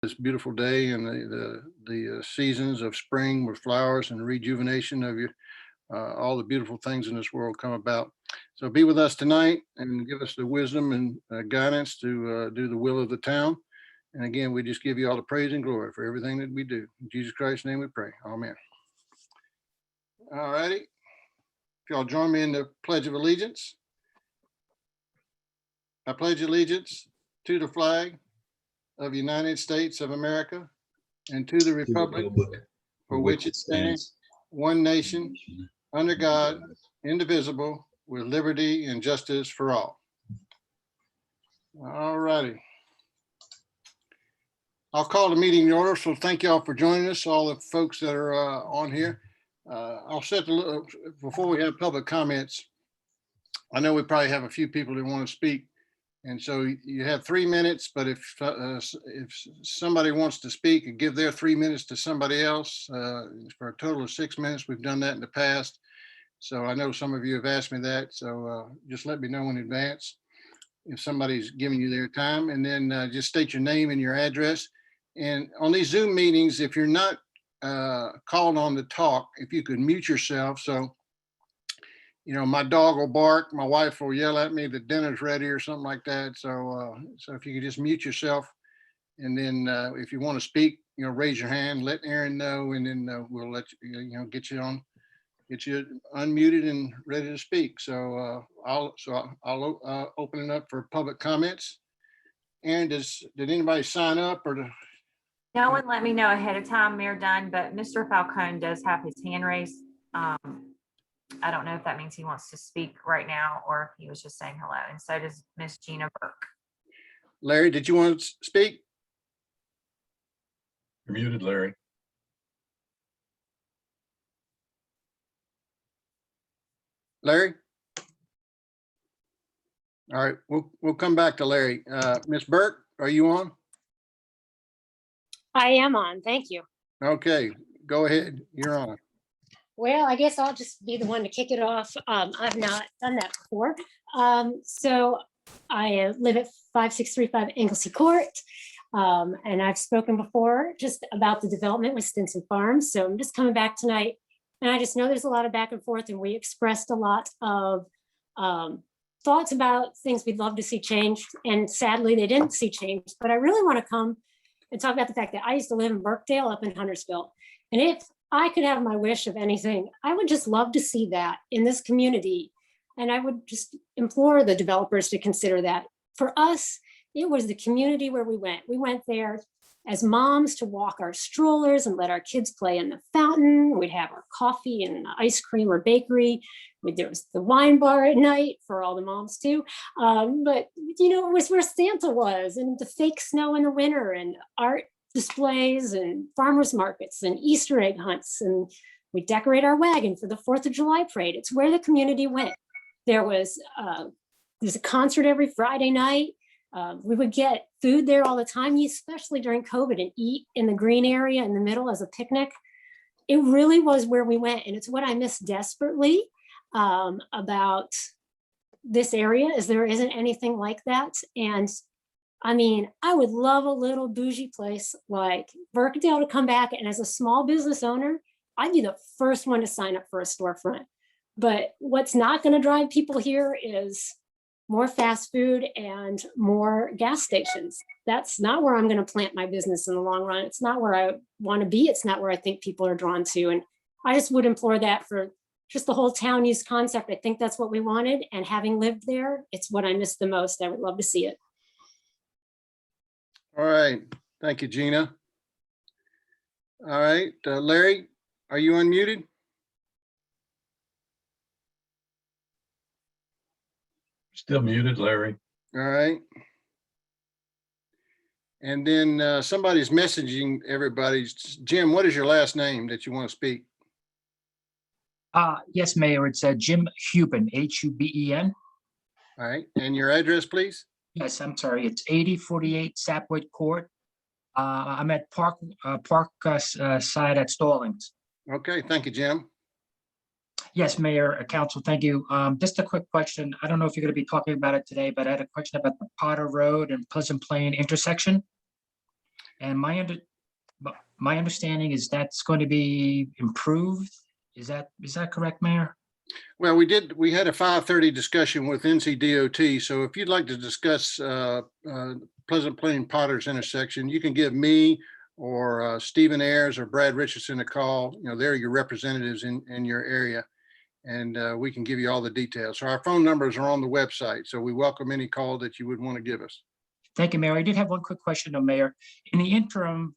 this beautiful day and the seasons of spring with flowers and rejuvenation of your all the beautiful things in this world come about. So be with us tonight and give us the wisdom and guidance to do the will of the town. And again, we just give you all the praise and glory for everything that we do. In Jesus Christ's name we pray. Amen. All righty. If y'all join me in the Pledge of Allegiance. I pledge allegiance to the flag of the United States of America and to the republic for which it stands, one nation, under God, indivisible, with liberty and justice for all. All righty. I'll call the meeting in order. So thank you all for joining us, all the folks that are on here. I'll set the, before we have public comments, I know we probably have a few people that want to speak. And so you have 3 minutes, but if somebody wants to speak and give their 3 minutes to somebody else for a total of 6 minutes, we've done that in the past. So I know some of you have asked me that. So just let me know in advance if somebody's giving you their time, and then just state your name and your address. And on these Zoom meetings, if you're not called on to talk, if you could mute yourself. So you know, my dog will bark, my wife will yell at me that dinner's ready or something like that. So, so if you could just mute yourself, and then if you want to speak, you know, raise your hand, let Aaron know, and then we'll let you, you know, get you unmuted and ready to speak. So I'll open it up for public comments. Aaron, did anybody sign up or? No one let me know ahead of time, Mayor Dunn, but Mr. Falcone does have his hand raised. I don't know if that means he wants to speak right now or if he was just saying hello. And so does Miss Gina Burke. Larry, did you want to speak? You're muted, Larry. Larry? All right, we'll come back to Larry. Miss Burke, are you on? I am on, thank you. Okay, go ahead, you're on. Well, I guess I'll just be the one to kick it off. I've not done that before. So I live at 5635 Anglesey Court. And I've spoken before just about the development with Stinson Farms. So I'm just coming back tonight. And I just know there's a lot of back and forth, and we expressed a lot of thoughts about things we'd love to see changed. And sadly, they didn't see change. But I really want to come and talk about the fact that I used to live in Burkdale up in Huntersville. And if I could have my wish of anything, I would just love to see that in this community. And I would just implore the developers to consider that. For us, it was the community where we went. We went there as moms to walk our strollers and let our kids play in the fountain. We'd have our coffee and ice cream or bakery. There was the wine bar at night for all the moms too. But you know, it was where Santa was, and the fake snow in the winter, and art displays and farmers markets and Easter egg hunts, and we decorate our wagon for the 4th of July parade. It's where the community went. There's a concert every Friday night. We would get food there all the time, especially during COVID, and eat in the green area in the middle as a picnic. It really was where we went, and it's what I miss desperately about this area, is there isn't anything like that. And I mean, I would love a little bougie place like Burkdale to come back. And as a small business owner, I'd be the first one to sign up for a storefront. But what's not going to drive people here is more fast food and more gas stations. That's not where I'm going to plant my business in the long run. It's not where I want to be. It's not where I think people are drawn to. And I just would implore that for just the whole town use concept. I think that's what we wanted. And having lived there, it's what I miss the most. I would love to see it. All right, thank you, Gina. All right, Larry, are you unmuted? Still muted, Larry. All right. And then somebody's messaging everybody. Jim, what is your last name that you want to speak? Yes, Mayor, it's Jim Huben, H-U-B-E-N. All right, and your address, please? Yes, I'm sorry, it's 8048 Sapwood Court. I'm at Park side at Stallings. Okay, thank you, Jim. Yes, Mayor, Council, thank you. Just a quick question. I don't know if you're going to be talking about it today, but I had a question about the Potter Road and Pleasant Plain intersection. And my understanding is that's going to be improved. Is that correct, Mayor? Well, we had a 5:30 discussion with NCDOT. So if you'd like to discuss Pleasant Plain Potters intersection, you can give me or Stephen Ayers or Brad Richardson a call. You know, they're your representatives in your area, and we can give you all the details. So our phone numbers are on the website. So we welcome any call that you would want to give us. Thank you, Mayor. I did have one quick question, though, Mayor. In the interim,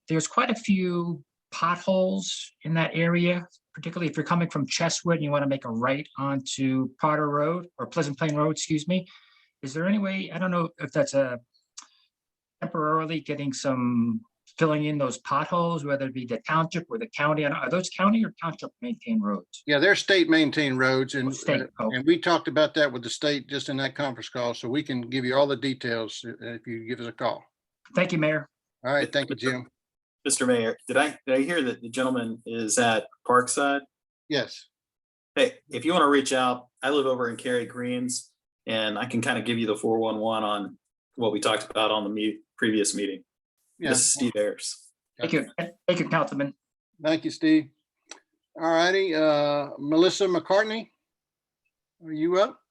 there's quite a few potholes in that area, particularly if you're coming from Chestwood and you want to make a right onto Potter Road or Pleasant Plain Road, excuse me. Is there any way, I don't know if that's a temporarily getting some filling in those potholes, whether it be the township or the county? Are those county or township maintained roads? Yeah, they're state maintained roads, and State, oh. and we talked about that with the state just in that conference call. So we can give you all the details if you give us a call. Thank you, Mayor. All right, thank you, Jim. Mr. Mayor, did I hear that the gentleman is at Parkside? Yes. Hey, if you want to reach out, I live over in Cary Greens, and I can kind of give you the 411 on what we talked about on the previous meeting. Yeah. This is Steve Ayers. Thank you. Thank you, Councilman. Thank you, Steve. All righty, Melissa McCartney, are you up?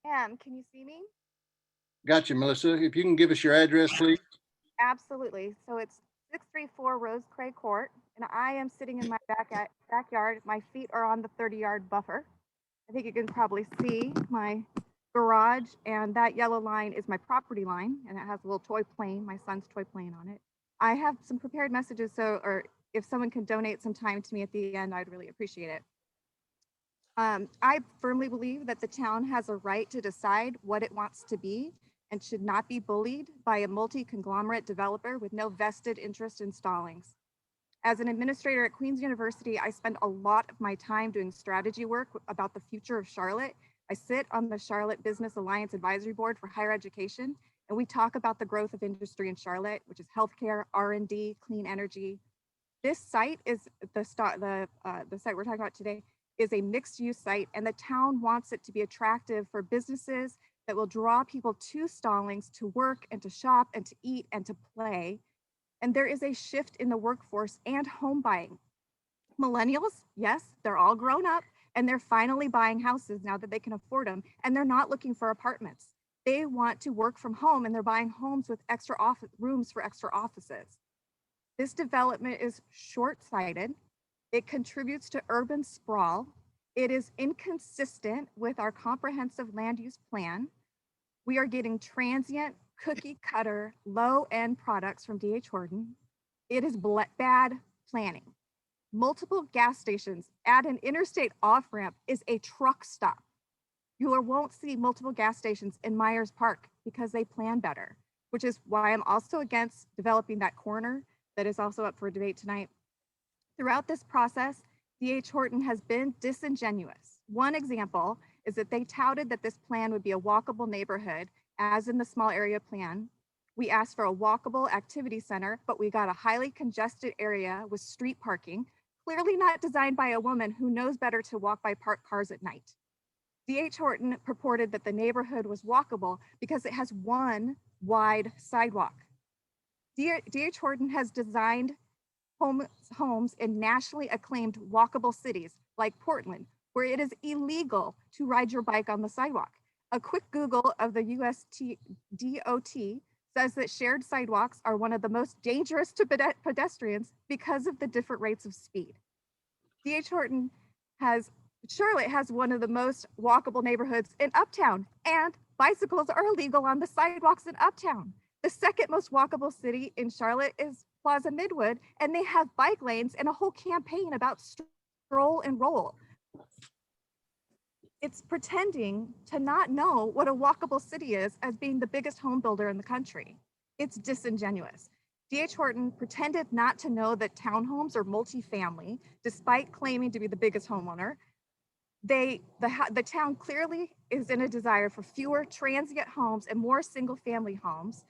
Can you see me? Got you, Melissa. If you can give us your address, please. Absolutely. So it's 634 Rose Cray Court, and I am sitting in my backyard. My feet are on the 30-yard buffer. I think you can probably see my garage, and that yellow line is my property line, and it has a little toy plane, my son's toy plane on it. I have some prepared messages, or if someone can donate some time to me at the end, I'd really appreciate it. I firmly believe that the town has a right to decide what it wants to be and should not be bullied by a multi-conglomerate developer with no vested interest in Stallings. As an administrator at Queen's University, I spend a lot of my time doing strategy work about the future of Charlotte. I sit on the Charlotte Business Alliance Advisory Board for Higher Education, and we talk about the growth of industry in Charlotte, which is healthcare, R&D, clean energy. This site is the site we're talking about today is a mixed-use site, and the town wants it to be attractive for businesses that will draw people to Stallings to work and to shop and to eat and to play. And there is a shift in the workforce and home buying. Millennials, yes, they're all grown up and they're finally buying houses now that they can afford them, and they're not looking for apartments. They want to work from home, and they're buying homes with extra rooms for extra offices. This development is short-sighted. It contributes to urban sprawl. It is inconsistent with our comprehensive land use plan. We are getting transient, cookie cutter, low-end products from D.H. Horton. It is bad planning. Multiple gas stations at an interstate off-ramp is a truck stop. You won't see multiple gas stations in Myers Park because they plan better, which is why I'm also against developing that corner that is also up for debate tonight. Throughout this process, D.H. Horton has been disingenuous. One example is that they touted that this plan would be a walkable neighborhood, as in the small area plan. We asked for a walkable activity center, but we got a highly congested area with street parking, clearly not designed by a woman who knows better to walk by parked cars at night. D.H. Horton purported that the neighborhood was walkable because it has one wide sidewalk. D.H. Horton has designed homes in nationally acclaimed walkable cities like Portland, where it is illegal to ride your bike on the sidewalk. A quick Google of the DOT says that shared sidewalks are one of the most dangerous to pedestrians because of the different rates of speed. D.H. Horton Charlotte has one of the most walkable neighborhoods in Uptown, and bicycles are illegal on the sidewalks in Uptown. The second most walkable city in Charlotte is Plaza Midwood, and they have bike lanes and a whole campaign about stroll and roll. It's pretending to not know what a walkable city is as being the biggest home builder in the country. It's disingenuous. D.H. Horton pretended not to know that townhomes are multifamily, despite claiming to be the biggest homeowner. The town clearly is in a desire for fewer transient homes and more single-family homes.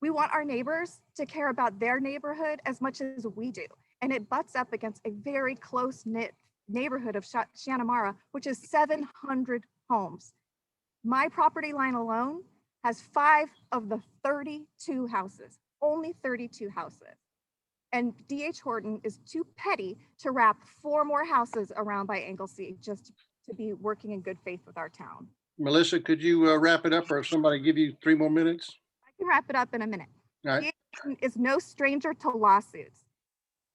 We want our neighbors to care about their neighborhood as much as we do, and it butts up against a very close-knit neighborhood of Shannamara, which is 700 homes. My property line alone has 5 of the 32 houses. only 32 houses. And DH Horton is too petty to wrap 4 more houses around by Anglesey just to be working in good faith with our town. Melissa, could you wrap it up, or somebody give you 3 more minutes? I can wrap it up in a minute. All right. DH Horton is no stranger to lawsuits.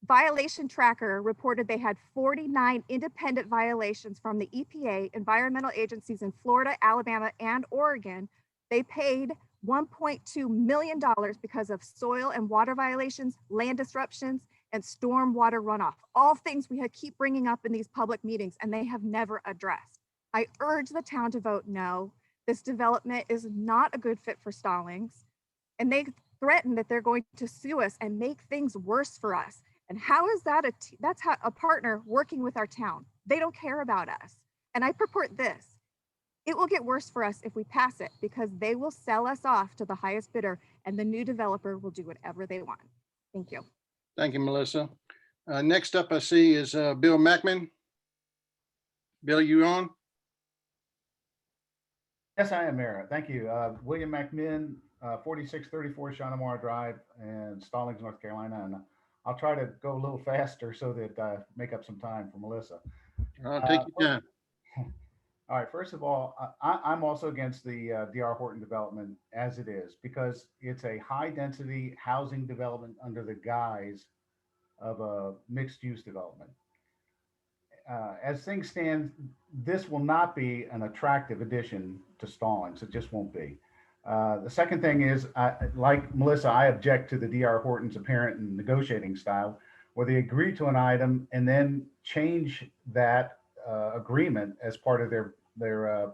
Violation Tracker reported they had 49 independent violations from the EPA, environmental agencies in Florida, Alabama, and Oregon. They paid $1.2 million because of soil and water violations, land disruptions, and storm water runoff. All things we keep bringing up in these public meetings, and they have never addressed. I urge the town to vote no. This development is not a good fit for Stallings, and they threaten that they're going to sue us and make things worse for us. And how is that that's how a partner working with our town? They don't care about us. And I purport this: it will get worse for us if we pass it, because they will sell us off to the highest bidder, and the new developer will do whatever they want. Thank you. Thank you, Melissa. Next up I see is Bill Mackman. Bill, you on? Yes, I am, Mayor. Thank you. William McMinn, 4634 Shawnamora Drive in Stallings, North Carolina. And I'll try to go a little faster so that I make up some time for Melissa. Take your time. All right. First of all, I'm also against the DR Horton development as it is, because it's a high density housing development under the guise of a mixed use development. As things stand, this will not be an attractive addition to Stallings. It just won't be. The second thing is, like Melissa, I object to the DR Horton's apparent and negotiating style, where they agree to an item and then change that agreement as part of their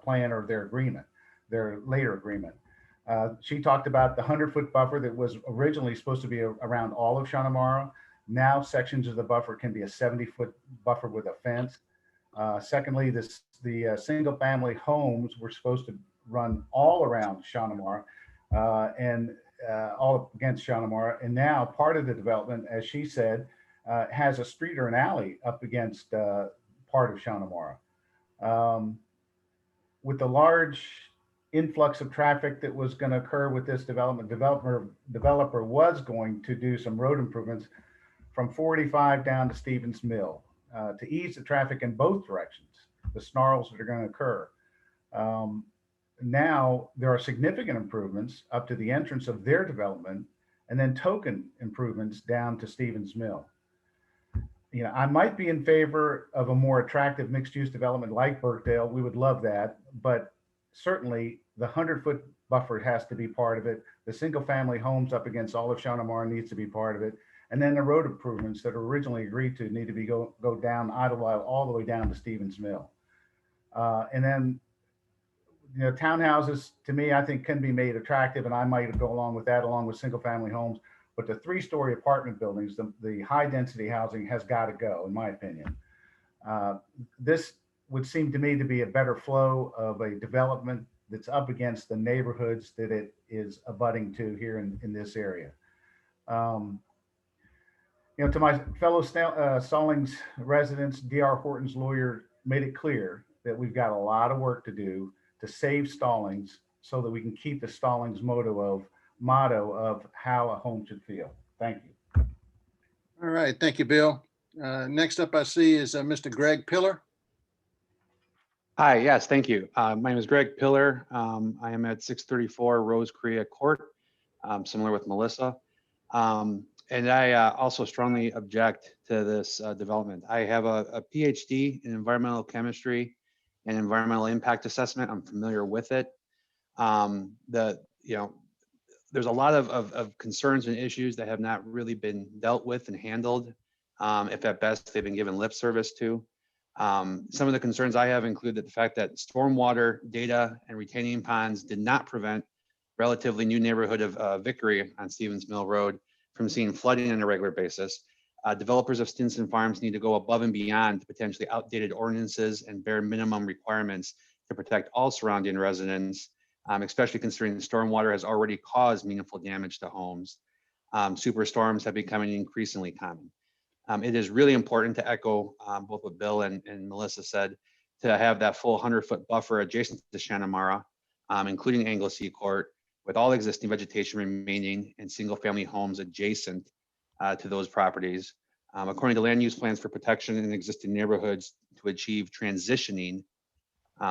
plan or their agreement, their later agreement. She talked about the 100-foot buffer that was originally supposed to be around all of Shawnamora. Now sections of the buffer can be a 70-foot buffer with a fence. Secondly, the single family homes were supposed to run all around Shawnamora and all up against Shawnamora. And now part of the development, as she said, has a street or an alley up against part of Shawnamora. With the large influx of traffic that was going to occur with this development, developer was going to do some road improvements from 45 down to Stevens Mill to ease the traffic in both directions, the snarls that are going to occur. Now there are significant improvements up to the entrance of their development, and then token improvements down to Stevens Mill. You know, I might be in favor of a more attractive mixed-use development like Birkdale. We would love that, but certainly the 100-foot buffer has to be part of it. The single-family homes up against all of Shawnamora needs to be part of it. And then the road improvements that were originally agreed to need to be go down Idlewild all the way down to Stevens Mill. And then, you know, townhouses, to me, I think can be made attractive, and I might go along with that, along with single-family homes. But the 3-story apartment buildings, the high-density housing has got to go, in my opinion. This would seem to me to be a better flow of a development that's up against the neighborhoods that it is abutting to here in this area. You know, to my fellow Stallings residents, DR Horton's lawyer made it clear that we've got a lot of work to do to save Stallings so that we can keep the Stallings motto of how a home should feel. Thank you. All right. Thank you, Bill. Next up I see is Mr. Greg Pillar. Hi, yes, thank you. My name is Greg Pillar. I am at 634 Rose Korea Court, similar with Melissa. And I also strongly object to this development. I have a PhD in environmental chemistry and environmental impact assessment. I'm familiar with it. There's a lot of concerns and issues that have not really been dealt with and handled. If at best they've been given lip service to. Some of the concerns I have include the fact that stormwater data and retaining ponds did not prevent relatively new neighborhood of Vickery on Stevens Mill Road from seeing flooding on a regular basis. Developers of Stinson Farms need to go above and beyond potentially outdated ordinances and bare minimum requirements to protect all surrounding residents, especially considering stormwater has already caused meaningful damage to homes. Superstorms have become increasingly common. It is really important to echo both what Bill and Melissa said, to have that full 100-foot buffer adjacent to Shawnamora, including Anglesey Court, with all existing vegetation remaining and single-family homes adjacent to those properties. According to land use plans for protection in existing neighborhoods to achieve transitioning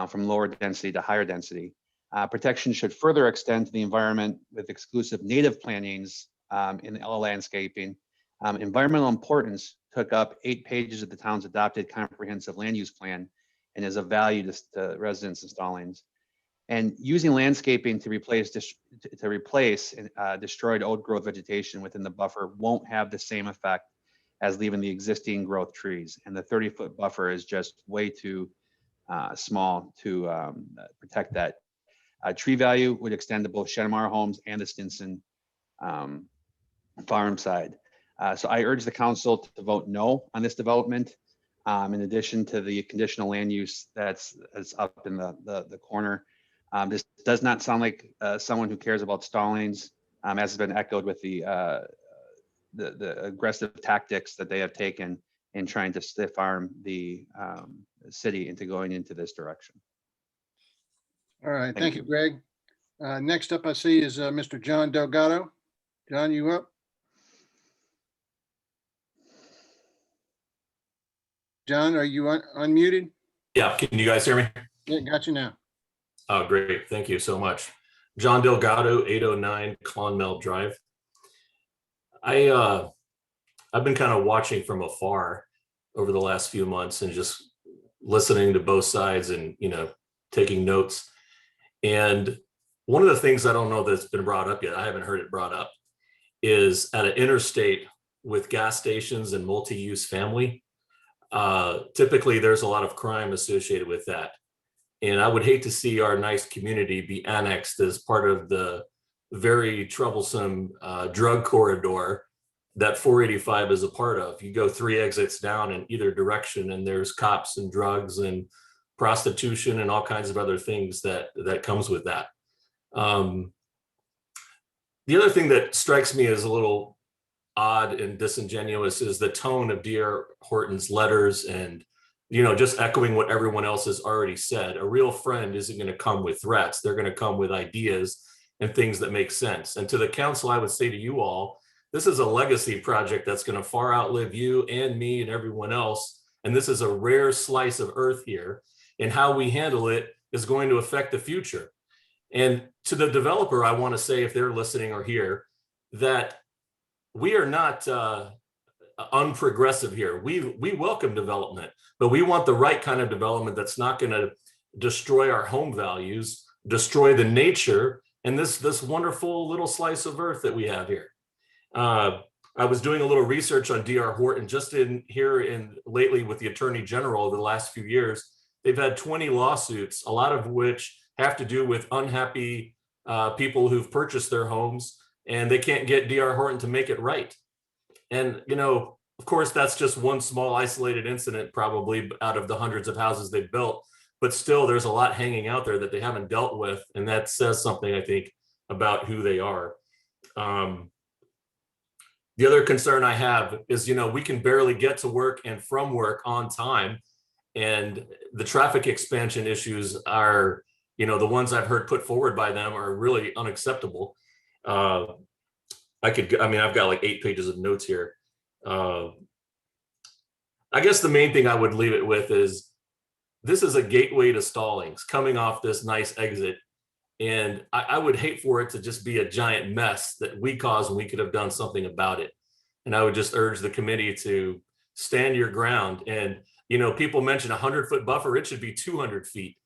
from lower density to higher density. Protection should further extend to the environment with exclusive native plantings in all landscaping. Environmental importance took up 8 pages of the town's adopted comprehensive land use plan and is of value to residents in Stallings. And using landscaping to replace destroyed old growth vegetation within the buffer won't have the same effect as leaving the existing growth trees. And the 30-foot buffer is just way too small to protect that. Tree value would extend to both Shenmar Homes and the Stinson farm side. So I urge the council to vote no on this development. In addition to the conditional land use that's up in the corner. This does not sound like someone who cares about Stallings, as has been echoed with the aggressive tactics that they have taken in trying to stiff arm the city into going into this direction. All right, Thank thank you, you. Greg. Next up I see is Mr. John Delgado. John, you up? John, are you unmuted? Yeah, can you guys hear me? Yeah, got you now. Oh, great. Thank you so much. John Delgado, 809 Clonmel Drive. I've been kind of watching from afar over the last few months and just listening to both sides and, taking notes. And one of the things I don't know that's been brought up yet, I haven't heard it brought up, is at an interstate with gas stations and multi-use family, typically there's a lot of crime associated with that. And I would hate to see our nice community be annexed as part of the very troublesome drug corridor that 485 is a part of. You go 3 exits down in either direction and there's cops and drugs and prostitution and all kinds of other things that comes with that. The other thing that strikes me as a little odd and disingenuous is the tone of D.R. Horton's letters and just echoing what everyone else has already said. A real friend isn't going to come with threats. They're going to come with ideas and things that make sense. And to the council, I would say to you all, this is a legacy project that's going to far outlive you and me and everyone else. And this is a rare slice of earth here. And how we handle it is going to affect the future. And to the developer, I want to say, if they're listening or here, that we are not unprogressive here. We welcome development, but we want the right kind of development that's not going to destroy our home values, destroy the nature, and this wonderful little slice of earth that we have here. I was doing a little research on D.R. Horton just lately with the Attorney General over the last few years. They've had 20 lawsuits, a lot of which have to do with unhappy people who've purchased their homes and they can't get D.R. Horton to make it right. And, of course, that's just one small isolated incident, probably out of the hundreds of houses they've built. But still, there's a lot hanging out there that they haven't dealt with. And that says something, I think, about who they are. The other concern I have is, we can barely get to work and from work on time. And the traffic expansion issues are, the ones I've heard put forward by them are really unacceptable. I've got like 8 pages of notes here. I guess the main thing I would leave it with is this is a gateway to Stallings coming off this nice exit. And I would hate for it to just be a giant mess that we caused when we could have done something about it. And I would just urge the committee to stand your ground. And, people mention 100-foot buffer, it should be 200 feet.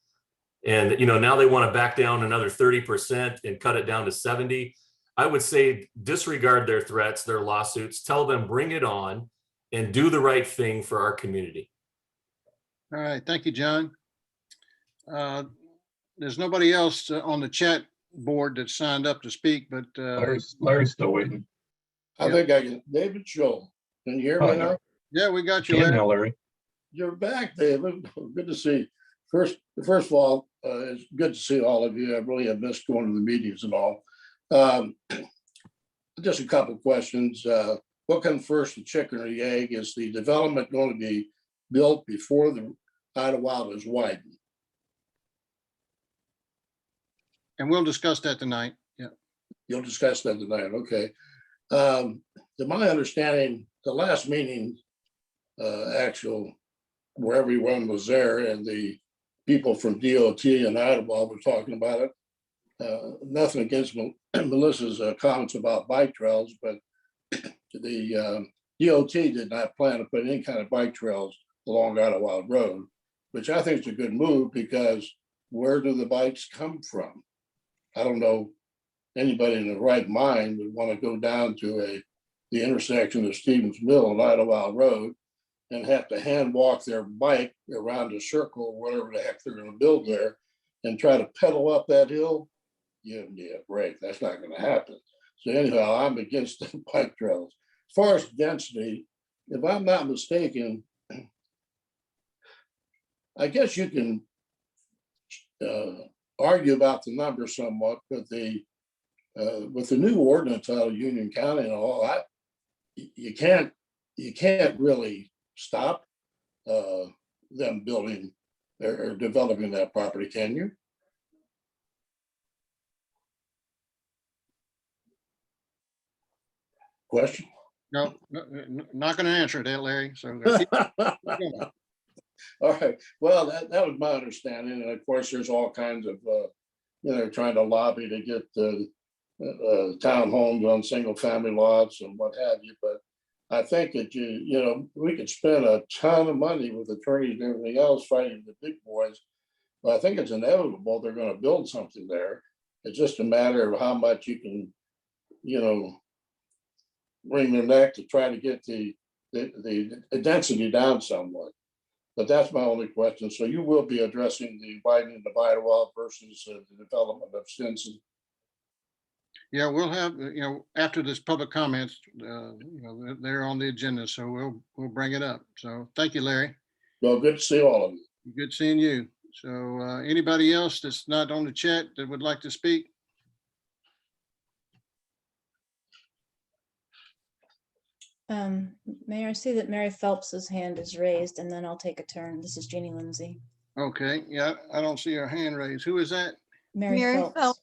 And, now they want to back down another 30% and cut it down to 70. I would say disregard their threats, their lawsuits, tell them bring it on and do the right thing for our community. All right, thank you, John. There's nobody else on the chat board that signed up to speak, but Larry's still waiting. I think I can. David Scholl. Can you hear me now? yeah, we got you. Can Larry. now, Larry. You're back, David. Good to see you. First of all, it's good to see all of you. I really have missed going to the meetings and all. Just a couple of questions. What comes first, the chicken or the egg? Is the development going to be built before the Idlewild is widened? And we'll discuss that tonight. Yeah. You'll discuss that tonight, okay. To my understanding, the last meeting, where everyone was there and the people from DOT and Idlewild were talking about it. Nothing against Melissa's comments about bike trails, but the DOT did not plan to put any kind of bike trails along Idlewild Road, which I think is a good move because where do the bikes come from? I don't know anybody in the right mind would want to go down to the intersection of Stevens Mill and Idlewild Road and have to hand walk their bike around a circle or whatever the heck they're going to build there and try to pedal up that hill. Yeah, right. That's not going to happen. So anyhow, I'm against the bike trails. As far as density, if I'm not mistaken, I guess you can argue about the number somewhat, but with the new ordinance out of Union County and all, you can't really stop them building or developing that property, can you? Question? No, not going to answer that, Larry. So all right. Well, that was my understanding, and of course, there's all kinds of trying to lobby to get townhomes on single-family lots and what have you. But I think that we could spend a ton of money with attorneys and everything else fighting the big boys. But I think it's inevitable they're going to build something there. It's just a matter of how much you can, bring their neck to try to get the density down somewhat. But that's my only question. So you will be addressing the widening of Idlewild versus the development of Stinson. yeah, we'll have, after this public comments, they're on the agenda, so we'll bring it up. So thank you, Larry. Well, good to see all of you. Good seeing you. So anybody else that's not on the chat that would like to speak? Mayor, I see that Mary Phelps's hand is raised, and then I'll take a turn. This is Jeannie Lindsay. Okay, yeah, I don't see her hand raised. Who is that? Mary Mary Phelps. Phelps.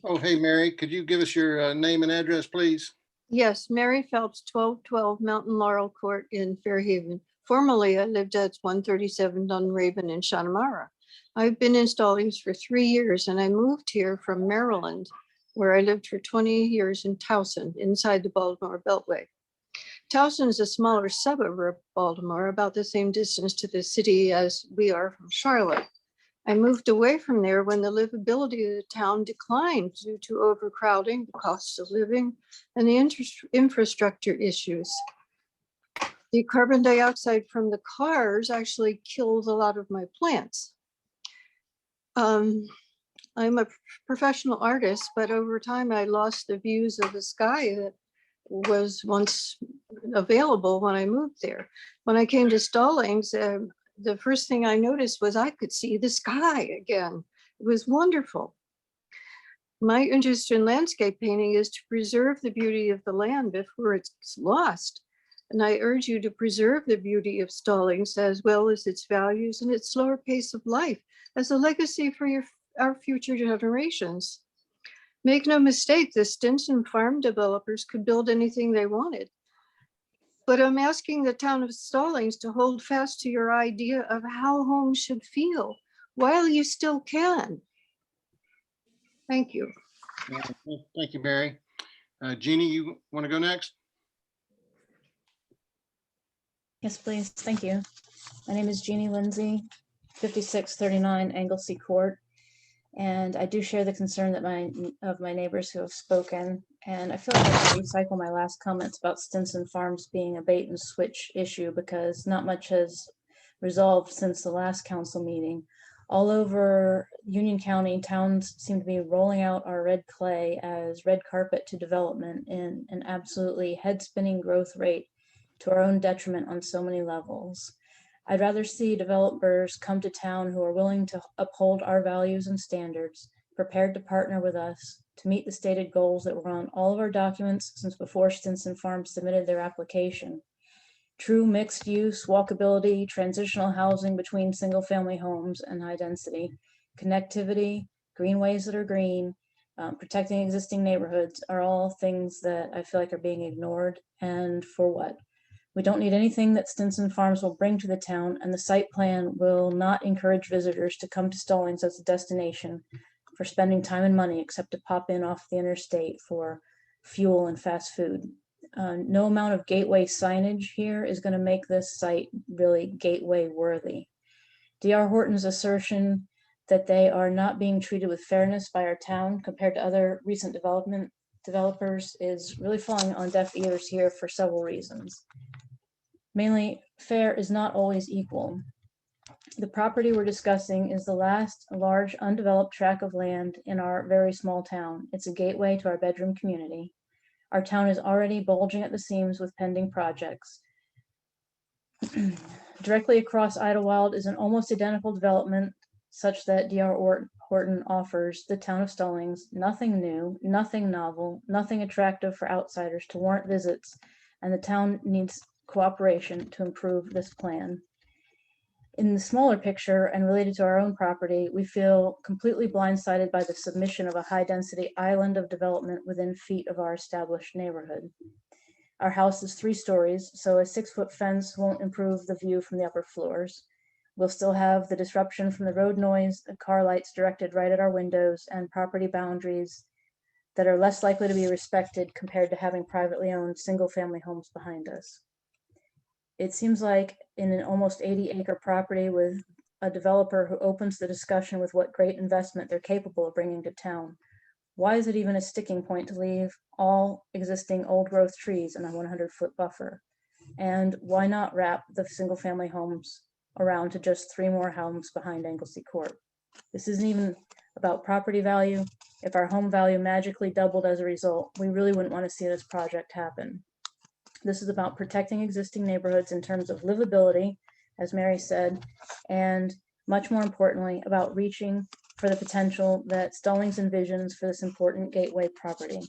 Oh, hey, Mary, could you give us your name and address, please? Yes, Mary Phelps, 1212 Mountain Laurel Court in Fairhaven. Formerly, I lived at 137 Dunraven in Connemara. I've been in Stallings for 3 years, and I moved here from Maryland, where I lived for 20 years in Towson, inside the Baltimore Beltway. Towson is a smaller suburb of Baltimore, about the same distance to the city as we are from Charlotte. I moved away from there when the livability of the town declined due to overcrowding, the cost of living, and the infrastructure issues. The carbon dioxide from the cars actually kills a lot of my plants. I'm a professional artist, but over time I lost the views of the sky that was once available when I moved there. When I came to Stallings, the first thing I noticed was I could see the sky again. It was wonderful. My interest in landscape painting is to preserve the beauty of the land before it's lost. And I urge you to preserve the beauty of Stallings as well as its values and its slower pace of life as a legacy for our future generations. Make no mistake, the Stinson farm developers could build anything they wanted. But I'm asking the town of Stallings to hold fast to your idea of how homes should feel while you still can. Thank you. Thank you, Mary. Jeannie, you want to go next? Yes, please. Thank you. My name is Jeannie Lindsay, 5639 Anglesey Court. And I do share the concern that my neighbors who have spoken. And I feel like I have to recycle my last comments about Stinson Farms being a bait and switch issue because not much has resolved since the last council meeting. All over Union County, towns seem to be rolling out our red clay as red carpet to development in an absolutely head-spinning growth rate to our own detriment on so many levels. I'd rather see developers come to town who are willing to uphold our values and standards, prepared to partner with us to meet the stated goals that were on all of our documents since before Stinson Farms submitted their application. True mixed use, walkability, transitional housing between single family homes and high density, connectivity, greenways that are green, Protecting existing neighborhoods are all things that I feel like are being ignored, and for what? We don't need anything that Stinson Farms will bring to the town, and the site plan will not encourage visitors to come to Stallings as a destination for spending time and money except to pop in off the interstate for fuel and fast food. No amount of gateway signage here is going to make this site really gateway worthy. D.R. Horton's assertion that they are not being treated with fairness by our town compared to other recent developers is really falling on deaf ears here for several reasons. Mainly, fair is not always equal. The property we're discussing is the last large undeveloped tract of land in our very small town. It's a gateway to our bedroom community. Our town is already bulging at the seams with pending projects. Directly across Idlewild is an almost identical development such that D.R. Horton offers the town of Stallings nothing new, nothing novel, nothing attractive for outsiders to warrant visits, and the town needs cooperation to improve this plan. In the smaller picture and related to our own property, we feel completely blindsided by the submission of a high-density island of development within feet of our established neighborhood. Our house is 3 stories, so a 6-foot fence won't improve the view from the upper floors. We'll still have the disruption from the road noise, the car lights directed right at our windows, and property boundaries that are less likely to be respected compared to having privately owned single-family homes behind us. It seems like in an almost 80-acre property with a developer who opens the discussion with what great investment they're capable of bringing to town, why is it even a sticking point to leave all existing old growth trees in a 100-foot buffer? And why not wrap the single-family homes around to just 3 more homes behind Anglesey Court? This isn't even about property value. If our home value magically doubled as a result, we really wouldn't want to see this project happen. This is about protecting existing neighborhoods in terms of livability, as Mary said, and much more importantly, about reaching for the potential that Stallings envisions for this important gateway property.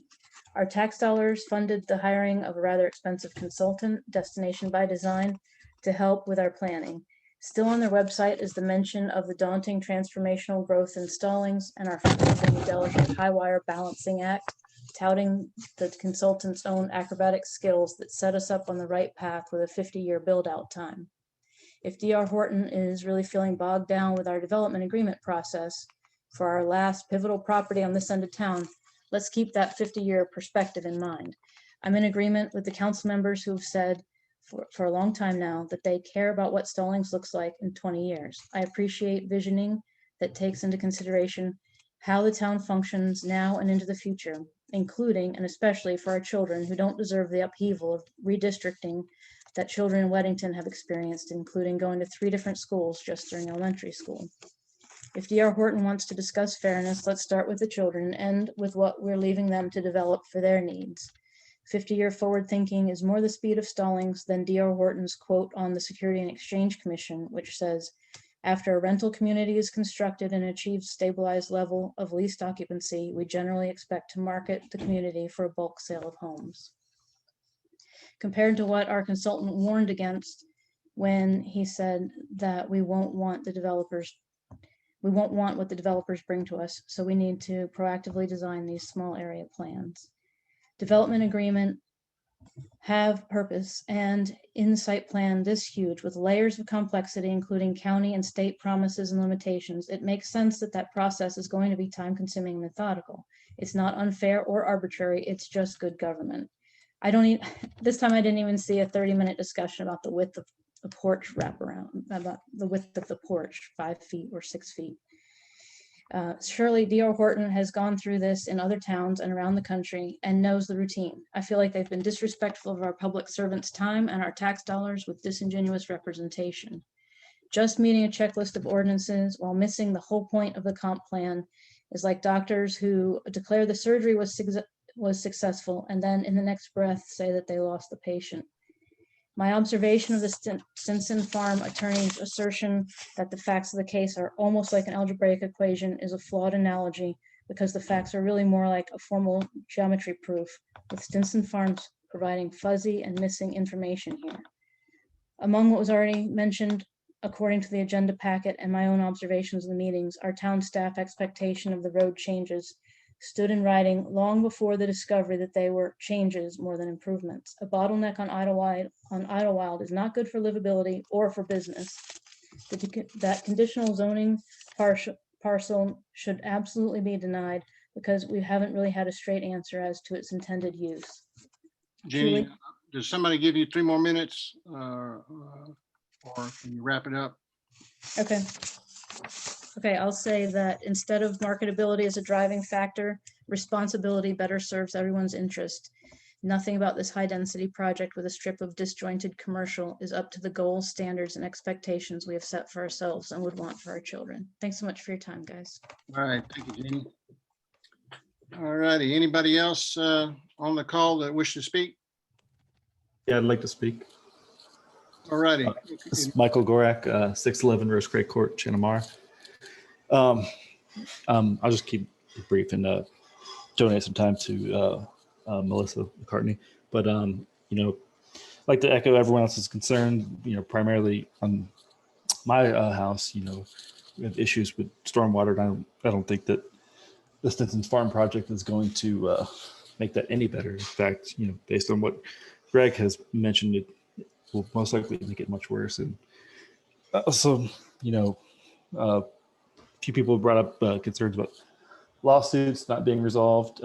Our tax dollars funded the hiring of a rather expensive consultant, Destination by Design, to help with our planning. Still on their website is the mention of the daunting transformational growth in Stallings and our frequently delicate high-wire balancing act, touting the consultant's own acrobatic skills that set us up on the right path with a 50-year build-out time. If D.R. Horton is really feeling bogged down with our development agreement process for our last pivotal property on this end of town, let's keep that 50-year perspective in mind. I'm in agreement with the council members who have said for a long time now that they care about what Stallings looks like in 20 years. I appreciate visioning that takes into consideration how the town functions now and into the future, including and especially for our children who don't deserve the upheaval of redistricting that children in Weddington have experienced, including going to 3 different schools just during elementary school. If D.R. Horton wants to discuss fairness, let's start with the children and end with what we're leaving them to develop for their needs. 50-year forward thinking is more the speed of Stallings than D.R. Horton's quote on the Security and Exchange Commission, which says, after a rental community is constructed and achieves stabilized level of leased occupancy, we generally expect to market the community for a bulk sale of homes. Compared to what our consultant warned against when he said that we won't want what the developers bring to us, so we need to proactively design these small area plans. Development agreement have purpose, and in site plan this huge with layers of complexity, including county and state promises and limitations, it makes sense that that process is going to be time consuming and methodical. It's not unfair or arbitrary, it's just good government. This time I didn't even see a 30-minute discussion about the width of the porch wraparound, about the width of the porch, 5 feet or 6 feet. Surely D.R. Horton has gone through this in other towns and around the country and knows the routine. I feel like they've been disrespectful of our public servants' time and our tax dollars with disingenuous representation. Just meeting a checklist of ordinances while missing the whole point of the comp plan is like doctors who declare the surgery was successful and then in the next breath say that they lost the patient. My observation of the Stinson Farm attorney's assertion that the facts of the case are almost like an algebraic equation is a flawed analogy because the facts are really more like a formal geometry proof, with Stinson Farms providing fuzzy and missing information here. Among what was already mentioned, according to the agenda packet and my own observations of the meetings, our town staff expectation of the road changes stood in writing long before the discovery that they were changes more than improvements. A bottleneck on Idlewild is not good for livability or for business. That conditional zoning parcel should absolutely be denied because we haven't really had a straight answer as to its intended use. Jeannie, Truly- does somebody give you 3 more minutes? Or can you wrap it up? Okay. Okay, I'll say that instead of marketability as a driving factor, responsibility better serves everyone's interest. Nothing about this high-density project with a strip of disjointed commercial is up to the goals, standards, and expectations we have set for ourselves and would want for our children. Thanks so much for your time, guys. All right, thank you, Jeannie. All righty, anybody else on the call that wish to speak? Yeah, I'd like to speak. All righty. This is Michael Gorak, 611 Rose Craig Court, Chanamara. I'll just keep it brief and donate some time to Melissa McCartney. But, I'd like to echo everyone else's concern, primarily on my house, we have issues with stormwater. And I don't think that the Stinson's Farm project is going to make that any better. In fact, based on what Greg has mentioned, it will most likely make it much worse. And also, a few people brought up concerns about lawsuits not being resolved.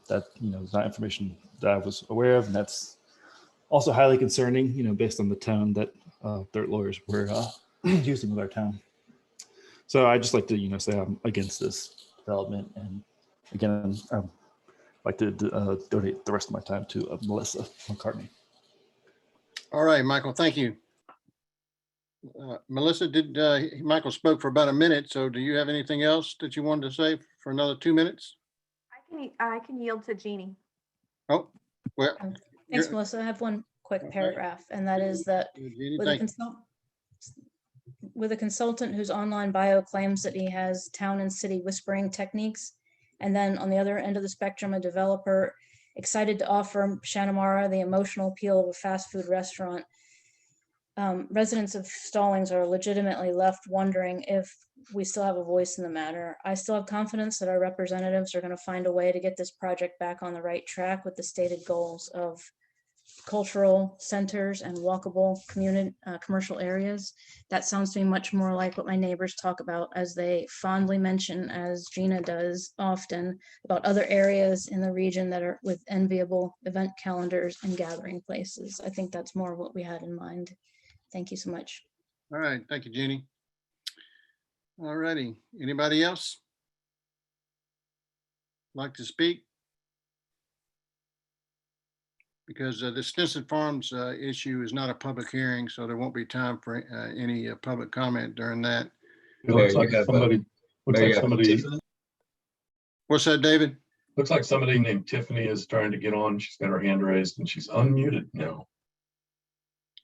That is not information that I was aware of, and that's also highly concerning. Based on the tone that their lawyers were using with our town. So I just like to say I'm against this development, and again, I'd like to donate the rest of my time to Melissa McCartney. All right, Michael, thank you. Melissa, Michael spoke for about a minute, so do you have anything else that you wanted to say for another 2 minutes? I can yield to Jeannie. Oh, well. Thanks, Melissa. I have one quick paragraph, and that is that Jeannie, with a consultant whose online bio claims that he has town and city whispering techniques, and then on the other end of the spectrum, a developer excited to offer Chanamara the emotional appeal of a fast food restaurant, residents of Stallings are legitimately left wondering if we still have a voice in the matter. I still have confidence that our representatives are going to find a way to get this project back on the right track with the stated goals of cultural centers and walkable commercial areas. That sounds to me much more like what my neighbors talk about, as they fondly mention, as Gina does often, about other areas in the region that are with enviable event calendars and gathering places. I think that's more what we had in mind. Thank you so much. All right, thank you, Jeannie. All righty, anybody else like to speak? Because the Stinson Farms issue is not a public hearing, so there won't be time for any public comment during that. It looks like somebody. What's that, David? Looks like somebody named Tiffany is trying to get on. She's got her hand raised and she's unmuted now.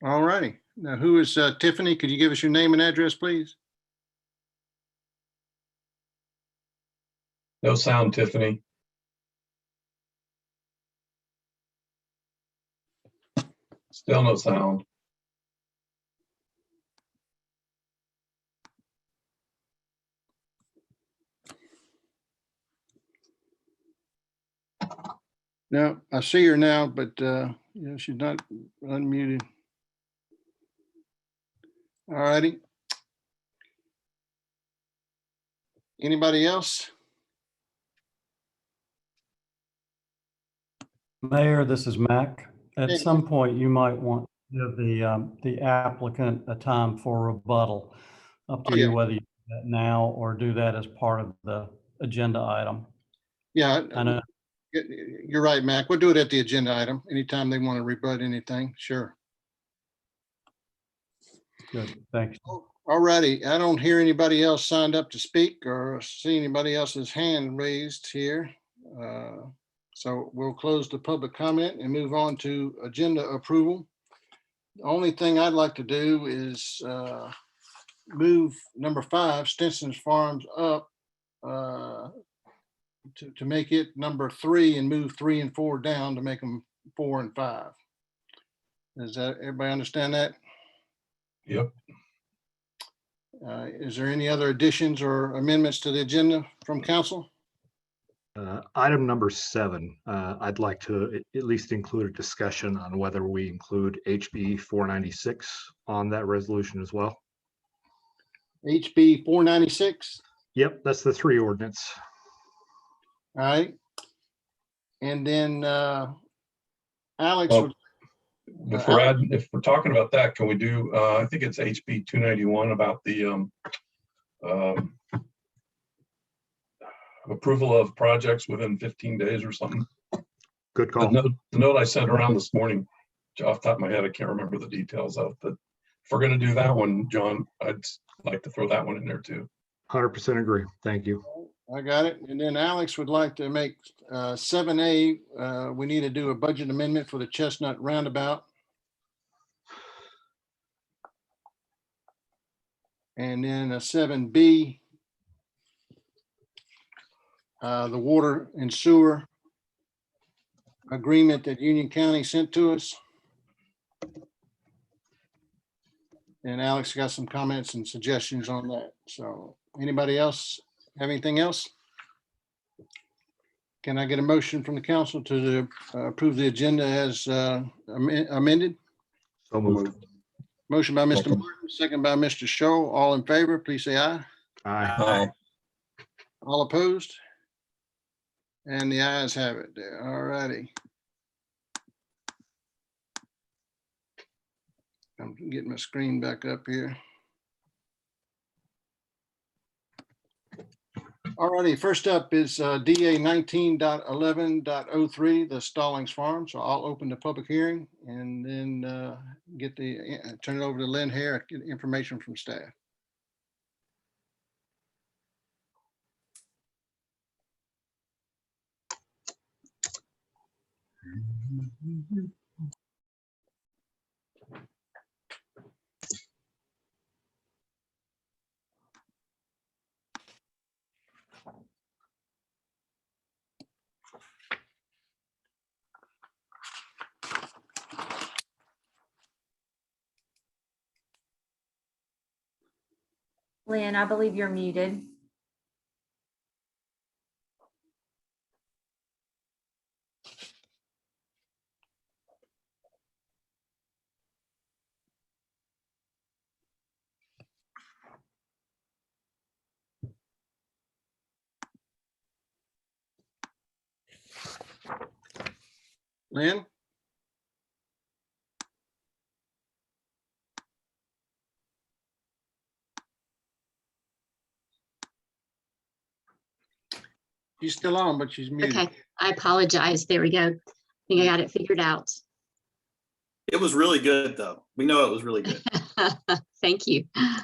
All righty. Now, who is Tiffany? Could you give us your name and address, please? No sound, Tiffany. Still no sound. No, I see her now, but she's not unmuted. All righty. Anybody else? Mayor, this is Mac. At Hey. some point, you might want to give the applicant a time for rebuttal. Up to you whether you do that now or do that as part of the agenda item. Yeah, I know. you're right, Mac. We'll do it at the agenda item. Anytime they want to rebut anything, sure. Good, thanks. All righty. I don't hear anybody else signed up to speak or see anybody else's hand raised here. So we'll close the public comment and move on to agenda approval. The only thing I'd like to do is move number 5, Stinson's Farms, up to make it number 3 and move 3 and 4 down to make them 4 and 5. Does that everybody understand that? Yep. Is there any other additions or amendments to the agenda from council? Item number 7, I'd like to at least include a discussion on whether we include HB 496 on that resolution as well. HB 496. Yep, that's the 3 ordinance. All right. And then Alex, Well, if we're talking about that, can we do, I think it's HB 291 about the approval of projects within 15 days or something. Good call. The note I sent around this morning, off the top of my head, I can't remember the details of, but if we're going to do that one, John, I'd like to throw that one in there too. 100% agree. Thank you. I got it. And then Alex would like to make 7A, we need to do a budget amendment for the Chestnut Roundabout. And then a 7B, the water and sewer agreement that Union County sent to us. And Alex got some comments and suggestions on that. So anybody else have anything else? Can I get a motion from the council to approve the agenda as amended? So moved. Motion by Mr. Martin, second by Mr. Show. All in favor, please say aye. Aye. All opposed? And the ayes have it there. All righty. I'm getting my screen back up here. All righty, first up is DA 19.11.03, the Stallings Farm. So I'll open the public hearing and then turn it over to Lynn Hare, get information from staff. Lynn, I believe you're muted. Lynn? She's still on, but she's muted. Okay, I apologize. There we go. I think I got it figured out. It was really good, though. We know it was really good. Thank you. All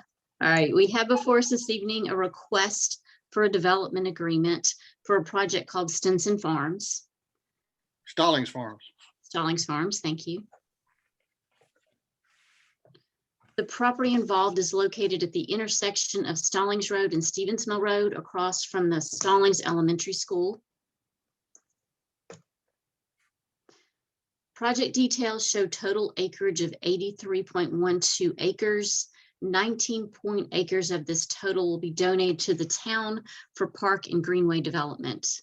right, we have before us this evening a request for a development agreement for a project called Stallings Farms. Stallings Farms. Stallings Farms, thank you. The property involved is located at the intersection of Stallings Road and Stevens Mill Road across from the Stallings Elementary School. Project details show total acreage of 83.12 acres. 19 acres of this total will be donated to the town for park and greenway development.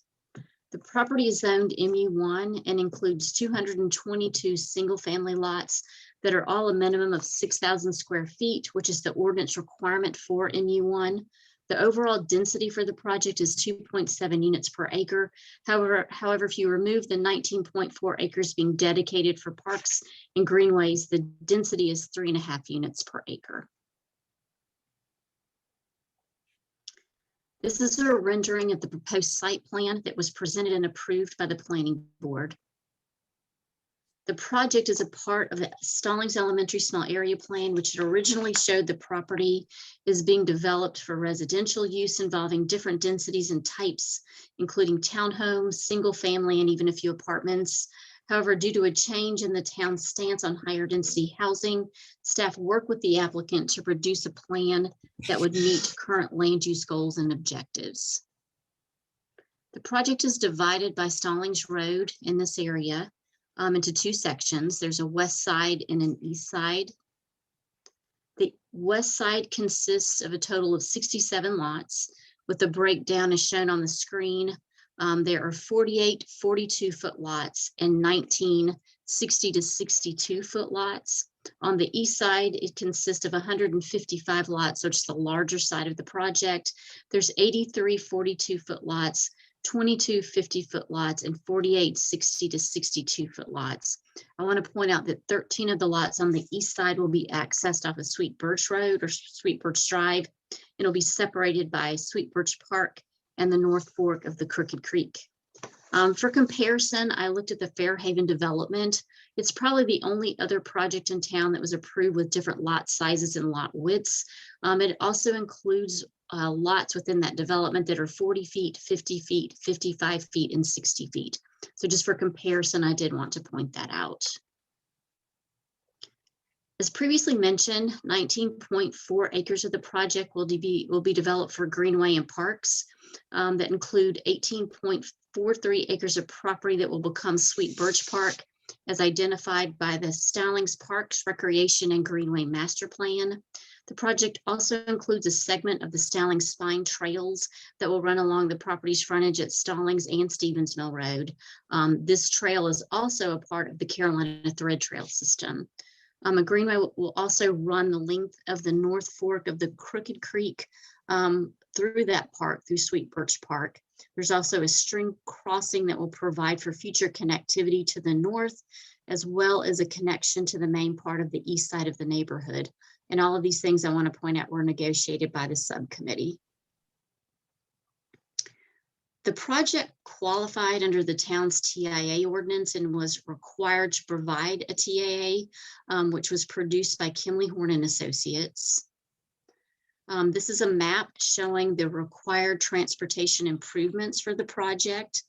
The property is zoned MU1 and includes 222 single-family lots that are all a minimum of 6,000 square feet, which is the ordinance requirement for MU1. The overall density for the project is 2.7 units per acre. However, if you remove the 19.4 acres being dedicated for parks and greenways, the density is 3.5 units per acre. This is a rendering of the proposed site plan that was presented and approved by the planning board. The project is a part of the Stallings Elementary Small Area Plan, which originally showed the property is being developed for residential use involving different densities and types, including townhomes, single family, and even a few apartments. However, due to a change in the town's stance on higher density housing, staff worked with the applicant to produce a plan that would meet current land use goals and objectives. The project is divided by Stallings Road in this area into 2 sections. There's a west side and an east side. The west side consists of a total of 67 lots, with the breakdown as shown on the screen. There are 48 42-foot lots and 19 60 to 62-foot lots. On the east side, it consists of 155 lots, which is the larger side of the project. There's 83 42-foot lots, 22 50-foot lots, and 48 60 to 62-foot lots. I want to point out that 13 of the lots on the east side will be accessed off of Sweet Birch Road or Sweet Birch Drive. It'll be separated by Sweet Birch Park and the North Fork of the Crooked Creek. For comparison, I looked at the Fairhaven development. It's probably the only other project in town that was approved with different lot sizes and lot widths. It also includes lots within that development that are 40 feet, 50 feet, 55 feet, and 60 feet. So just for comparison, I did want to point that out. As previously mentioned, 19.4 acres of the project will be developed for greenway and parks that include 18.43 acres of property that will become Sweet Birch Park as identified by the Stallings Parks Recreation and Greenway Master Plan. The project also includes a segment of the Stallings Spine Trails that will run along the property's frontage at Stallings and Stevens Mill Road. This trail is also a part of the Carolina Thread Trail system. A greenway will also run the length of the North Fork of the Crooked Creek through that park, through Sweet Birch Park. There's also a string crossing that will provide for future connectivity to the north, as well as a connection to the main part of the east side of the neighborhood. And all of these things I want to point out were negotiated by the subcommittee. The project qualified under the town's TIA ordinance and was required to provide a TIA, which was produced by Kimley Horn and Associates. This is a map showing the required transportation improvements for the project.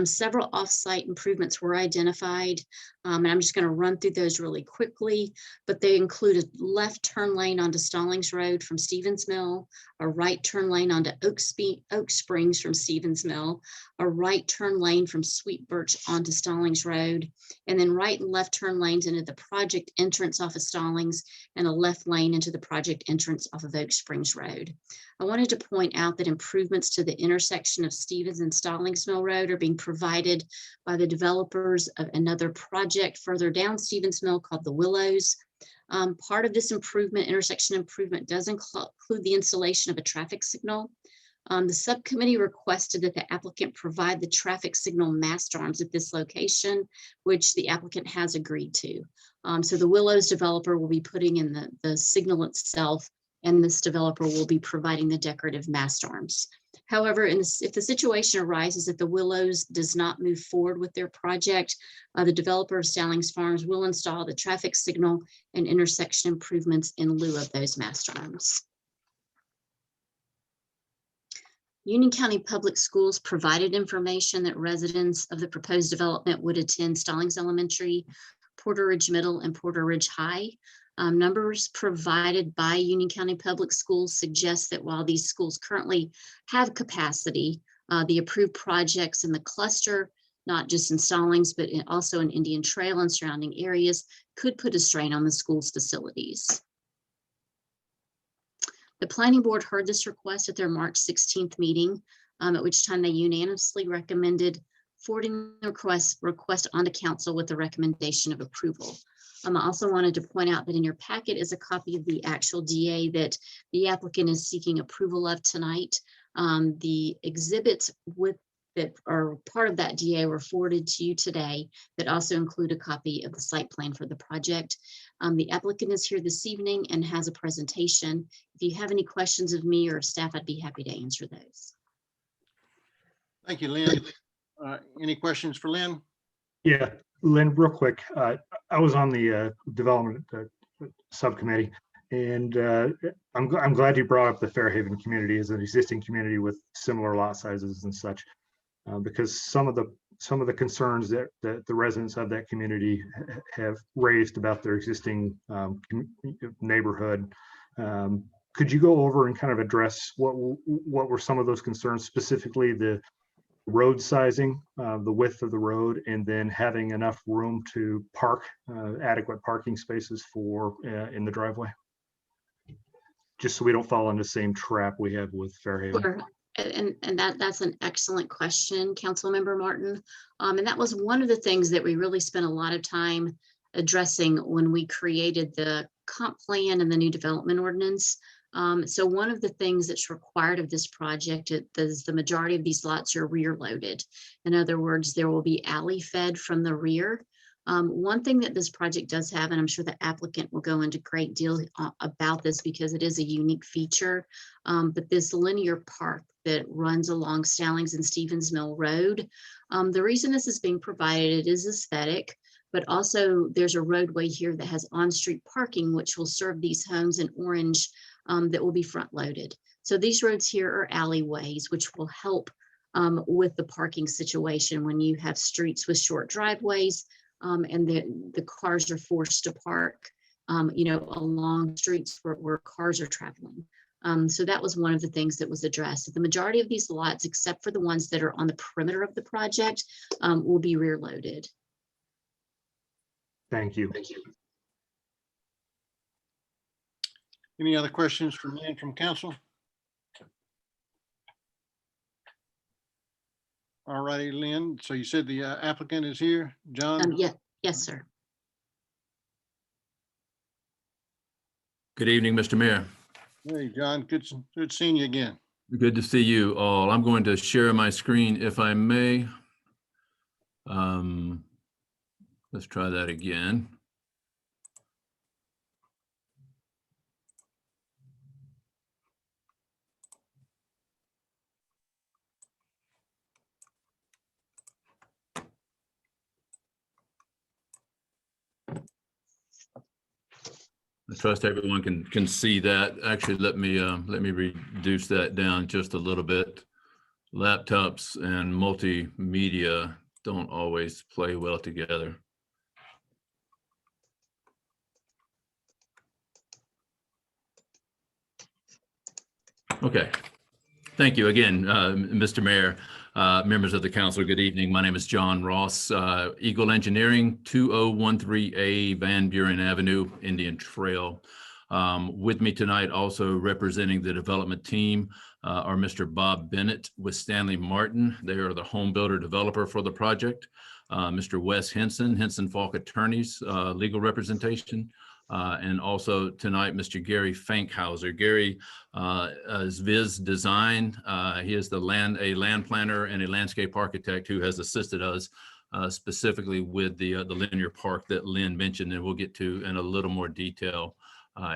Several off-site improvements were identified, and I'm just going to run through those really quickly, but they include a left turn lane onto Stallings Road from Stevens Mill, a right turn lane onto Oak Springs from Stevens Mill, a right turn lane from Sweet Birch onto Stallings Road, and then right and left turn lanes into the project entrance off of Stallings, and a left lane into the project entrance off of Oak Springs Road. I wanted to point out that improvements to the intersection of Stevens and Stallings Mill Road are being provided by the developers of another project further down Stevens Mill called the Willows. Part of this intersection improvement does include the installation of a traffic signal. The subcommittee requested that the applicant provide the traffic signal mast arms at this location, which the applicant has agreed to. So the Willows developer will be putting in the signal itself, and this developer will be providing the decorative mast arms. However, if the situation arises that the Willows does not move forward with their project, the developer of Stallings Farms will install the traffic signal and intersection improvements in lieu of those mast arms. Union County Public Schools provided information that residents of the proposed development would attend Stallings Elementary, Porter Ridge Middle, and Porter Ridge High. Numbers provided by Union County Public Schools suggest that while these schools currently have capacity, the approved projects in the cluster, not just in Stallings, but also in Indian Trail and surrounding areas, could put a strain on the school's facilities. The Planning Board heard this request at their March 16th meeting, at which time they unanimously recommended forwarding the request onto council with the recommendation of approval. I also wanted to point out that in your packet is a copy of the actual DA that the applicant is seeking approval of tonight. The exhibits that are part of that DA were forwarded to you today that also include a copy of the site plan for the project. The applicant is here this evening and has a presentation. If you have any questions of me or staff, I'd be happy to answer those. Thank you, Lynn. Any questions for Lynn? Yeah, Lynn, real quick. I was on the development subcommittee, and I'm glad you brought up the Fairhaven community as an existing community with similar lot sizes and such, because some of the concerns that the residents of that community have raised about their existing neighborhood. Could you go over and kind of address what were some of those concerns, specifically the road sizing, the width of the road, and then having enough room to park, adequate parking spaces for in the driveway? Just so we don't fall into the same trap we have with Fairhaven. Sure. And that's an excellent question, Councilmember Martin. And that was one of the things that we really spent a lot of time addressing when we created the comp plan and the new development ordinance. So one of the things that's required of this project is the majority of these lots are rear loaded. In other words, there will be alley fed from the rear. One thing that this project does have, and I'm sure the applicant will go into great deal about this because it is a unique feature, but this linear park that runs along Stallings and Stevens Mill Road, the reason this is being provided, it is aesthetic, but also there's a roadway here that has on-street parking, which will serve these homes in orange that will be front loaded. So these roads here are alleyways, which will help with the parking situation when you have streets with short driveways and the cars are forced to park, along streets where cars are traveling. So that was one of the things that was addressed. The majority of these lots, except for the ones that are on the perimeter of the project, will be rear loaded. Thank you. Any other questions from council? All righty, Lynn. So you said the applicant is here, John? Yes, sir. Good evening, Mr. Mayor. Hey, John, good seeing you again. Good to see you all. I'm going to share my screen if I may. Let's try that again. I trust everyone can see that. Actually, let me reduce that down just a little bit. Laptops and multimedia don't always play well together. Okay. Thank you again, Mr. Mayor. Members of the council, good evening. My name is John Ross, Eagle Engineering, 2013A Van Buren Avenue, Indian Trail. With me tonight, also representing the development team, are Mr. Bob Bennett with Stanley Martin. They are the home builder developer for the project. Mr. Wes Henson Falk Attorneys, legal representation. And also tonight, Mr. Gary Fankhauser. Gary is Viz Design. He is a land planner and a landscape architect who has assisted us specifically with the linear park that Lynn mentioned, and we'll get to in a little more detail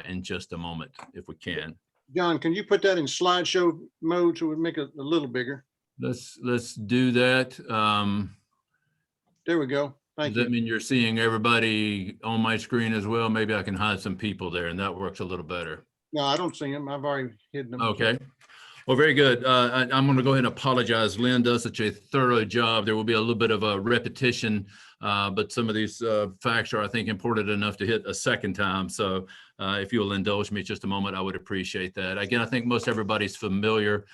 in just a moment, if we can. John, can you put that in slideshow mode so we make it a little bigger? Let's do that. There we go. Thank you. Does that mean you're seeing everybody on my screen as well? Maybe I can hide some people there and that works a little better. No, I don't see them. I've already hidden them. Okay. Well, very good. I'm going to go ahead and apologize. Lynn does such a thorough job. There will be a little bit of a repetition, but some of these facts are, I think, important enough to hit a second time. So if you'll indulge me just a moment, I would appreciate that. Again, I think most everybody's familiar.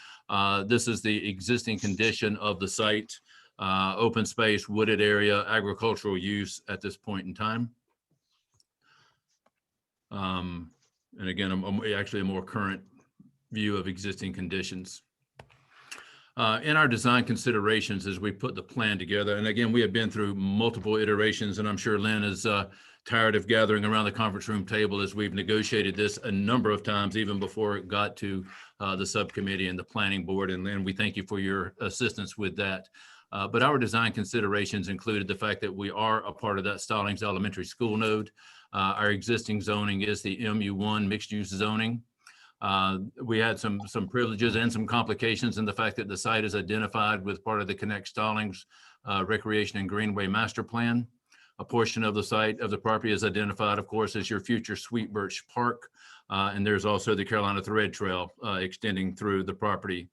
This is the existing condition of the site. Open space, wooded area, agricultural use at this point in time. And again, I'm actually a more current view of existing conditions. In our design considerations as we put the plan together, and again, we have been through multiple iterations, and I'm sure Lynn is tired of gathering around the conference room table as we've negotiated this a number of times, even before it got to the subcommittee and the planning board. And Lynn, we thank you for your assistance with that. But our design considerations included the fact that we are a part of that Stallings Elementary School node. Our existing zoning is the MU1 mixed use zoning. We had some privileges and some complications in the fact that the site is identified with part of the Connect Stallings Recreation and Greenway Master Plan. A portion of the site of the property is identified, of course, as your future Sweet Birch Park. And there's also the Carolina Thread Trail extending through the property.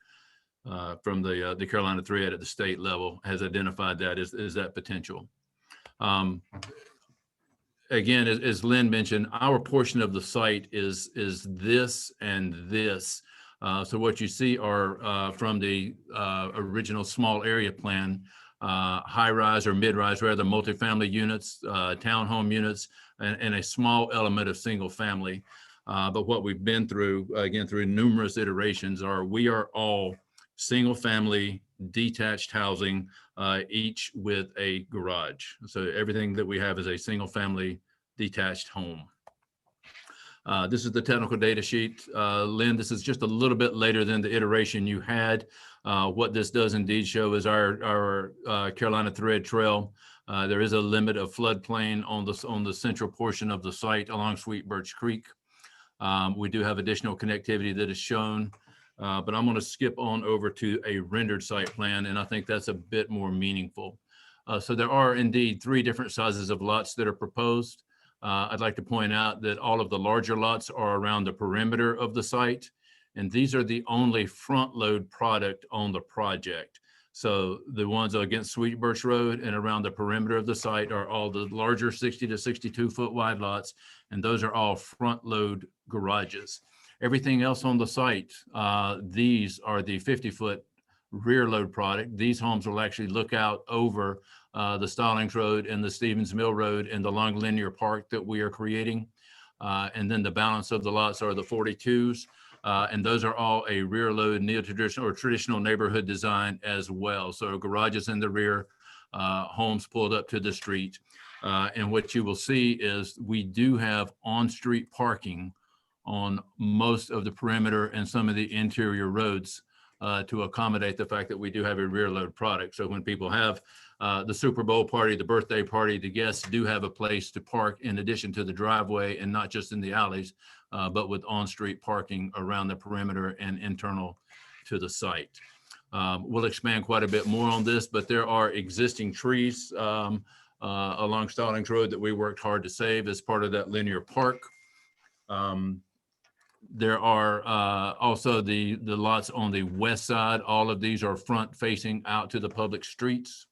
From the Carolina Thread at the state level has identified that as that potential. Again, as Lynn mentioned, our portion of the site is this and this. So what you see are from the original small area plan, high rise or mid rise, rather multifamily units, townhome units, and a small element of single family. But what we've been through, again, through numerous iterations we are all single-family detached housing, each with a garage. So everything that we have is a single-family detached home. This is the technical data sheet. Lynn, this is just a little bit later than the iteration you had. What this does indeed show is our Carolina Thread Trail. There is a limit of floodplain on the central portion of the site along Sweet Birch Creek. We do have additional connectivity that is shown, but I'm going to skip on over to a rendered site plan, and I think that's a bit more meaningful. So there are indeed 3 different sizes of lots that are proposed. I'd like to point out that all of the larger lots are around the perimeter of the site, and these are the only front load product on the project. So the ones against Sweet Birch Road and around the perimeter of the site are all the larger 60 to 62 foot wide lots, and those are all front load garages. Everything else on the site, these are the 50-foot rear load product. These homes will actually look out over the Stallings Road and the Stevens Mill Road and the long linear park that we are creating. And then the balance of the lots are the 42s. And those are all a rear load neo-traditional or traditional neighborhood design as well. So garages in the rear, homes pulled up to the street. And what you will see is we do have on-street parking on most of the perimeter and some of the interior roads to accommodate the fact that we do have a rear load product. So when people have the Super Bowl party, the birthday party, the guests do have a place to park in addition to the driveway and not just in the alleys, but with on-street parking around the perimeter and internal to the site. We'll expand quite a bit more on this, but there are existing trees along Stallings Road that we worked hard to save as part of that linear park. There are also the lots on the west side. All of these are front facing out to the public streets.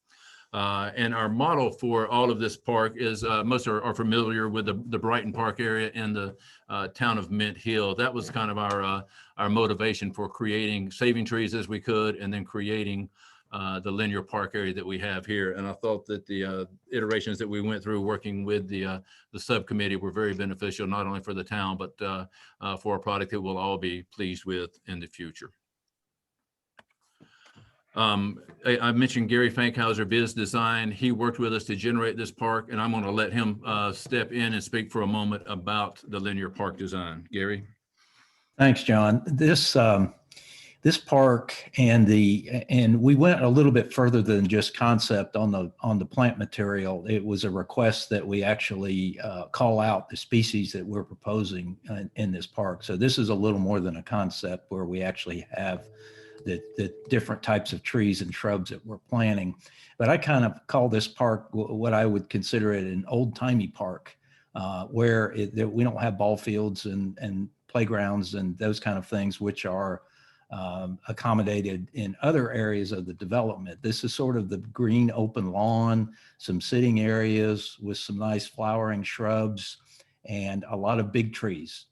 And our model for all of this park is, most are familiar with the Brighton Park area in the town of Mint Hill. That was kind of our motivation for saving trees as we could, and then creating the linear park area that we have here. And I thought that the iterations that we went through working with the subcommittee were very beneficial, not only for the town, but for a product that we'll all be pleased with in the future. I mentioned Gary Fankhauser, Biz Design. He worked with us to generate this park, and I'm going to let him step in and speak for a moment about the linear park design. Gary? Thanks, John. This park and we went a little bit further than just concept on the plant material. It was a request that we actually call out the species that we're proposing in this park. So this is a little more than a concept, where we actually have the different types of trees and shrubs that we're planting. But I kind of call this park what I would consider it an old-timey park, where we don't have ball fields and playgrounds and those kind of things, which are accommodated in other areas of the development. This is sort of the green open lawn, some sitting areas with some nice flowering shrubs and a lot of big trees.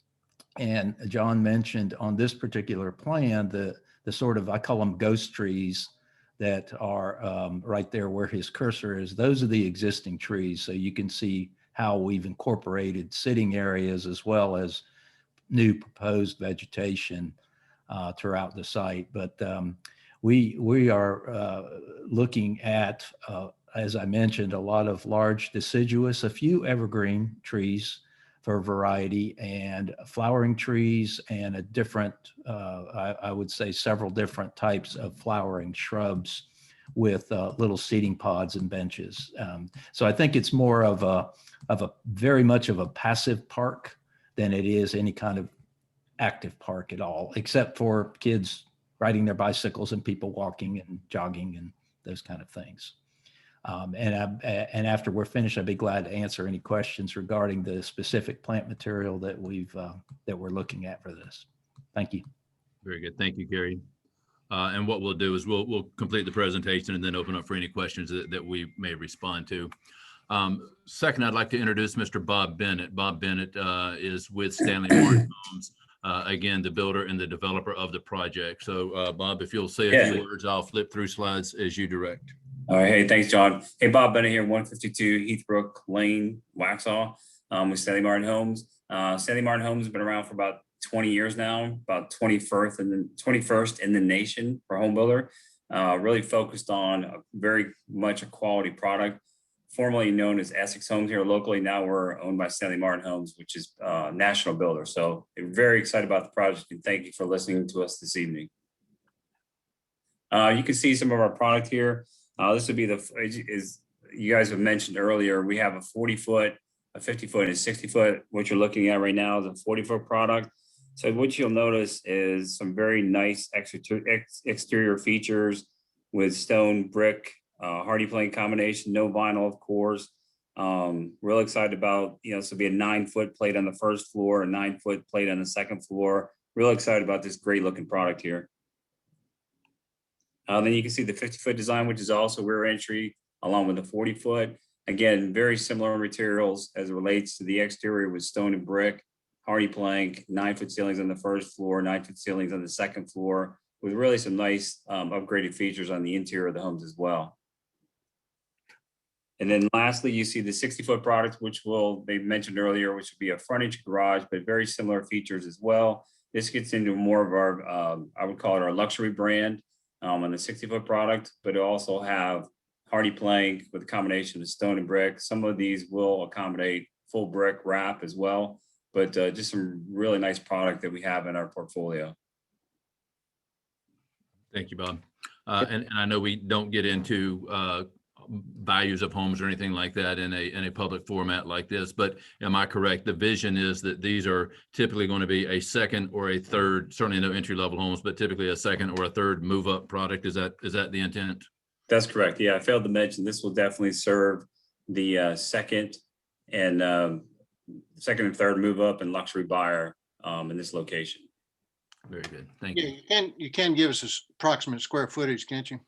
And John mentioned on this particular plan, the sort of, I call them ghost trees that are right there where his cursor is. Those are the existing trees. So you can see how we've incorporated sitting areas as well as new proposed vegetation throughout the site. But we are looking at, as I mentioned, a lot of large deciduous, a few evergreen trees for variety, and flowering trees, and a different, I would say several different types of flowering shrubs with little seating pods and benches. So I think it's more of a very much of a passive park than it is any kind of active park at all, except for kids riding their bicycles and people walking and jogging and those kind of things. And after we're finished, I'd be glad to answer any questions regarding the specific plant material that we're looking at for this. Thank you. Very good. Thank you, Gary. And what we'll do is we'll complete the presentation and then open up for any questions that we may respond to. Second, I'd like to introduce Mr. Bob Bennett. Bob Bennett is with Stanley Martin Homes, again, the builder and the developer of the project. So Bob, if you'll say a few words, I'll flip through slides as you direct. All right. Hey, thanks, John. Hey, Bob Bennett here, 152 Heathbrook Lane, Waxhaw. with Stanley Martin Homes. Stanley Martin Homes has been around for about 20 years now, about 21st in the nation for home builder. Really focused on very much a quality product, formerly known as Essex Homes here locally. Now we're owned by Stanley Martin Homes, which is a national builder. So we're very excited about the project, and thank you for listening to us this evening. You can see some of our product here. This would be as you guys have mentioned earlier, we have a 40-foot, a 50-foot, and a 60-foot. What you're looking at right now is a 40-foot product. So what you'll notice is some very nice exterior features with stone, brick, hardy plank combination, no vinyl, of course. Real excited about, this will be a 9-foot plate on the first floor, a 9-foot plate on the second floor. Real excited about this great looking product here. Then you can see the 50-foot design, which is also rear entry, along with the 40-foot. Again, very similar materials as it relates to the exterior with stone and brick, hardy plank, 9-foot ceilings on the first floor, 9-foot ceilings on the second floor, with really some nice upgraded features on the interior of the homes as well. And then lastly, you see the 60-foot product, which they mentioned earlier, which would be a frontage garage, but very similar features as well. This gets into more of our, I would call it our luxury brand on the 60-foot product, but it also have hardy plank with a combination of stone and brick. Some of these will accommodate full brick wrap as well, but just some really nice product that we have in our portfolio. Thank you, Bob. And I know we don't get into values of homes or anything like that in a public format like this, but am I correct? The vision is that these are typically going to be a second or a third, certainly no entry level homes, but typically a second or a third move up product. Is that the intent? That's correct. Yeah, I failed to mention this will definitely serve the second and third move up and luxury buyer in this location. Very good. Thank you. You can give us an approximate square footage, can't you?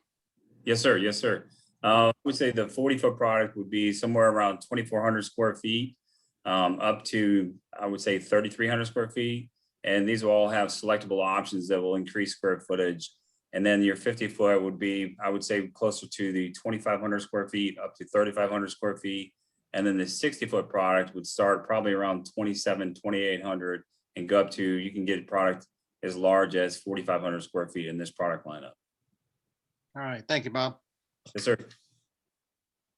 Yes, sir. Yes, sir. I would say the 40-foot product would be somewhere around 2,400 square feet up to, I would say, 3,300 square feet. And these will all have selectable options that will increase square footage. And then your 50-foot would be, I would say, closer to the 2,500 square feet up to 3,500 square feet. And then the 60-foot product would start probably around 2,800 and go up to, you can get a product as large as 4,500 square feet in this product lineup. All right. Thank you, Bob. Yes, sir.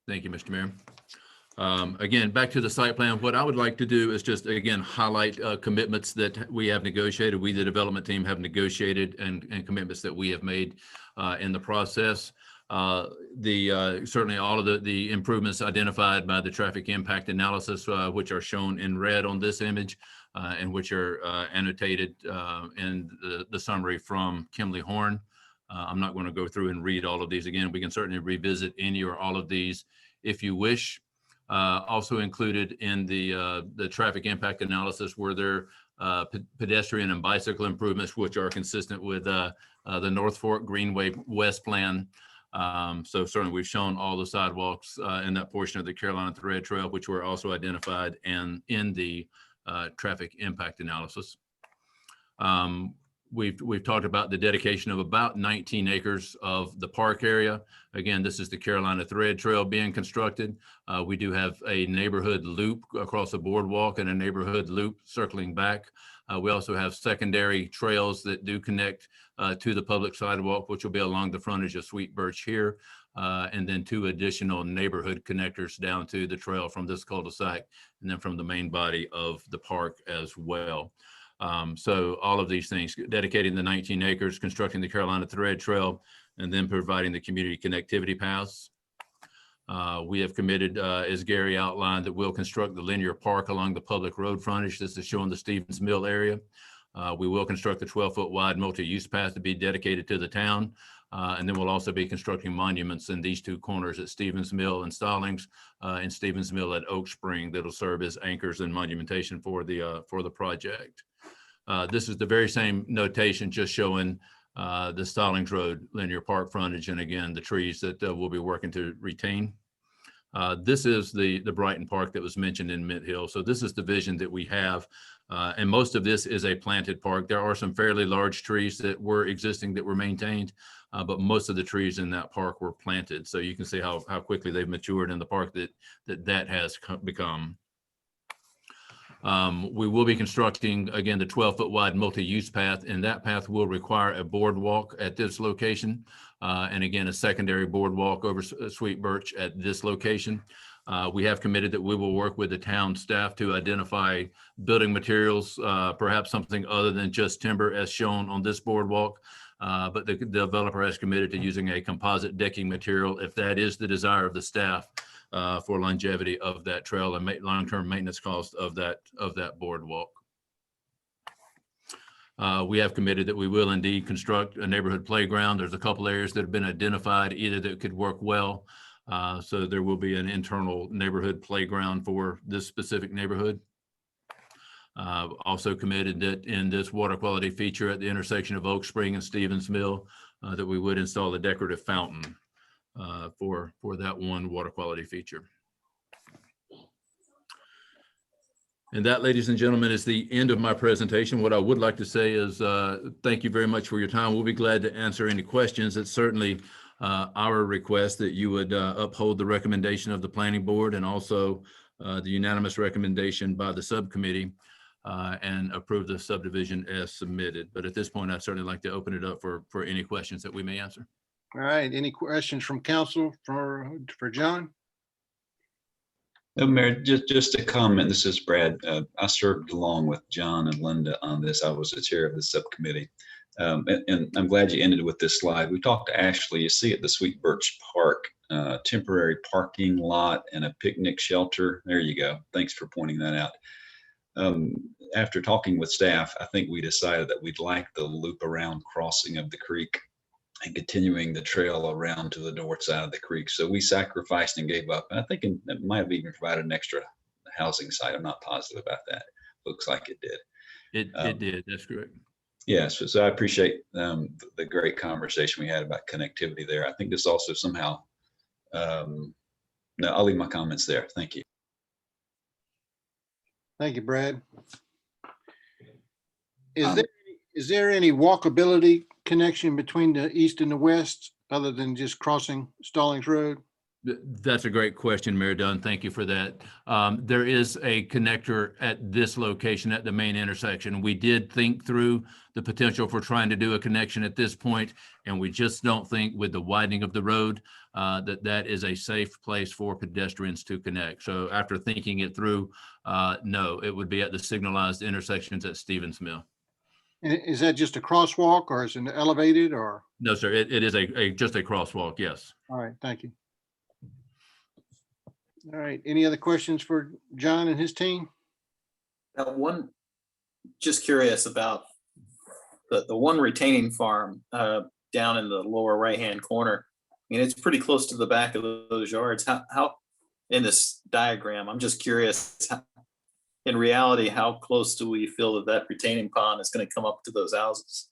Thank you, Mr. Mayor. Again, back to the site plan. What I would like to do is just, again, highlight commitments that we have negotiated. We, the development team, have negotiated and commitments that we have made in the process. Certainly all of the improvements identified by the traffic impact analysis, which are shown in red on this image and which are annotated in the summary from Kimley Horn. I'm not going to go through and read all of these again. We can certainly revisit any or all of these if you wish. Also included in the traffic impact analysis were there pedestrian and bicycle improvements, which are consistent with the North Fork Greenway West plan. So certainly we've shown all the sidewalks in that portion of the Carolina Thread Trail, which were also identified in the traffic impact analysis. We've talked about the dedication of about 19 acres of the park area. Again, this is the Carolina Thread Trail being constructed. We do have a neighborhood loop across the boardwalk and a neighborhood loop circling back. We also have secondary trails that do connect to the public sidewalk, which will be along the frontage of Sweet Birch here, and then 2 additional neighborhood connectors down to the trail from this cul-de-sac, and then from the main body of the park as well. So all of these things, dedicating the 19 acres, constructing the Carolina Thread Trail, and then providing the community connectivity paths. We have committed, as Gary outlined, that we'll construct the linear park along the public road frontage. This is showing the Stevens Mill area. We will construct the 12-foot wide multi-use path to be dedicated to the town. And then we'll also be constructing monuments in these 2 corners at Stevens Mill and Stallings, and Stevens Mill at Oak Spring that'll serve as anchors and monumentation for the project. This is the very same notation, just showing the Stallings Road linear park frontage, and again, the trees that we'll be working to retain. This is the Brighton Park that was mentioned in Mint Hill. So this is the vision that we have. And most of this is a planted park. There are some fairly large trees that were existing that were maintained, but most of the trees in that park were planted. So you can see how quickly they've matured in the park that has become. We will be constructing, again, the 12-foot wide multi-use path, and that path will require a boardwalk at this location. And again, a secondary boardwalk over Sweet Birch at this location. We have committed that we will work with the town staff to identify building materials, perhaps something other than just timber as shown on this boardwalk. But the developer has committed to using a composite decking material if that is the desire of the staff for longevity of that trail and long-term maintenance cost of that boardwalk. We have committed that we will indeed construct a neighborhood playground. There's a couple areas that have been identified either that could work well. So there will be an internal neighborhood playground for this specific neighborhood. Also committed that in this water quality feature at the intersection of Oak Spring and Stevens Mill, that we would install a decorative fountain for that one water quality feature. And that, ladies and gentlemen, is the end of my presentation. What I would like to say is thank you very much for your time. We'll be glad to answer any questions. It's certainly our request that you would uphold the recommendation of the planning board and also the unanimous recommendation by the subcommittee and approve the subdivision as submitted. But at this point, I'd certainly like to open it up for any questions that we may answer. All right, any questions from council for John? No, Mayor, just a comment. This is Brad. I served along with John and Linda on this. I was the chair of the subcommittee. And I'm glad you ended with this slide. We talked to Ashley. You see at the Sweet Birch Park, temporary parking lot and a picnic shelter. There you go. Thanks for pointing that out. After talking with staff, I think we decided that we'd like the loop around crossing of the creek and continuing the trail around to the north side of the creek. So we sacrificed and gave up. And I think it might have even provided an extra housing site. I'm not positive about that. Looks like it did. It did. That's correct. Yes. So I appreciate the great conversation we had about connectivity there. I think this also somehow, no, I'll leave my comments there. Thank you. Thank you, Brad. Is there any walkability connection between the east and the west other than just crossing Stallings Road? That's a great question, Mayor Dunn. Thank you for that. There is a connector at this location at the main intersection. We did think through the potential for trying to do a connection at this point, and we just don't think with the widening of the road that is a safe place for pedestrians to connect. So after thinking it through, no, it would be at the signalized intersections at Stevens Mill. And is that just a crosswalk or is it elevated or? No, sir, it is just a crosswalk, yes. All right, thank you. All right, any other questions for John and his team? One, just curious about the one retaining farm down in the lower right-hand corner. I mean, it's pretty close to the back of those yards. How in this diagram, I'm just curious, in reality, how close do we feel that retaining pond is going to come up to those houses?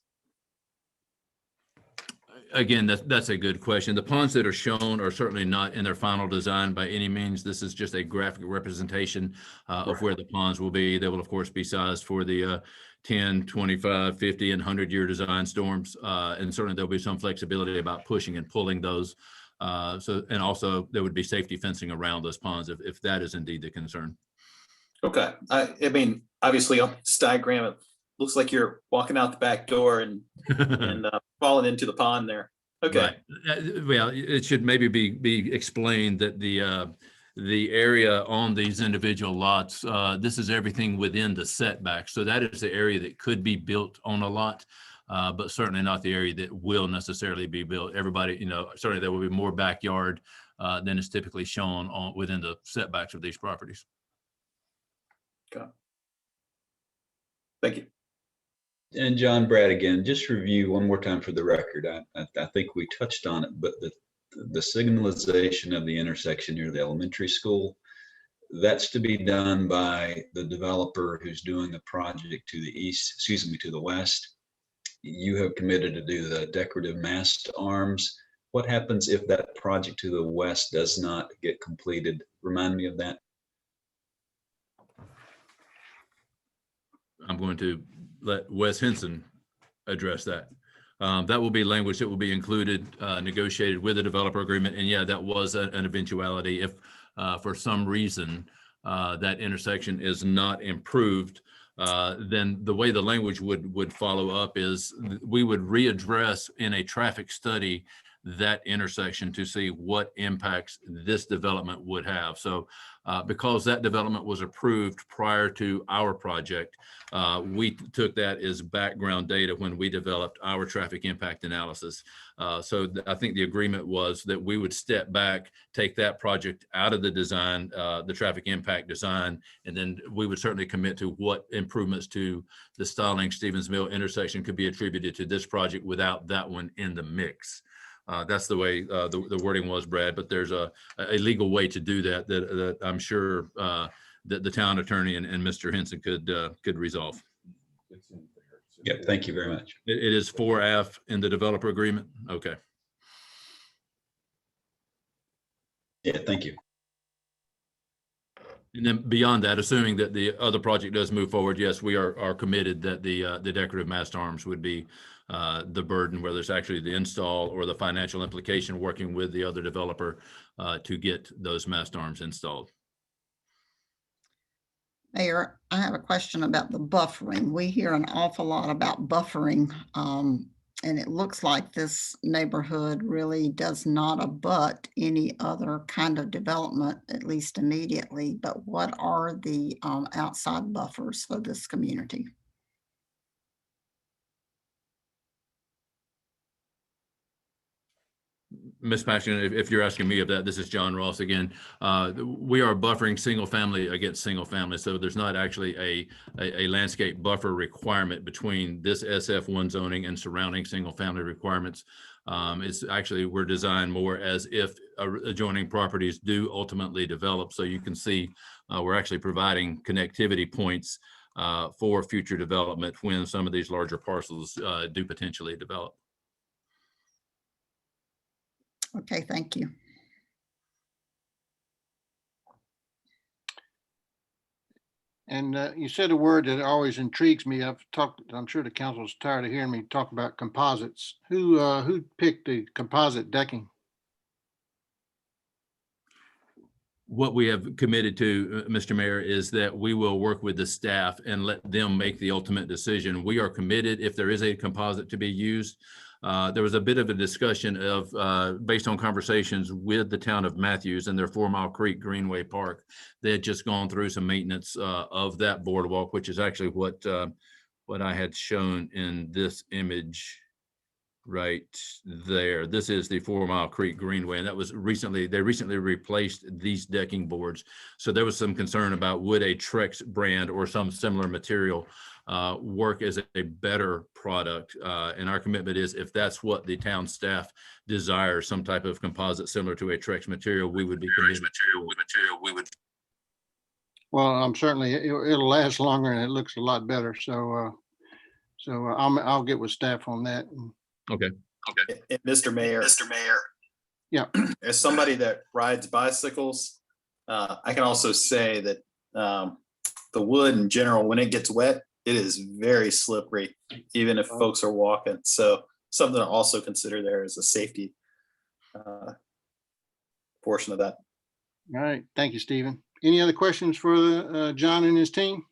Again, that's a good question. The ponds that are shown are certainly not in their final design by any means. This is just a graphic representation of where the ponds will be. They will, of course, be sized for the 10, 25, 50, and 100-year design storms. And certainly there'll be some flexibility about pushing and pulling those. And also there would be safety fencing around those ponds if that is indeed the concern. Okay. I mean, obviously on this diagram, it looks like you're walking out the back door and falling into the pond there. Okay. Right. Well, it should maybe be explained that the area on these individual lots, this is everything within the setback. So that is the area that could be built on a lot, but certainly not the area that will necessarily be built. Everybody, certainly there will be more backyard than is typically shown within the setbacks of these properties. Okay. Thank you. And John, Brad, again, just review one more time for the record. I think we touched on it, but the signalization of the intersection near the elementary school, that's to be done by the developer who's doing the project to the west. You have committed to do the decorative mast arms. What happens if that project to the west does not get completed? Remind me of that. I'm going to let Wes Henson address that. That will be language that will be included, negotiated with the developer agreement. And yeah, that was an eventuality. If for some reason that intersection is not improved, then the way the language would follow up is we would readdress in a traffic study that intersection to see what impacts this development would have. So because that development was approved prior to our project, we took that as background data when we developed our traffic impact analysis. So I think the agreement was that we would step back, take that project out of the design, the traffic impact design, and then we would certainly commit to what improvements to the Stallings Stevens Mill intersection could be attributed to this project without that one in the mix. That's the way the wording was, Brad, but there's a legal way to do that that I'm sure that the town attorney and Mr. Henson could resolve. Yep, thank you very much. It is 4F in the developer agreement. Okay. Yeah, thank you. And then beyond that, assuming that the other project does move forward, yes, we are committed that the decorative mast arms would be the burden, whether it's actually the install or the financial implication working with the other developer to get those mast arms installed. Mayor, I have a question about the buffering. We hear an awful lot about buffering, and it looks like this neighborhood really does not abut any other kind of development, at least immediately. But what are the outside buffers for this community? Ms. Passion, if you're asking me of that, this is John Ross again. We are buffering single family against single family. So there's not actually a landscape buffer requirement between this SF1 zoning and surrounding single family requirements. It's actually, we're designed more as if adjoining properties do ultimately develop. So you can see we're actually providing connectivity points for future development when some of these larger parcels do potentially develop. Okay, thank you. And you said a word that always intrigues me. I'm sure the council's tired of hearing me talk about composites. Who picked the composite decking? What we have committed to, Mr. Mayor, is that we will work with the staff and let them make the ultimate decision. We are committed if there is a composite to be used. There was a bit of a discussion of, based on conversations with the town of Matthews and their 4 Mile Creek Greenway Park. They had just gone through some maintenance of that boardwalk, which is actually what I had shown in this image right there. This is the 4 Mile Creek Greenway, and that was they recently replaced these decking boards. So there was some concern about would a Trex brand or some similar material work as a better product. And our commitment is if that's what the town staff desires, some type of composite similar to a Trex material, we would be committed. Well, I'm certainly, it'll last longer and it looks a lot better. So I'll get with staff on that. Okay. And Mr. Mayor. Yeah. As somebody that rides bicycles, I can also say that the wood in general, when it gets wet, it is very slippery, even if folks are walking. So something to also consider there is a safety portion of that. All right. Thank you, Stephen. Any other questions for John and his team?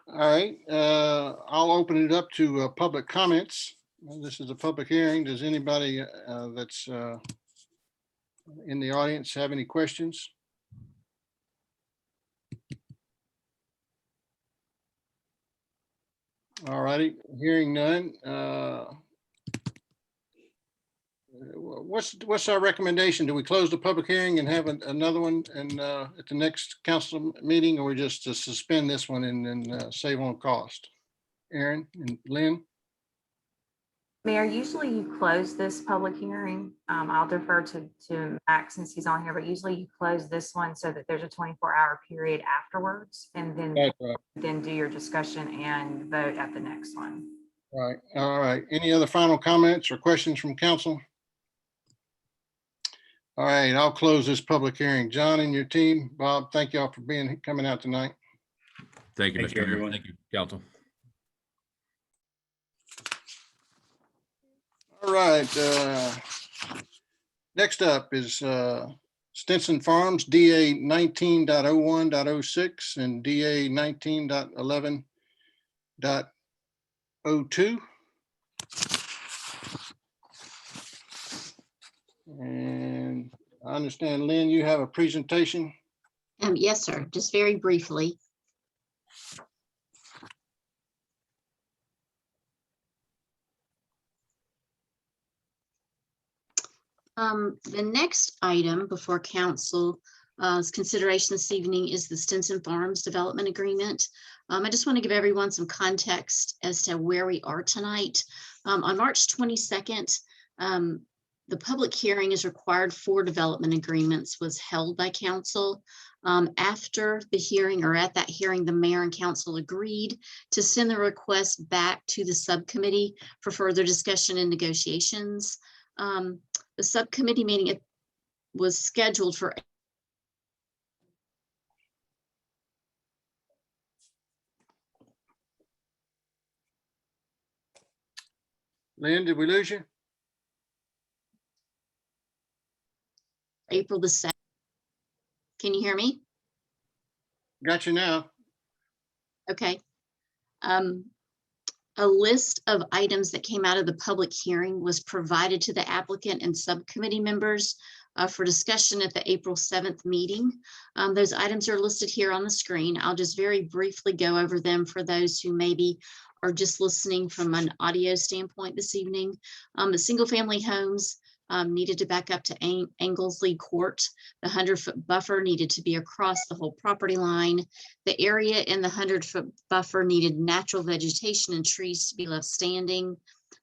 All right. I'll open it up to public comments. This is a public hearing. Does anybody that's in the audience have any questions? All righty, hearing none. What's our recommendation? Do we close the public hearing and have another one and at the next council meeting, or just to suspend this one and save on cost? Aaron and Lynn? Mayor, usually you close this public hearing. I'll defer to Max since he's on here, but usually you close this one so that there's a 24-hour period afterwards, and then do your discussion and vote at the next one. Right. All right. Any other final comments or questions from council? All right, I'll close this public hearing. John and your team, Bob, thank y'all for coming out tonight. Thank you, Thank Mr. you, Mayor. everyone. Thank you, council. All right. Next up is Stinson Farms, DA 19.01.06 and DA 19.11.02. And I understand, Lynn, you have a presentation. Yes, sir. Just very briefly. The next item before council's consideration this evening is the Stinson Farms Development Agreement. I just want to give everyone some context as to where we are tonight. On March 22nd, the public hearing is required for development agreements was held by council. After the hearing, or at that hearing, the mayor and council agreed to send the request back to the subcommittee for further discussion and negotiations. The subcommittee meeting was scheduled for Lynn, did we lose you? April the 2nd. Can you hear me? Got you now. Okay. A list of items that came out of the public hearing was provided to the applicant and subcommittee members for discussion at the April 7th meeting. Those items are listed here on the screen. I'll just very briefly go over them for those who maybe are just listening from an audio standpoint this evening. The single family homes needed to back up to Anglesey Court. The 100-foot buffer needed to be across the whole property line. The area in the 100-foot buffer needed natural vegetation and trees to be left standing.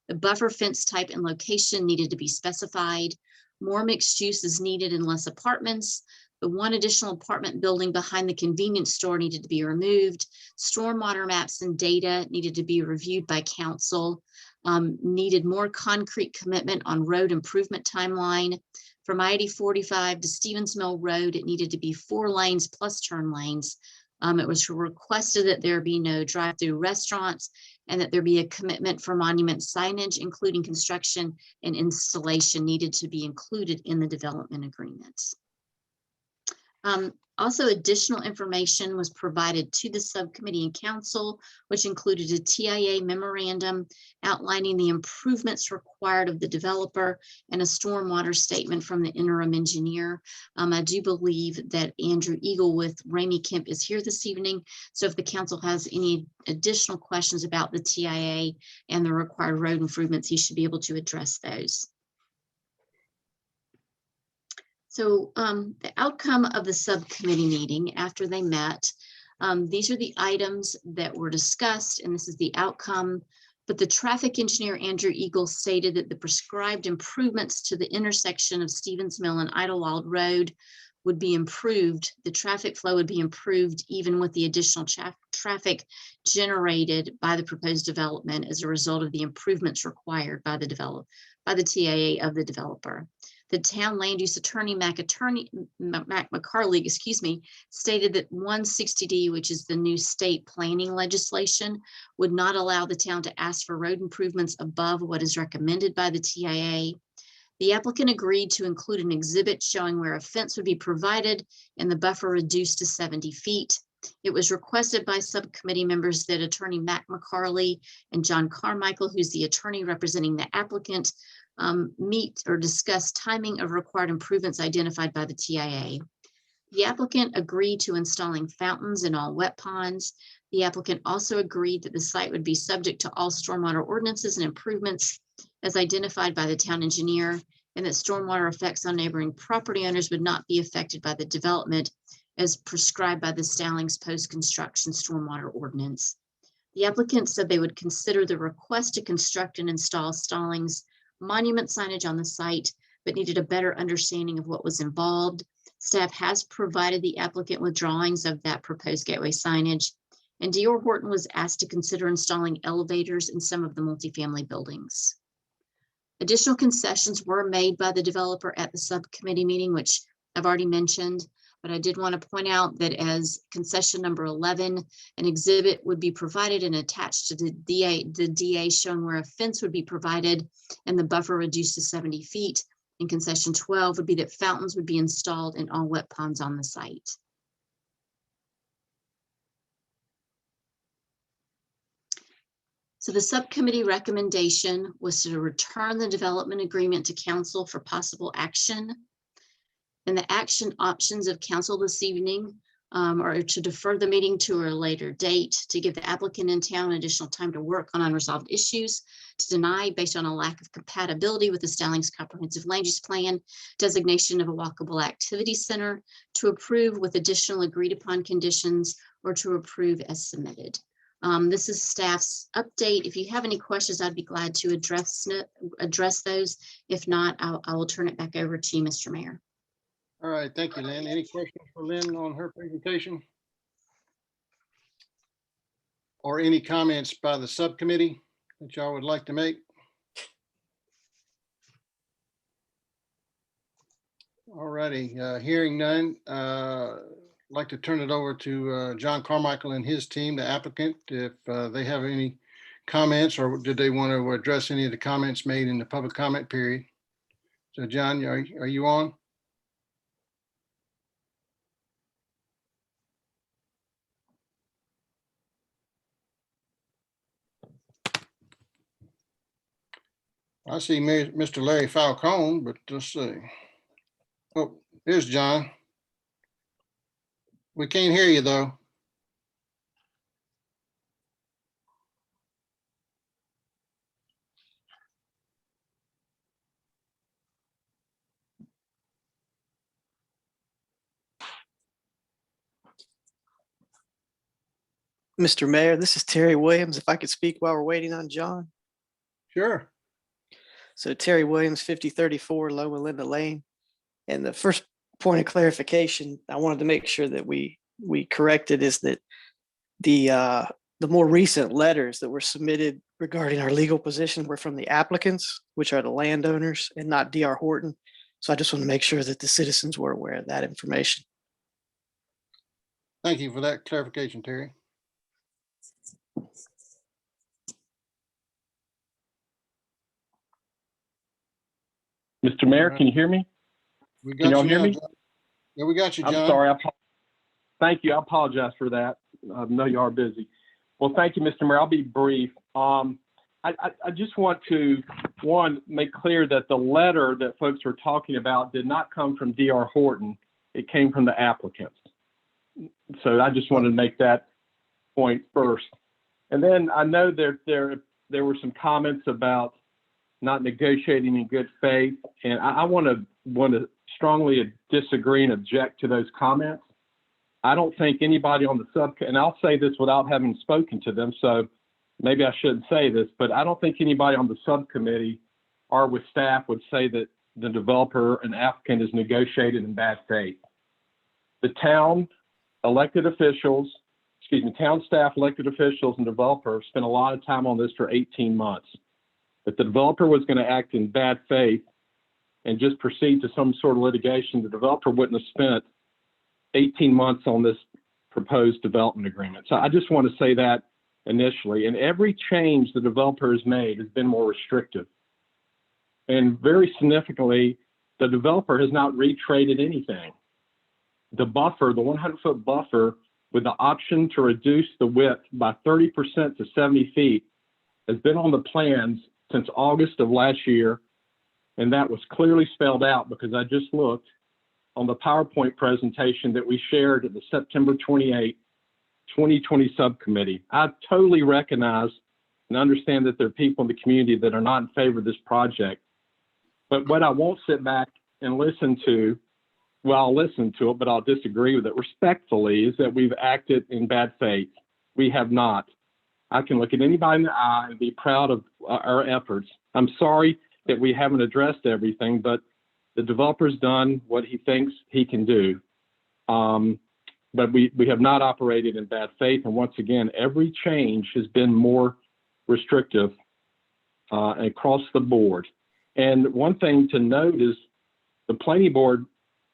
The buffer fence type and location needed to be specified. More mixed use is needed and less apartments. The one additional apartment building behind the convenience store needed to be removed. Stormwater maps and data needed to be reviewed by council. Needed more concrete commitment on road improvement timeline. From I-80/45 to Stevens Mill Road, it needed to be 4 lanes plus turn lanes. It was requested that there be no drive-through restaurants and that there be a commitment for monument signage, including construction and installation, needed to be included in the development agreements. Also, additional information was provided to the subcommittee and council, which included a TIA memorandum outlining the improvements required of the developer and a stormwater statement from the interim engineer. I do believe that Andrew Eagle with Ramey Kemp is here this evening. So if the council has any additional questions about the TIA and the required road improvements, he should be able to address those. So the outcome of the subcommittee meeting after they met, these are the items that were discussed, and this is the outcome. But the traffic engineer, Andrew Eagle, stated that the prescribed improvements to the intersection of Stevens Mill and Idlewild Road would be improved. The traffic flow would be improved even with the additional traffic generated by the proposed development as a result of the improvements required by the TIA of the developer. The town land use attorney, Mac McCarley, stated that 160D, which is the new state planning legislation, would not allow the town to ask for road improvements above what is recommended by the TIA. The applicant agreed to include an exhibit showing where a fence would be provided and the buffer reduced to 70 feet. It was requested by subcommittee members that attorney Mac McCarley and John Carmichael, who's the attorney representing the applicant, meet or discuss timing of required improvements identified by the TIA. The applicant agreed to installing fountains in all wet ponds. The applicant also agreed that the site would be subject to all stormwater ordinances and improvements as identified by the town engineer, and that stormwater effects on neighboring property owners would not be affected by the development as prescribed by the Stallings post-construction stormwater ordinance. The applicant said they would consider the request to construct and install Stallings monument signage on the site, but needed a better understanding of what was involved. Staff has provided the applicant with drawings of that proposed gateway signage, and D.R. Horton was asked to consider installing elevators in some of the multifamily buildings. Additional concessions were made by the developer at the subcommittee meeting, which I've already mentioned, but I did want to point out that as concession number 11, an exhibit would be provided and attached to the DA showing where a fence would be provided and the buffer reduced to 70 feet, And concession 12 would be that fountains would be installed in all wet ponds on the site. So the subcommittee recommendation was to return the development agreement to council for possible action. And the action options of council this evening are to defer the meeting to a later date, to give the applicant in town additional time to work on unresolved issues, to deny based on a lack of compatibility with the Stallings Comprehensive Land Use Plan, designation of a walkable activity center, to approve with additional agreed upon conditions, or to approve as submitted. This is staff's update. If you have any questions, I'd be glad to address those. If not, I will turn it back over to you, Mr. Mayor. All right, thank you, Lynn. Any questions for Lynn on her presentation? Or any comments by the subcommittee that y'all would like to make? All righty, hearing none, I'd like to turn it over to John Carmichael and his team, the applicant, if they have any comments, or did they want to address any of the comments made in the public comment period? So John, are you on? I see Mr. Larry Falcone, but let's see. Oh, there's John. We can't hear you though. Mr. Mayor, this is Terry Williams. If I could speak while we're waiting on John. Sure. So Terry Williams, 5034 Loma Linda Lane. And the first point of clarification I wanted to make sure that we corrected is that the more recent letters that were submitted regarding our legal position were from the applicants, which are the landowners, and not D.R. Horton. So I just want to make sure that the citizens were aware of that information. Thank you for that clarification, Terry. Mr. Mayor, can you hear me? We Can got y'all you hear now, me? John. Yeah, we got you, I'm John. sorry. Thank you. I apologize for that. I know you are busy. Well, thank you, Mr. Mayor. I'll be brief. I just want to, one, make clear that the letter that folks were talking about did not come from D.R. Horton. It came from the applicants. So I just wanted to make that point first. And then I know there were some comments about not negotiating in good faith. And I want to strongly disagree and object to those comments. I don't think anybody on the and I'll say this without having spoken to them, so maybe I shouldn't say this, but I don't think anybody on the subcommittee or with staff would say that the developer and applicant is negotiated in bad faith. The town elected officials, town staff, elected officials, and developers spent a lot of time on this for 18 months. If the developer was going to act in bad faith and just proceed to some sort of litigation, the developer wouldn't have spent 18 months on this proposed development agreement. So I just want to say that initially. And every change the developer has made has been more restrictive. And very significantly, the developer has not retraded anything. The buffer, the 100-foot buffer with the option to reduce the width by 30% to 70 feet has been on the plans since August of last year. And that was clearly spelled out because I just looked on the PowerPoint presentation that we shared at the September 28, 2020 subcommittee. I totally recognize and understand that there are people in the community that are not in favor of this project. But what I won't sit back and listen to, well, I'll listen to it, but I'll disagree with it respectfully, is that we've acted in bad faith. We have not. I can look at anybody in the eye and be proud of our efforts. I'm sorry that we haven't addressed everything, but the developer's done what he thinks he can do. But we have not operated in bad faith. And once again, every change has been more restrictive across the board. And one thing to note is the planning board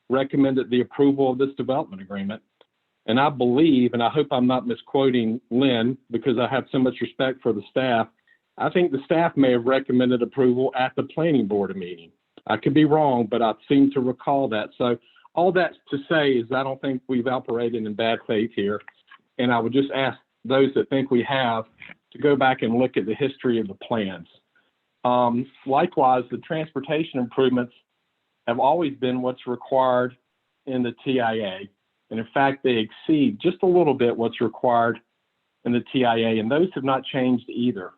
recommended the approval of this development agreement. And I believe, and I hope I'm not misquoting Lynn because I have so much respect for the staff, I think the staff may have recommended approval at the planning board meeting. I could be wrong, but I seem to recall that. So all that's to say is I don't think we've operated in bad faith here. And I would just ask those that think we have to go back and look at the history of the plans. Likewise, the transportation improvements have always been what's required in the TIA. And in fact, they exceed just a little bit what's required in the TIA, and those have not changed either.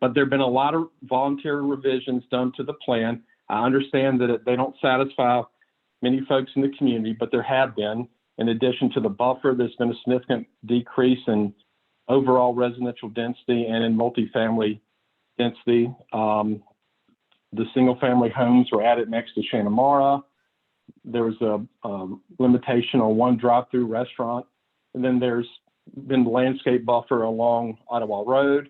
But there have been a lot of voluntary revisions done to the plan. I understand that they don't satisfy many folks in the community, but there have been. In addition to the buffer, there's been a significant decrease in overall residential density and in multifamily density. The single-family homes were added next to Shanamara. There was a limitation on one drive-through restaurant. And then there's been the landscape buffer along Ottawa Road.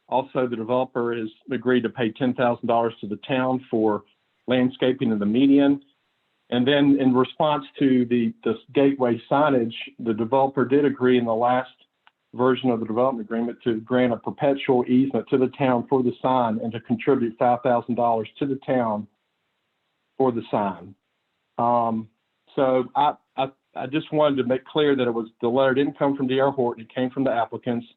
Also, the developer has agreed to pay $10,000 to the town for landscaping in the median. And then in response to the gateway signage, the developer did agree in the last version of the development agreement to grant a perpetual easement to the town for the sign and to contribute $5,000 to the town for the sign. So I just wanted to make clear that the letter didn't come from D.R. Horton, it came from the applicants.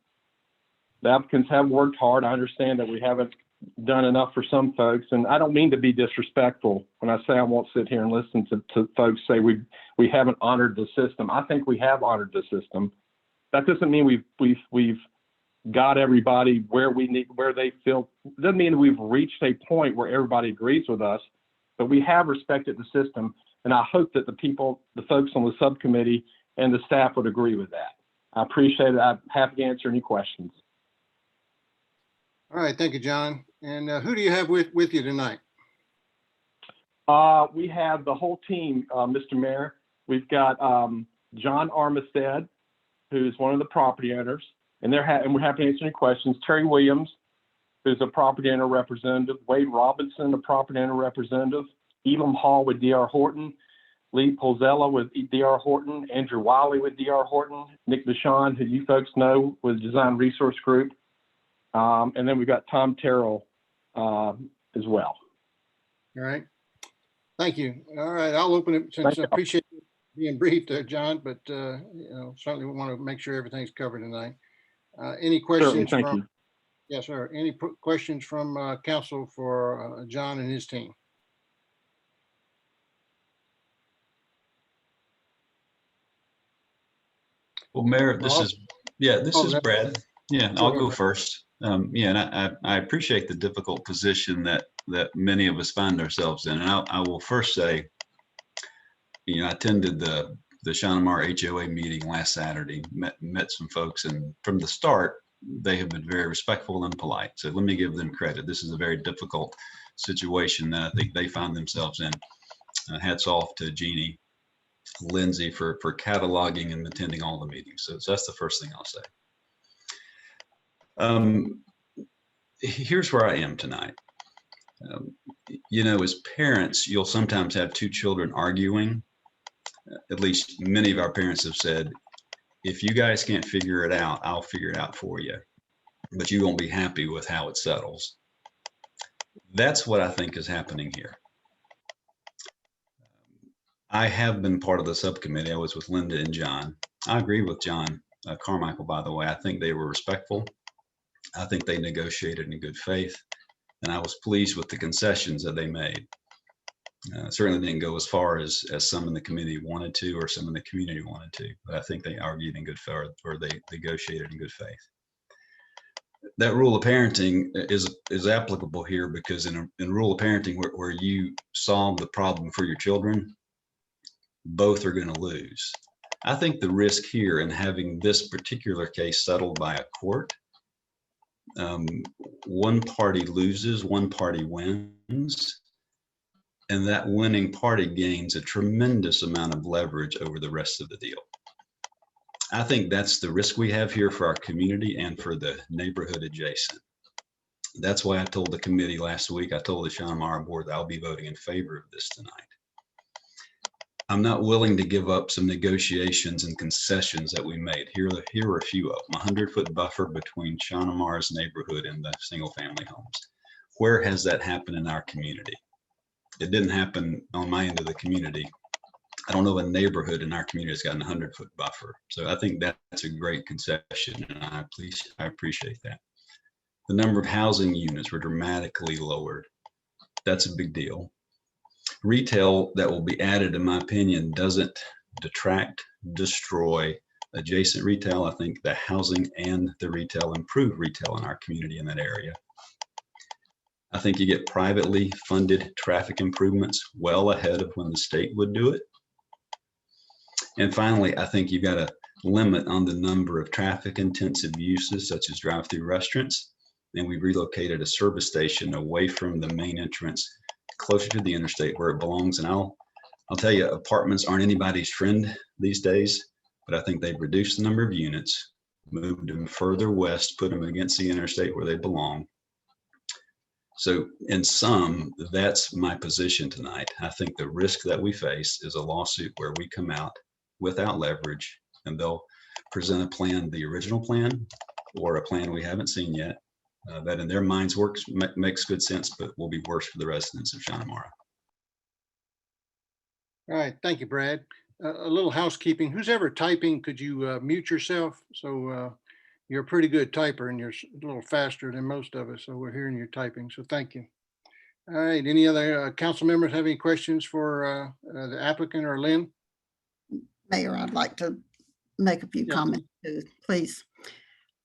The applicants have worked hard. I understand that we haven't done enough for some folks, and I don't mean to be disrespectful when I say I won't sit here and listen to folks say we haven't honored the system. I think we have honored the system. That doesn't mean we've got everybody where they feel. Doesn't mean we've reached a point where everybody agrees with us, but we have respected the system, and I hope that the folks on the subcommittee and the staff would agree with that. I appreciate it. I'm happy to answer any questions. All right, thank you, John. And who do you have with you tonight? We have the whole team, Mr. Mayor. We've got John Armistead, who's one of the property owners, and we're happy to answer any questions. Terry Williams, who's a property owner representative. Wade Robinson, a property owner representative. Elam Hall with D.R. Horton. Lee Polzella with D.R. Horton. Andrew Wiley with D.R. Horton. Nick Deshawn, who you folks know, with Design Resource Group. And then we've got Tom Terrell as well. All right. Thank you. All right, I'll open it since I appreciate you being brief there, John, but certainly we want to make sure everything's covered tonight. Any questions? Thank you. Yes, sir. Any questions from council for John and his team? Well, Mayor, this is Brad. Yeah, I'll go first. And I appreciate the difficult position that many of us find ourselves in. And I will first say, I attended the Shanamara HOA meeting last Saturday, met some folks, and from the start, they have been very respectful and polite. So let me give them credit. This is a very difficult situation that I think they find themselves in. Hats off to Jeannie Lindsay for cataloging and attending all the meetings. So that's the first thing I'll say. Here's where I am tonight. As parents, you'll sometimes have two children arguing. At least many of our parents have said, if you guys can't figure it out, I'll figure it out for you, but you won't be happy with how it settles. That's what I think is happening here. I have been part of the subcommittee. I was with Linda and John. I agree with John Carmichael, by the way. I think they were respectful. I think they negotiated in good faith, and I was pleased with the concessions that they made. Certainly didn't go as far as some in the committee wanted to, or some in the community wanted to, but I think they argued in good faith, or they negotiated in good faith. That rule of parenting is applicable here because in rule of parenting where you solve the problem for your children, both are going to lose. I think the risk here in having this particular case settled by a court, one party loses, one party wins, and that winning party gains a tremendous amount of leverage over the rest of the deal. I think that's the risk we have here for our community and for the neighborhood adjacent. That's why I told the committee last week, I told the Shanamara board that I'll be voting in favor of this tonight. I'm not willing to give up some negotiations and concessions that we made. Here are a few of them. 100-foot buffer between Shanamara's neighborhood and the single family homes. Where has that happened in our community? It didn't happen on my end of the community. I don't know a neighborhood in our community that's got a 100-foot buffer. So I think that's a great concession, and I appreciate that. The number of housing units were dramatically lowered. That's a big deal. Retail that will be added, in my opinion, doesn't detract, destroy adjacent retail. I think the housing and the retail improve retail in our community in that area. I think you get privately funded traffic improvements well ahead of when the state would do it. And finally, I think you've got a limit on the number of traffic intensive uses such as drive-through restaurants. And we relocated a service station away from the main entrance, closer to the interstate where it belongs. And I'll tell you, apartments aren't anybody's friend these days, but I think they've reduced the number of units, moved them further west, put them against the interstate where they belong. So in sum, that's my position tonight. I think the risk that we face is a lawsuit where we come out without leverage and they'll present a plan, the original plan, or a plan we haven't seen yet, that in their minds makes good sense, but will be worse for the residents of Shannamara. All right, thank you, Brad. A little housekeeping. Who's ever typing, could you mute yourself? So you're a pretty good typer and you're a little faster than most of us. So we're hearing you typing. So thank you. All right, any other council members have any questions for the applicant or Lynn? Mayor, I'd like to make a few comments too, please.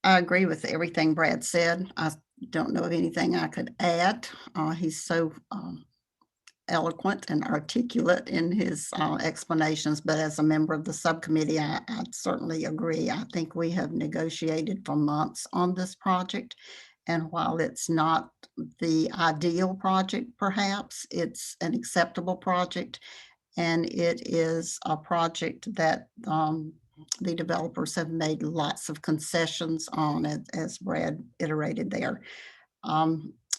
I agree with everything Brad said. I don't know of anything I could add. He's so eloquent and articulate in his explanations, but as a member of the subcommittee, I certainly agree. I think we have negotiated for months on this project. And while it's not the ideal project, perhaps, it's an acceptable project. And it is a project that the developers have made lots of concessions on, as Brad iterated there.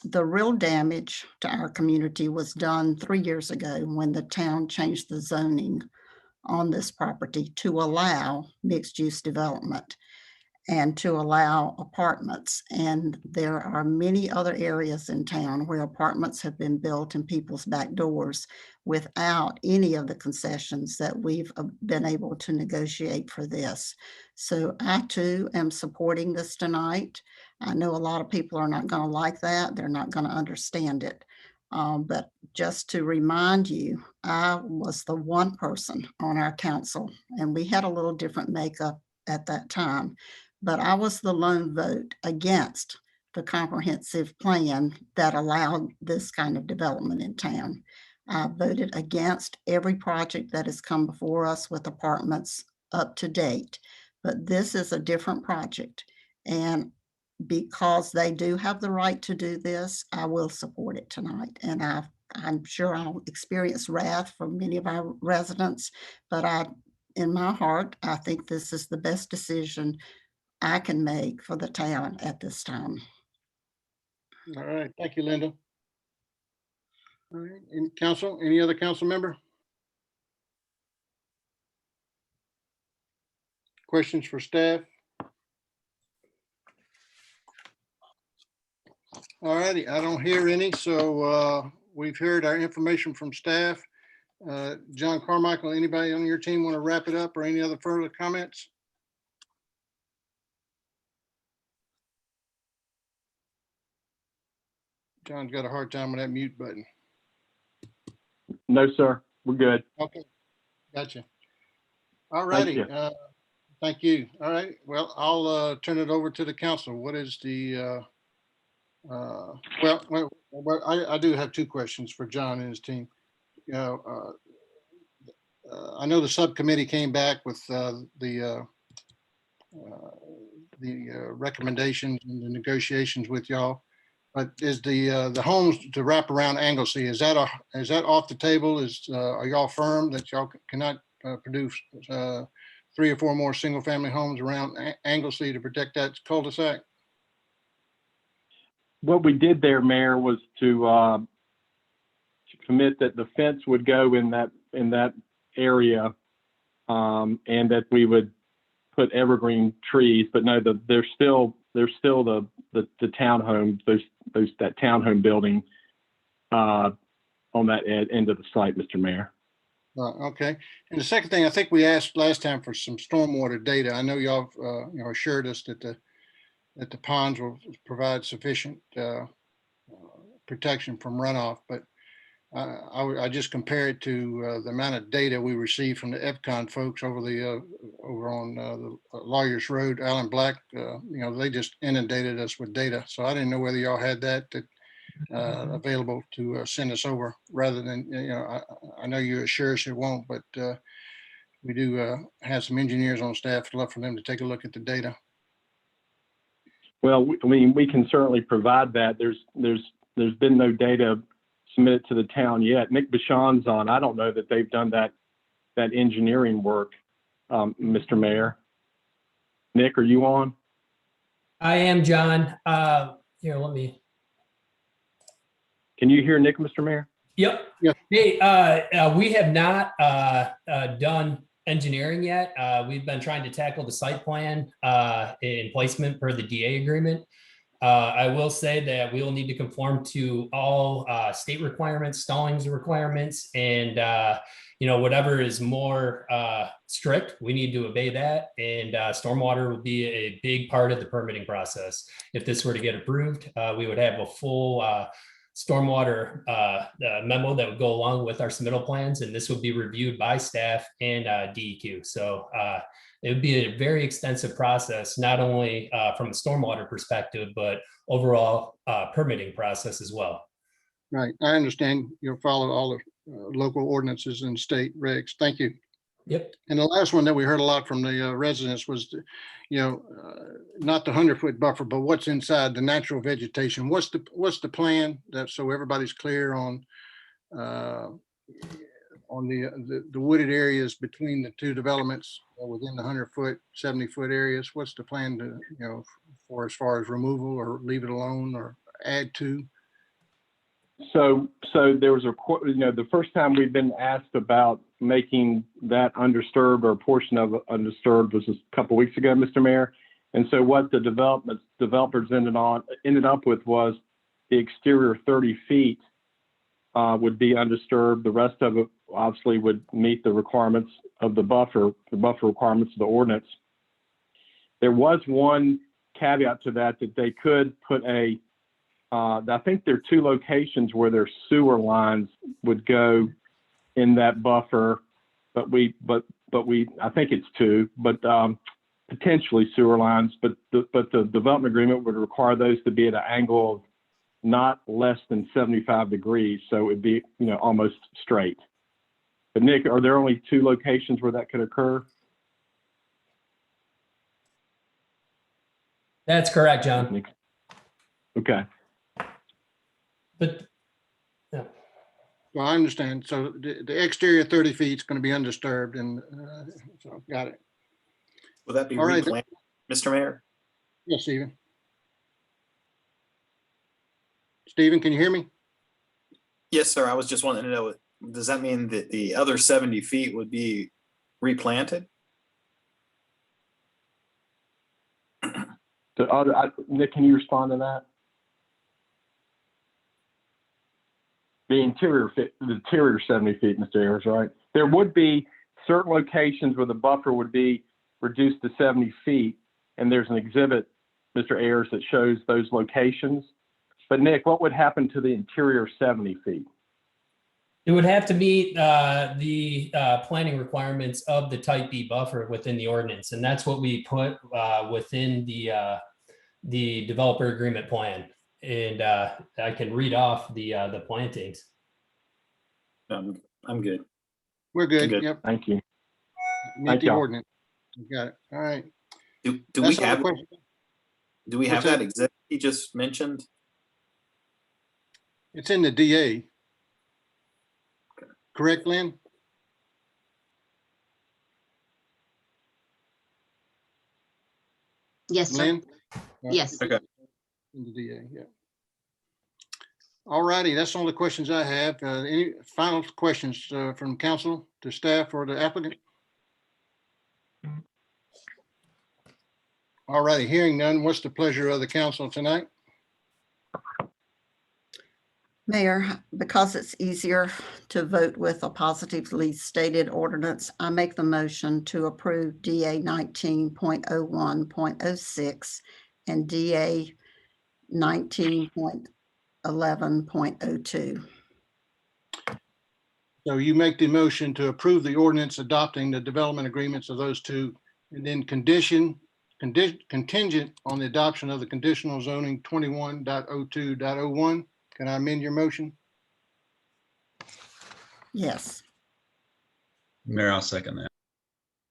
The real damage to our community was done 3 years ago when the town changed the zoning on this property to allow mixed-use development and to allow apartments. And there are many other areas in town where apartments have been built in people's back doors without any of the concessions that we've been able to negotiate for this. So I too am supporting this tonight. I know a lot of people are not going to like that. They're not going to understand it. But just to remind you, I was the one person on our council, and we had a little different makeup at that time, but I was the lone vote against the comprehensive plan that allowed this kind of development in town. I voted against every project that has come before us with apartments up to date, but this is a different project. And because they do have the right to do this, I will support it tonight. And I'm sure I'll experience wrath from many of our residents, but in my heart, I think this is the best decision I can make for the town at this time. All right, thank you, Linda. All right, in council, any other council member? Questions for staff? All righty, I don't hear any, so we've heard our information from staff. John Carmichael, anybody on your team want to wrap it up or any other further comments? John's got a hard time with that mute button. No, sir. We're good. Okay, gotcha. All righty. Thank you. All right. Well, I'll turn it over to the council. What is the, I do have two questions for John and his team. I know the subcommittee came back with the recommendations and the negotiations with y'all. But is the homes to wrap around Anglesey, is that off the table? Are y'all firm that y'all cannot produce 3 or 4 more single family homes around Anglesey to protect that cul-de-sac? What we did there, Mayor, was to commit that the fence would go in that area, and that we would put evergreen trees. But no, there's still the townhome, that townhome building end of the site, Mr. Mayor. Okay. And the second thing, I think we asked last time for some stormwater data. I know y'all, assured us that the ponds will provide sufficient protection from runoff, but I just compare it to the amount of data we received from the EPCON folks over on the Lawyers Road, Allen Black. They just inundated us with data. So I didn't know whether y'all had that available to send us over, rather than, I know you assure us it won't, but we do have some engineers on staff. I'd love for them to take a look at the data. Well, we can certainly provide that. There's been no data submitted to the town yet. Nick Bashan's on. I don't know that they've done that engineering work, Mr. Mayor. Nick, are you on? I am, John. Here, let me. Can you hear Nick, Mr. Mayor? Yep. Yep. Hey, we have not done engineering yet. We've been trying to tackle the site plan in placement per the DA agreement. I will say that we will need to conform to all state requirements, Stallings requirements, and whatever is more strict, we need to obey that. And stormwater will be a big part of the permitting process. If this were to get approved, we would have a full stormwater memo that would go along with our submittal plans, and this would be reviewed by staff and DEQ. So it would be a very extensive process, not only from a stormwater perspective, but overall permitting process as well. Right. I understand you'll follow all the local ordinances and state regs. Thank you. Yep. And the last one that we heard a lot from the residents was, not the 100-foot buffer, but what's inside the natural vegetation. What's the plan, that so everybody's clear on the wooded areas between the two developments within the 100-foot, 70-foot areas? What's the plan to, for as far as removal or leave it alone or add to? So there was the first time we've been asked about making that undisturbed, or a portion of it undisturbed, was just a couple of weeks ago, Mr. Mayor. And so what the developers ended up with was the exterior 30 feet would be undisturbed. The rest of it obviously would meet the requirements of the buffer requirements of the ordinance. There was one caveat to that they could put I think there are two locations where their sewer lines would go in that buffer, but I think it's two, but potentially sewer lines, but the development agreement would require those to be at an angle of not less than 75 degrees. So it'd be, almost straight. But Nick, are there only two locations where that could occur? That's correct, John. Okay. But yeah. Well, I understand. So the exterior 30 feet is going to be undisturbed, and so got it. Will that be All right. replanted, Mr. Mayor? Yes, Stephen. Stephen, can you hear me? Yes, sir. I was just wanting to know, does that mean that the other 70 feet would be replanted? Nick, can you respond to that? The interior 70 feet, Mr. Ayers, right? There would be certain locations where the buffer would be reduced to 70 feet, and there's an exhibit, Mr. Ayers, that shows those locations. But Nick, what would happen to the interior 70 feet? It would have to meet the planning requirements of the type B buffer within the ordinance. And that's what we put within the developer agreement plan. And I can read off the plantings. I'm good. We're good. Good. Yep. Thank you. Meet Thank the y'all. ordinance. You got it. All right. Do That's we all the have questions. that that? exhibit he just mentioned? It's in the DA. Correct, Lynn? Yes, sir. Lynn? Yes. Okay. In the DA, yeah. All righty, that's all the questions I have. Any final questions from council to staff or the applicant? All righty, hearing none, what's the pleasure of the council tonight? Mayor, because it's easier to vote with a positively stated ordinance, I make the motion to approve DA 19.01.06 and DA 19.11.02. So you make the motion to approve the ordinance adopting the development agreements of those two, and then contingent on the adoption of the conditional zoning 21.02.01. Can I amend your motion? Yes. Mayor, I'll second that.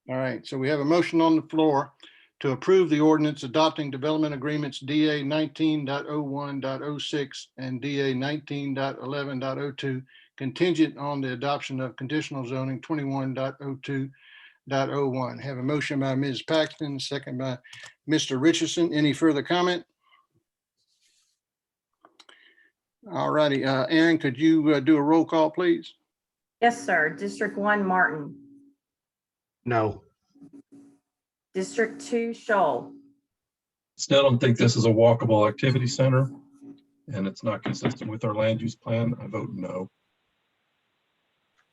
All right, so we have a motion on the floor to approve the ordinance adopting development agreements DA 19.01.06 and DA 19.11.02 contingent on the adoption of conditional zoning 21.02.01. Have a motion by Ms. Paxton, second by Mr. Richardson. Any further comment? All righty, Aaron, could you do a roll call, please? Yes, sir. District 1, Martin. No. District 2, Shoal. Still don't think this is a walkable activity center, and it's not consistent with our land use plan. I vote no.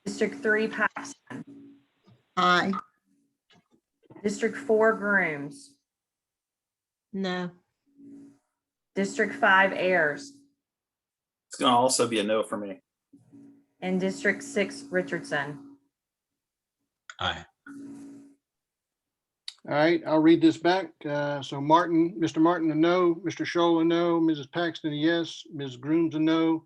District 3, Paxton. Aye. District 4, Grooms. No. District 5, Ayers. It's going to also be a no for me. And District 6, Richardson. Aye. All right, I'll read this back. So Martin, Mr. Martin, a no, Mr. Scholl, a no, Mrs. Paxton, a yes, Ms. Grooms, a no,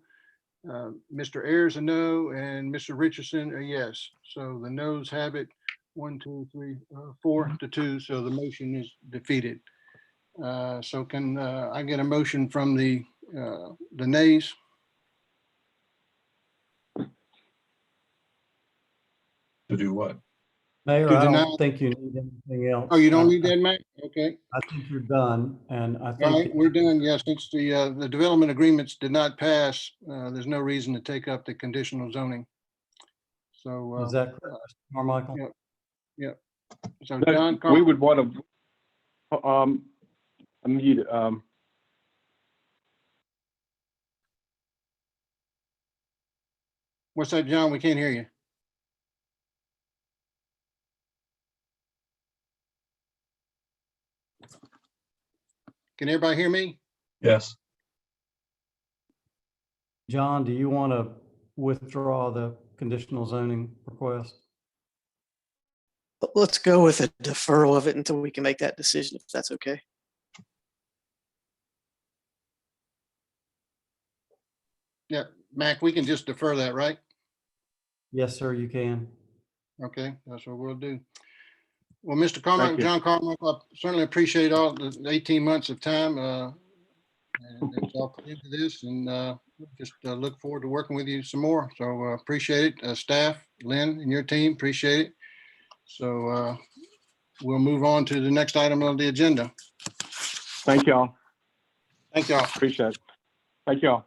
Mr. Ayers, a no, and Mr. Richardson, a yes. So the noes have it, 1, 2, 3, 4 to 2, so the motion is defeated. So can I get a motion from the nays? To do what? Mayor, To I deny- don't think you need anything else. Oh, you don't need that, Matt? Okay. I think you're done, and I All think. right, we're done. Yes, since the development agreements did not pass, there's no reason to take up the conditional zoning. So. Is that correct, Mr. Carmichael? Yep. Yep. So That- John. We would want to, unmute, What's that, John? We can't hear you. Can everybody hear me? Yes. John, do you want to withdraw the conditional zoning request? Let's go with a deferral of it until we can make that decision, if that's okay. Yeah, Mac, we can just defer that, right? Yes, sir, you can. Okay, that's what we'll do. Well, Mr. Carmichael, you. John Carmichael, I certainly appreciate all the 18 months of time. And it's all put into this, and just look forward to working with you some more. So appreciate it. Staff, Lynn and your team, appreciate it. So we'll move on to the next item on the agenda. thank y'all. Thank y'all. Appreciate it. Thank y'all.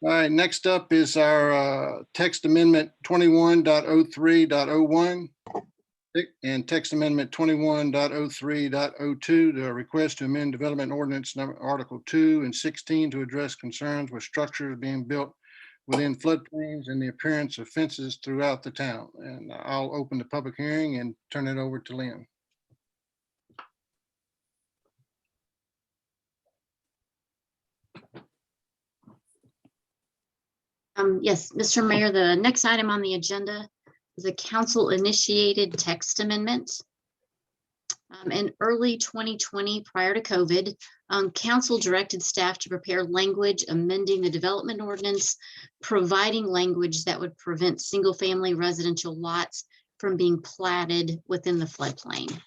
All right, next up is our text amendment 21.03.01 and text amendment 21.03.02, the request to amend development ordinance number Article 2 and 16 to address concerns with structures being built within floodplains and the appearance of fences throughout the town. And I'll open the public hearing and turn it over to Lynn. Yes, Mr. Mayor, the next item on the agenda is a council-initiated text amendment. In early 2020, prior to COVID, council directed staff to prepare language amending the development ordinance, providing language that would prevent single-family residential lots from being platted within the floodplain.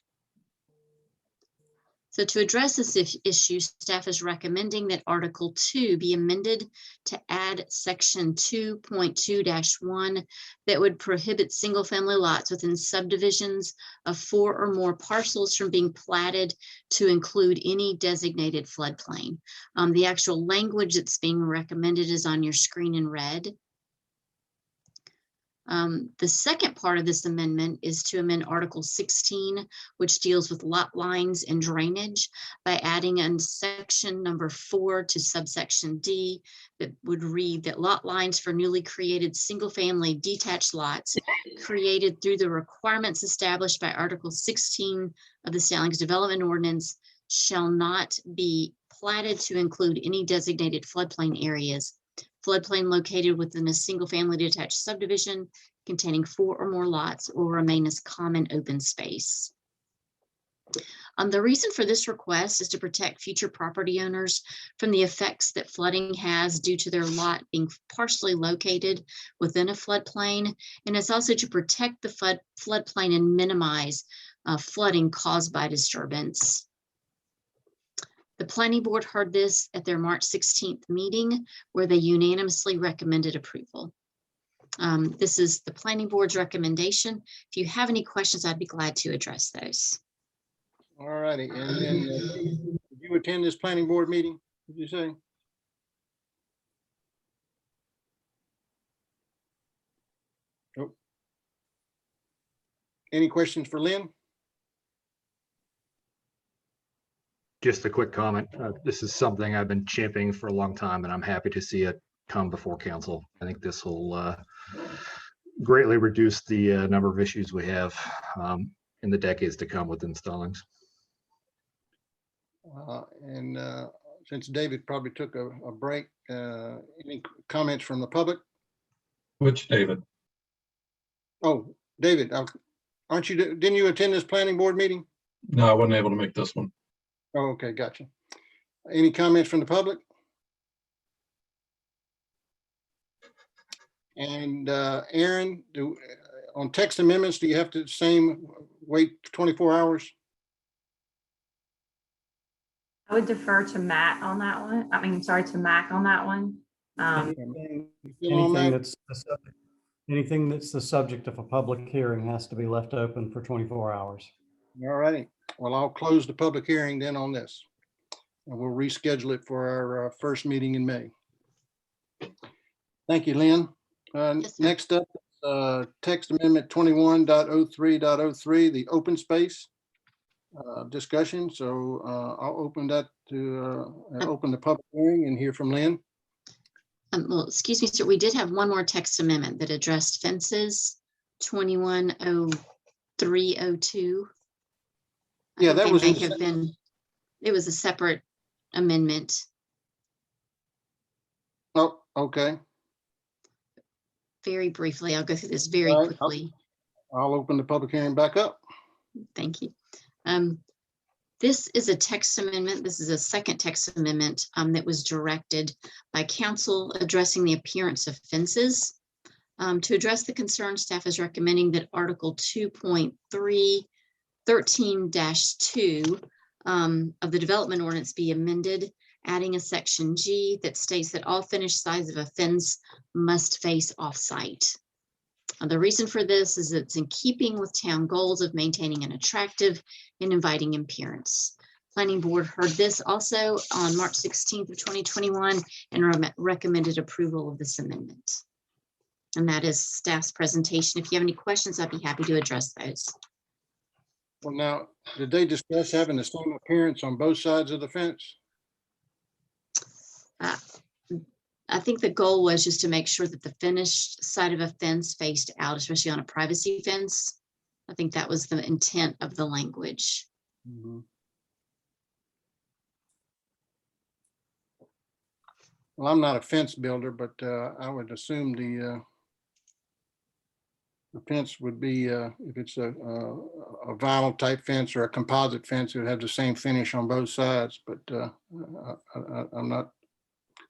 So to address this issue, staff is recommending that Article 2 be amended to add Section 2.2-1 that would prohibit single-family lots within subdivisions of 4 or more parcels from being platted to include any designated floodplain. The actual language that's being recommended is on your screen in red. The second part of this amendment is to amend Article 16, which deals with lot lines and drainage by adding in section number 4 to subsection D that would read that lot lines for newly created single-family detached lots created through the requirements established by Article 16 of the Stallings Development Ordinance shall not be platted to include any designated floodplain areas. Floodplain located within a single-family detached subdivision containing 4 or more lots will remain as common open space. The reason for this request is to protect future property owners from the effects that flooding has due to their lot being partially located within a floodplain. And it's also to protect the floodplain and minimize flooding caused by disturbance. The planning board heard this at their March 16th meeting where they unanimously recommended approval. This is the planning board's recommendation. If you have any questions, I'd be glad to address those. All righty. And then did you attend this planning board meeting, did you say? Nope. Any questions for Lynn? Just a quick comment. This is something I've been championing for a long time, and I'm happy to see it come before council. I think this will greatly reduce the number of issues we have in the decades to come within Stallings. And since David probably took a break, any comments from the public? Which David? Oh, David, aren't you, didn't you attend this planning board meeting? No, I wasn't able to make this one. Oh, okay, gotcha. Any comments from the public? And Aaron, on text amendments, do you have to wait 24 hours? I would defer to Matt on that one. I mean, sorry, to Mac on that one. Anything that's the subject of a public hearing has to be left open for 24 hours. All righty. Well, I'll close the public hearing then on this. And we'll reschedule it for our first meeting in May. Thank you, Lynn. Next up, text amendment 21.03.03, the open space discussion. So I'll open that to open the public hearing and hear from Lynn. Well, excuse me, sir, we did have one more text amendment that addressed fences, 210302. Yeah, that was it was a separate amendment. Oh, okay. Very briefly, I'll go through this very quickly. I'll open the public hearing back up. Thank you. This is a text amendment. This is a second text amendment that was directed by council addressing the appearance of fences. To address the concern, staff is recommending that Article 2.13-2 of the development ordinance be amended, adding a section G that states that all finished sides of a fence must face off-site. The reason for this is it's in keeping with town goals of maintaining an attractive and inviting appearance. Planning board heard this also on March 16th of 2021 and recommended approval of this amendment. And that is staff's presentation. If you have any questions, I'd be happy to address those. Well, now, did they discuss having the same appearance on both sides of the fence? I think the goal was just to make sure that the finished side of a fence faced out, especially on a privacy fence. I think that was the intent of the language. Mm-hmm. Well, I'm not a fence builder, but I would assume the fence would be, if it's a vinyl type fence or a composite fence, it would have the same finish on both sides. But I'm not,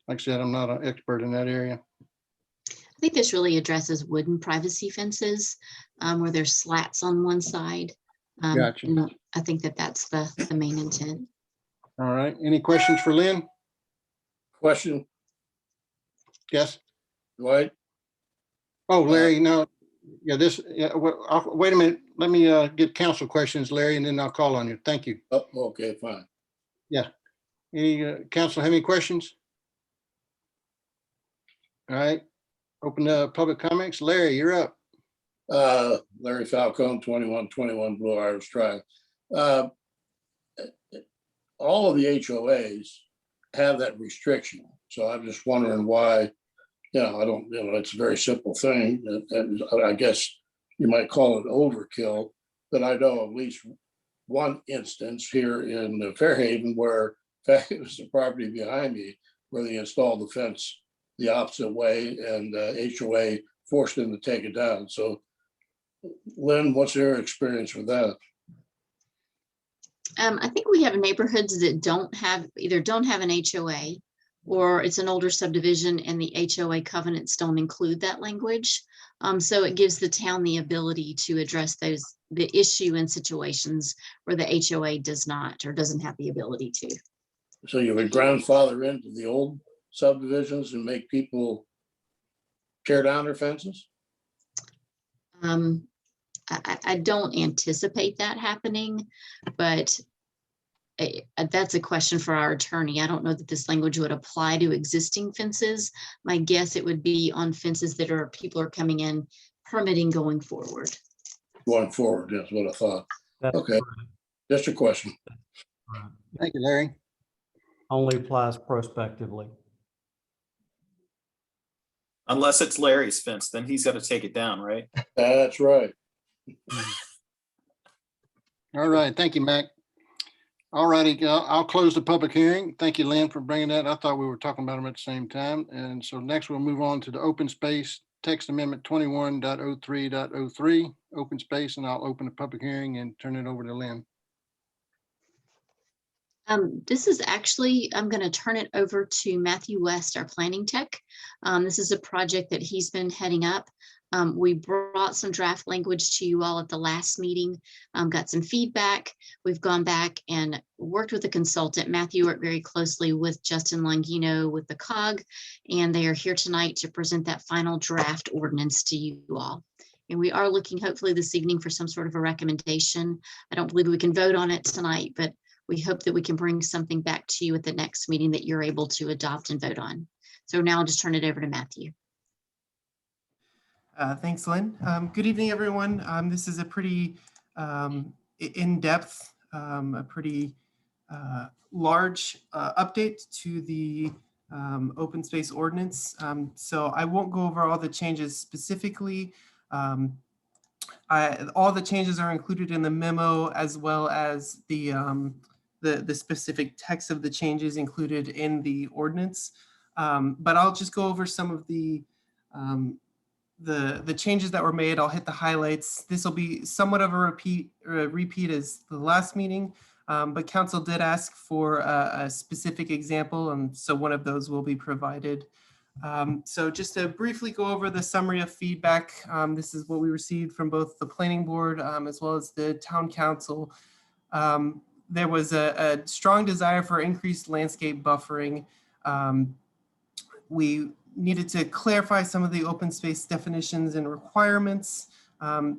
like I said, I'm not an expert in that area. I think this really addresses wooden privacy fences where there's slats on one side. Gotcha. I think that's the main intent. All right. Any questions for Lynn? Question. Yes. What? Oh, Larry, no. Yeah, wait a minute. Let me get council questions, Larry, and then I'll call on you. Thank you. Oh, okay, fine. Yeah. Any council have any questions? All right. Open the public comments. Larry, you're up. Larry Falcone, 2121 Blue Iris Drive. All of the HOAs have that restriction. So I'm just wondering why, I don't, it's a very simple thing. And I guess you might call it overkill, but I know at least one instance here in Fairhaven where, in fact, it was the property behind me where they installed the fence the opposite way and HOA forced them to take it down. So Lynn, what's your experience with that? I think we have neighborhoods that either don't have an HOA or it's an older subdivision and the HOA covenants don't include that language. So it gives the town the ability to address the issue in situations where the HOA does not or doesn't have the ability to. So you would grandfather into the old subdivisions and make people tear down their fences? I don't anticipate that happening, but that's a question for our attorney. I don't know that this language would apply to existing fences. My guess it would be on fences that people are coming in permitting going forward. Going forward, that's what I thought. Okay, just a question. Thank you, Larry. Only applies prospectively. Unless it's Larry's fence, then he's got to take it down, right? That's right. All right, thank you, Mac. All righty, I'll close the public hearing. Thank you, Lynn, for bringing that. I thought we were talking about them at the same time. And so next we'll move on to the open space text amendment 21.03.03, open space, and I'll open the public hearing and turn it over to Lynn. This is actually, I'm going to turn it over to Matthew West, our planning tech. This is a project that he's been heading up. We brought some draft language to you all at the last meeting, got some feedback. We've gone back and worked with a consultant. Matthew worked very closely with Justin Longino with the COG, and they are here tonight to present that final draft ordinance to you all. And we are looking hopefully this evening for some sort of a recommendation. I don't believe we can vote on it tonight, but we hope that we can bring something back to you at the next meeting that you're able to adopt and vote on. So now I'll just turn it over to Matthew. Thanks, Lynn. Good evening, everyone. This is a pretty in-depth, a pretty large update to the open space ordinance. So I won't go over all the changes specifically. All the changes are included in the memo, as well as the specific text of the changes included in the ordinance. But I'll just go over some of the changes that were made. I'll hit the highlights. This will be somewhat of a repeat as the last meeting, but council did ask for a specific example, and so one of those will be provided. So just to briefly go over the summary of feedback, this is what we received from both the planning board as well as the town council. There was a strong desire for increased landscape buffering. We needed to clarify some of the open space definitions and requirements,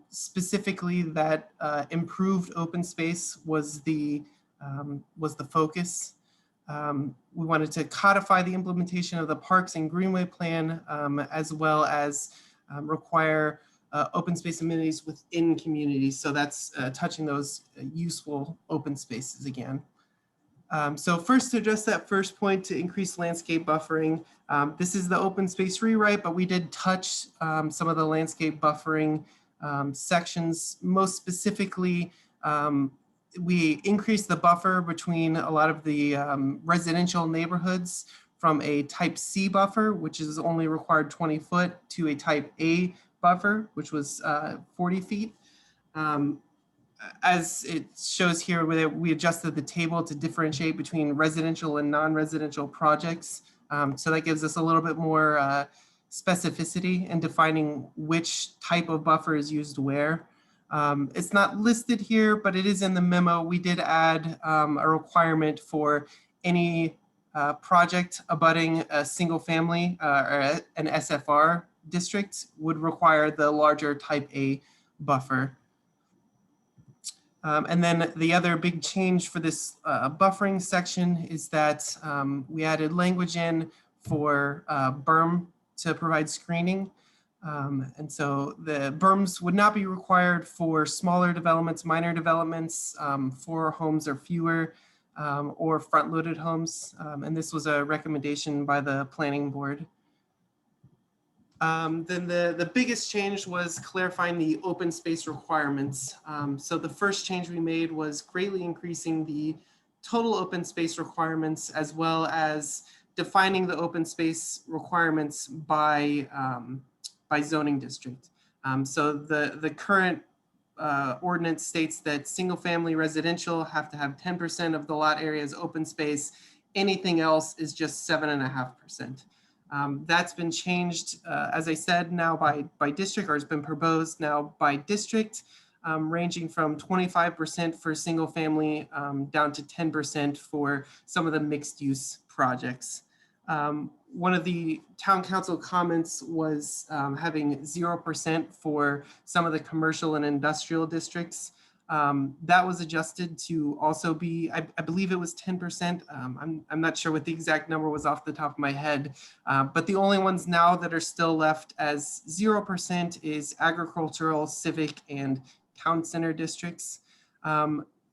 specifically that improved open space was the focus. We wanted to codify the implementation of the Parks and Greenway Plan, as well as require open space amenities within communities. So that's touching those useful open spaces again. So first, to address that first point, to increase landscape buffering, this is the open space rewrite, but we did touch some of the landscape buffering sections. Most specifically, we increased the buffer between a lot of the residential neighborhoods from a type C buffer, which is only required 20 foot, to a type A buffer, which was 40 feet. As it shows here, we adjusted the table to differentiate between residential and non-residential projects. So that gives us a little bit more specificity in defining which type of buffer is used where. It's not listed here, but it is in the memo. We did add a requirement for any project abutting a single family or an SFR district would require the larger type A buffer. And then the other big change for this buffering section is that we added language in for berm to provide screening. And so the berms would not be required for smaller developments, minor developments, 4 homes or fewer, or front-loaded homes. And this was a recommendation by the planning board. Then the biggest change was clarifying the open space requirements. So the first change we made was greatly increasing the total open space requirements, as well as defining the open space requirements by zoning district. So the current ordinance states that single family residential have to have 10% of the lot area as open space. Anything else is just 7.5%. That's been changed, as I said, now by district, or has been proposed now by district, ranging from 25% for single family down to 10% for some of the mixed use projects. One of the town council comments was having 0% for some of the commercial and industrial districts. That was adjusted to also be, I believe it was 10%. I'm not sure what the exact number was off the top of my head, but the only ones now that are still left as 0% is agricultural, civic, and town center districts.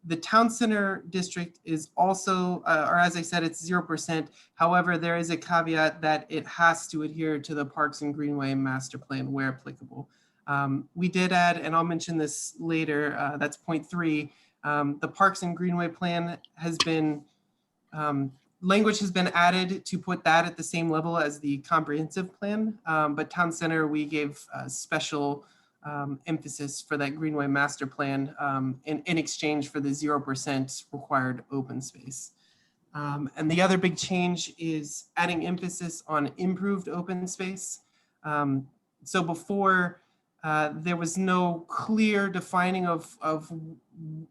The town center district is also, or as I said, it's 0%. However, there is a caveat that it has to adhere to the Parks and Greenway Master Plan where applicable. We did add, and I'll mention this later, that's point 3. The Parks and Greenway Plan has been, language has been added to put that at the same level as the comprehensive plan, but Town Center, we gave special emphasis for that Greenway Master Plan in exchange for the 0% required open space. And the other big change is adding emphasis on improved open space. So before, there was no clear defining of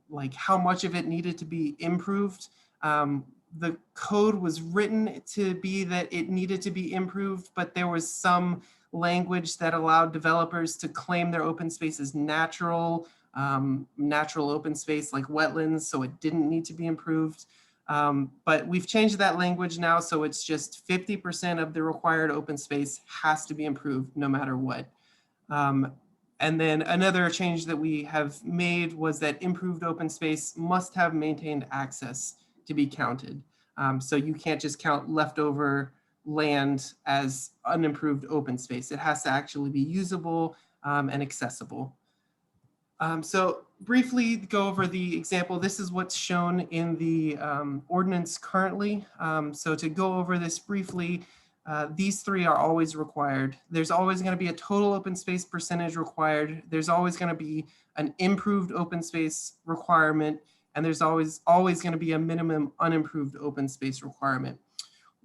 like how much of it needed to be improved. The code was written to be that it needed to be improved, but there was some language that allowed developers to claim their open space as natural open space like wetlands, so it didn't need to be improved. But we've changed that language now, so it's just 50% of the required open space has to be improved no matter what. And then another change that we have made was that improved open space must have maintained access to be counted. So you can't just count leftover land as unimproved open space. It has to actually be usable and accessible. So briefly go over the example. This is what's shown in the ordinance currently. So to go over this briefly, these 3 are always required. There's always going to be a total open space percentage required. There's always going to be an improved open space requirement, and there's always going to be a minimum unimproved open space requirement.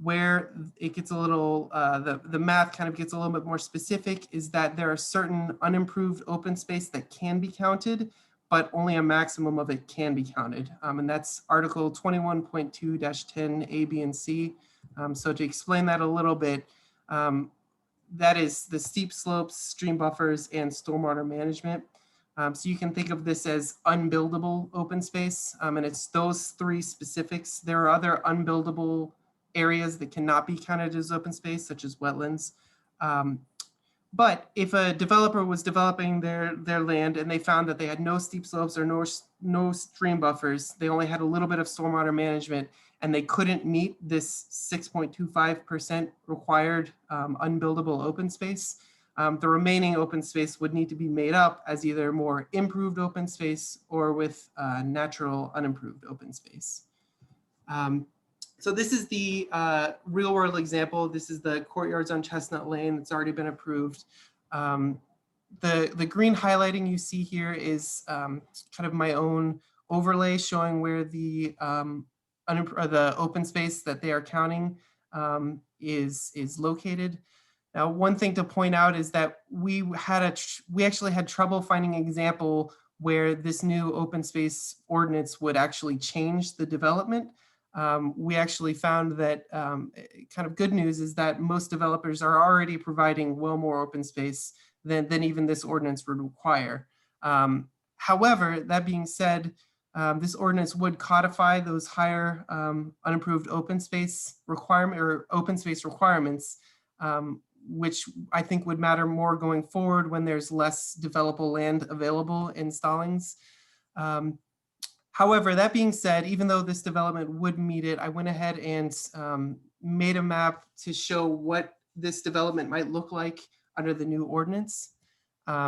Where it gets a little, the math kind of gets a little bit more specific is that there are certain unimproved open space that can be counted, but only a maximum of it can be counted. And that's Article 21.2-10 A, B, and C. So to explain that a little bit, that is the steep slopes, stream buffers, and stormwater management. So you can think of this as unbuildable open space, and it's those 3 specifics. There are other unbuildable areas that cannot be counted as open space, such as wetlands. But if a developer was developing their land and they found that they had no steep slopes or no stream buffers, they only had a little bit of stormwater management, and they couldn't meet this 6.25% required unbuildable open space, the remaining open space would need to be made up as either more improved open space or with natural unimproved open space. So this is the real world example. This is the courtyards on Chestnut Lane that's already been approved. The green highlighting you see here is kind of my own overlay showing where the open space that they are counting is located. Now, one thing to point out is that we actually had trouble finding an example where this new open space ordinance would actually change the development. We actually found that kind of good news is that most developers are already providing well more open space than even this ordinance would require. However, that being said, this ordinance would codify those higher unimproved open space requirement or open space requirements, which I think would matter more going forward when there's less developable land available in Stallings. However, that being said, even though this development would meet it, I went ahead and made a map to show what this development might look like under the new ordinance.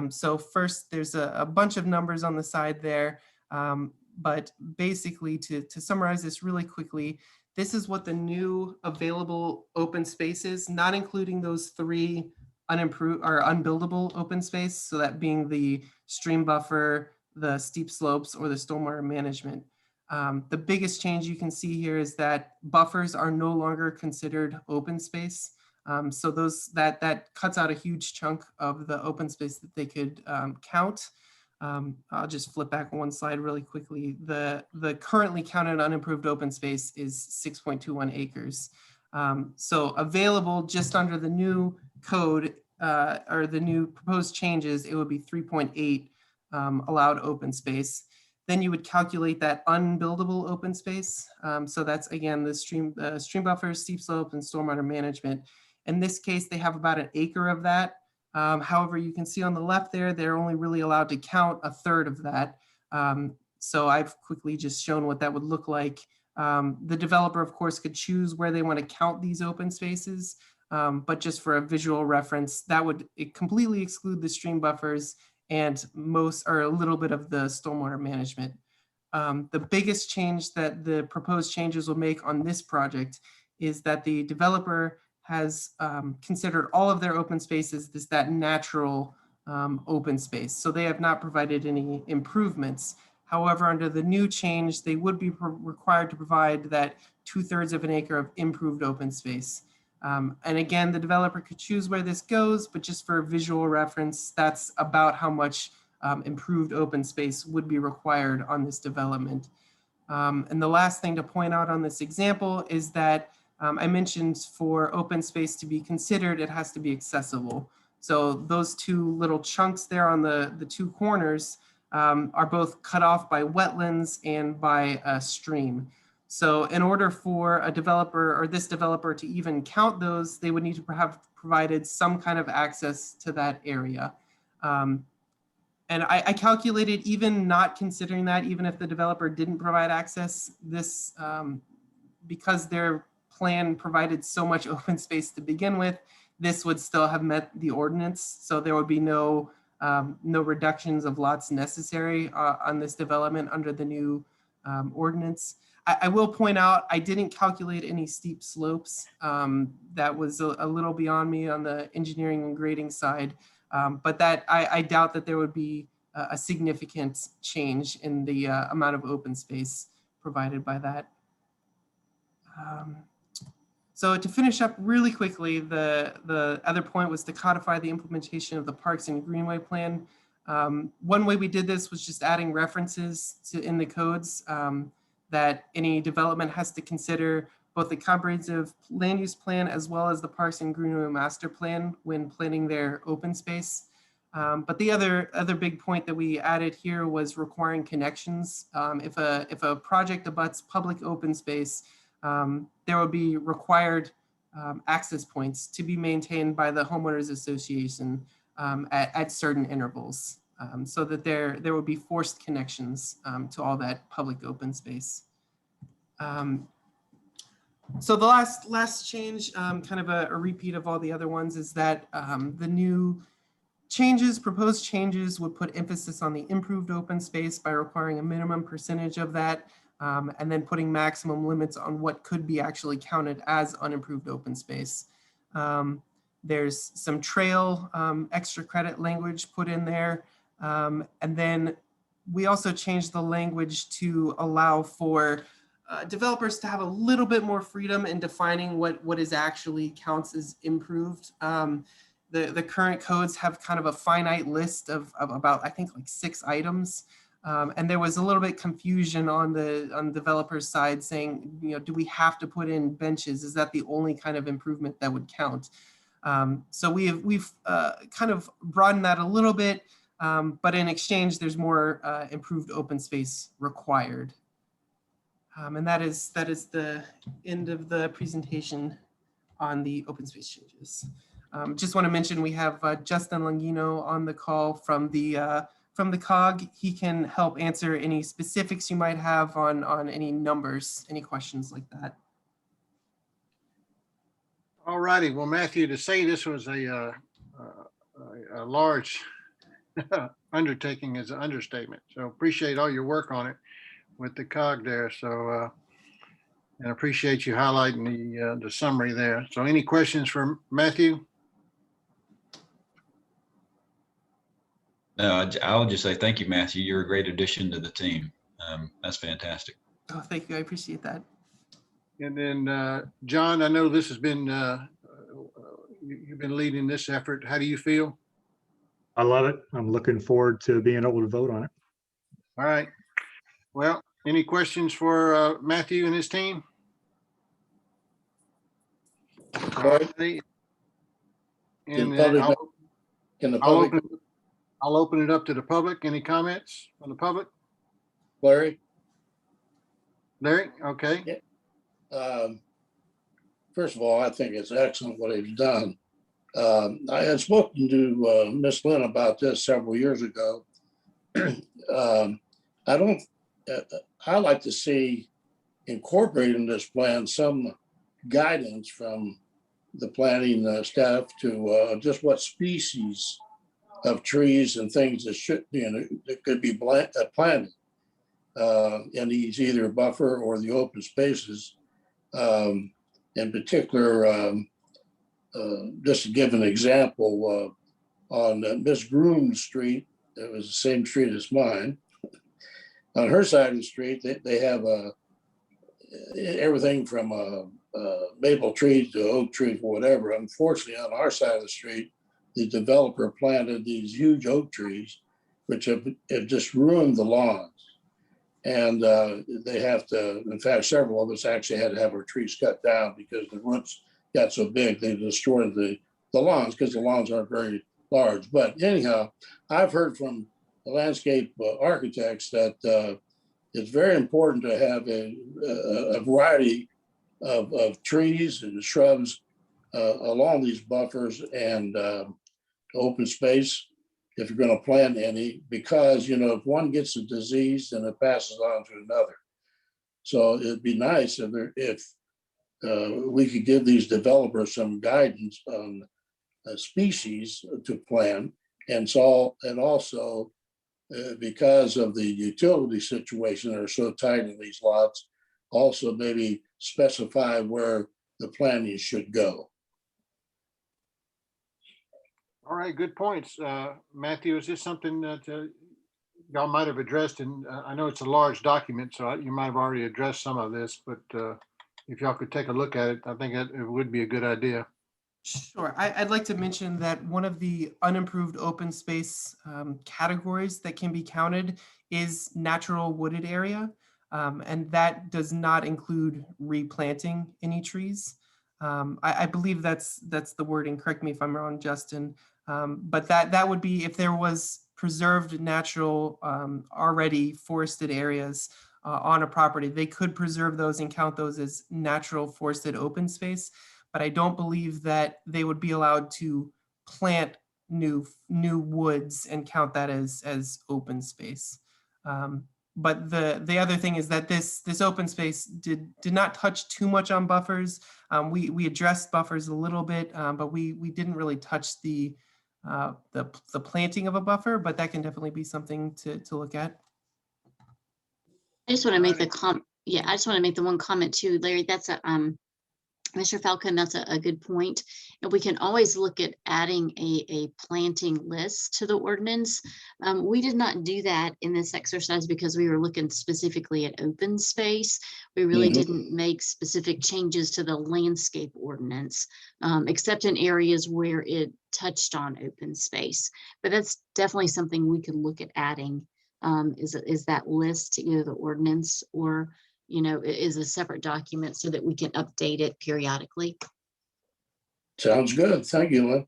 So first, there's a bunch of numbers on the side there, but basically to summarize this really quickly, this is what the new available open space is, not including those 3 unimproved or unbuildable open space. So that being the stream buffer, the steep slopes, or the stormwater management. The biggest change you can see here is that buffers are no longer considered open space. So that cuts out a huge chunk of the open space that they could count. I'll just flip back one slide really quickly. The currently counted unimproved open space is 6.21 acres. So available just under the new code or the new proposed changes, it would be 3.8 allowed open space. Then you would calculate that unbuildable open space. So that's again the stream buffers, steep slope, and stormwater management. In this case, they have about 1 acre of that. However, you can see on the left there, they're only really allowed to count 1/3 of that. So I've quickly just shown what that would look like. The developer, of course, could choose where they want to count these open spaces. But just for a visual reference, that would completely exclude the stream buffers and most or a little bit of the stormwater management. The biggest change that the proposed changes will make on this project is that the developer has considered all of their open spaces as that natural open space. So they have not provided any improvements. However, under the new change, they would be required to provide that 2/3 of an acre of improved open space. And again, the developer could choose where this goes, but just for visual reference, that's about how much improved open space would be required on this development. And the last thing to point out on this example is that I mentioned for open space to be considered, it has to be accessible. So those 2 little chunks there on the 2 corners are both cut off by wetlands and by a stream. So in order for a developer or this developer to even count those, they would need to have provided some kind of access to that area. And I calculated even not considering that, even if the developer didn't provide access, this because their plan provided so much open space to begin with, this would still have met the ordinance. So there would be no reductions of lots necessary on this development under the new ordinance. I will point out, I didn't calculate any steep slopes. That was a little beyond me on the engineering and grading side, but that I doubt that there would be a significant change in the amount of open space provided by that. So to finish up really quickly, the other point was to codify the implementation of the Parks and Greenway Plan. One way we did this was just adding references in the codes that any development has to consider both the comprehensive land use plan as well as the Parks and Greenway Master Plan when planning their open space. But the other big point that we added here was requiring connections. If a project abuts public open space, there would be required access points to be maintained by the homeowners association at certain intervals, so that there would be forced connections to all that public open space. So the last change, kind of a repeat of all the other ones, is that the new proposed changes would put emphasis on the improved open space by requiring a minimum percentage of that, and then putting maximum limits on what could be actually counted as unimproved open space. There's some trail extra credit language put in there. And then we also changed the language to allow for developers to have a little bit more freedom in defining what is actually counts as improved. The current codes have kind of a finite list of about, I think, like 6 items. And there was a little bit confusion on the developer's side saying, do we have to put in benches? Is that the only kind of improvement that would count? So we've kind of broadened that a little bit, but in exchange, there's more improved open space required. And that is the end of the presentation on the open space changes. Just want to mention we have Justin Langino on the call from the COG. He can help answer any specifics you might have on any numbers, any questions like that. All righty. Well, Matthew, to say this was a large undertaking is an understatement. So appreciate all your work on it with the COG there. So, and appreciate you highlighting the summary there. So any questions for Matthew? No, I'll just say thank you, Matthew. You're a great addition to the team. That's fantastic. Oh, thank you. I appreciate that. And then, John, I know this has been, you've been leading this effort. How do you feel? I love it. I'm looking forward to being able to vote on it. All right. Well, any questions for Matthew and his team? All right. And then I'll open it up to the public. Any comments from the public? Larry? Larry, okay. Yeah. First of all, I think it's excellent what he's done. I had spoken to Miss Lynn about this several years ago. I like to see incorporated in this plan some guidance from the planning staff to just what species of trees and things that should, that could be planted in these either buffer or the open spaces. In particular, just to give an example, on Miss Groom Street, it was the same street as mine. On her side of the street, they have everything from maple trees to oak trees or whatever. Unfortunately, on our side of the street, the developer planted these huge oak trees, which have just ruined the lawns. And they have to, in fact, several of us actually had to have our trees cut down because the roots got so big, they destroyed the lawns because the lawns aren't very large. But anyhow, I've heard from the landscape architects that it's very important to have a variety of trees and shrubs along these buffers and open space if you're going to plant any, because, if one gets a disease, then it passes on to another. So it'd be nice if we could give these developers some guidance on species to plant. And also because of the utility situation that are so tight in these lots, also maybe specify where the planting should go. All right, good points. Matthew, is this something that y'all might have addressed? And I know it's a large document, so you might have already addressed some of this, but if y'all could take a look at it, I think it would be a good idea. Sure. I'd like to mention that one of the unimproved open space categories that can be counted is natural wooded area. And that does not include replanting any trees. I believe that's the wording. Correct me if I'm wrong, Justin. But that would be if there was preserved natural already forested areas on a property, they could preserve those and count those as natural forested open space. But I don't believe that they would be allowed to plant new woods and count that as open space. But the other thing is that this open space did not touch too much on buffers. We addressed buffers a little bit, but we didn't really touch the planting of a buffer. But that can definitely be something to look at. I just want to make I just want to make the one comment too, Larry. That's Mr. Falcone, that's a good point. And we can always look at adding a planting list to the ordinance. We did not do that in this exercise because we were looking specifically at open space. We really didn't make specific changes to the landscape ordinance, except in areas where it touched on open space. But that's definitely something we could look at adding is that list to either the ordinance or is a separate document so that we can update it periodically. Sounds good. Thank you, Lynn.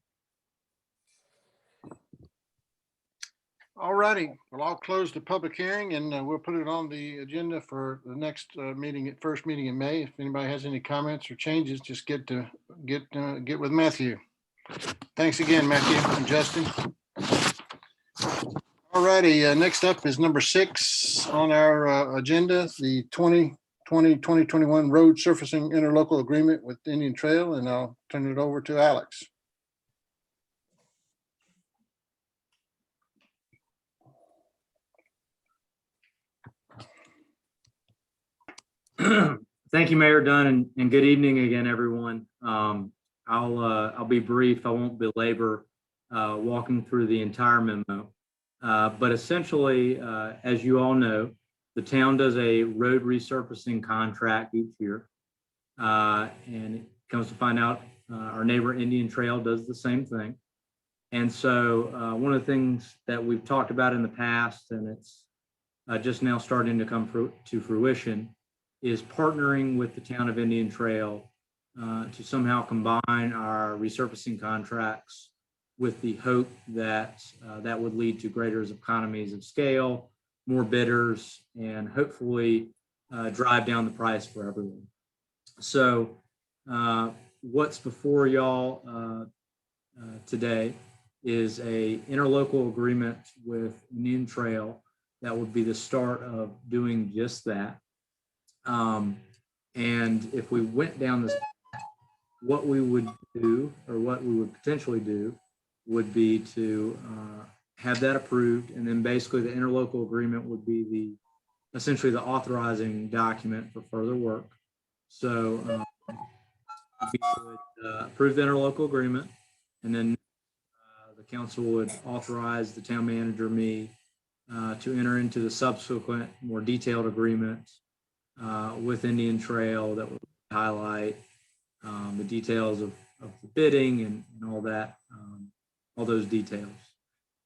All righty. Well, I'll close the public hearing and we'll put it on the agenda for the next first meeting in May. If anybody has any comments or changes, just get with Matthew. Thanks again, Matthew and Justin. All righty, next up is number 6 on our agenda, the 2020-2021 road surfacing interlocal agreement with Indian Trail, and I'll turn it over to Alex. Thank you, Mayor Dunn, and good evening again, everyone. I'll be brief. I won't belabor walking through the entire memo. But essentially, as you all know, the town does a road resurfacing contract each year. And it comes to find out our neighbor Indian Trail does the same thing. And so one of the things that we've talked about in the past, and it's just now starting to come to fruition, is partnering with the town of Indian Trail to somehow combine our resurfacing contracts with the hope that that would lead to greater economies of scale, more bidders, and hopefully drive down the price for everyone. So what's before y'all today is a interlocal agreement with Indian Trail that would be the start of doing just that. And if we went down this, what we would do, or what we would potentially do, would be to have that approved, and then basically the interlocal agreement would be essentially the authorizing document for further work. So we would approve the interlocal agreement, and then the council would authorize the town manager, me, to enter into the subsequent more detailed agreement with Indian Trail that would highlight the details of the bidding and all that, all those details.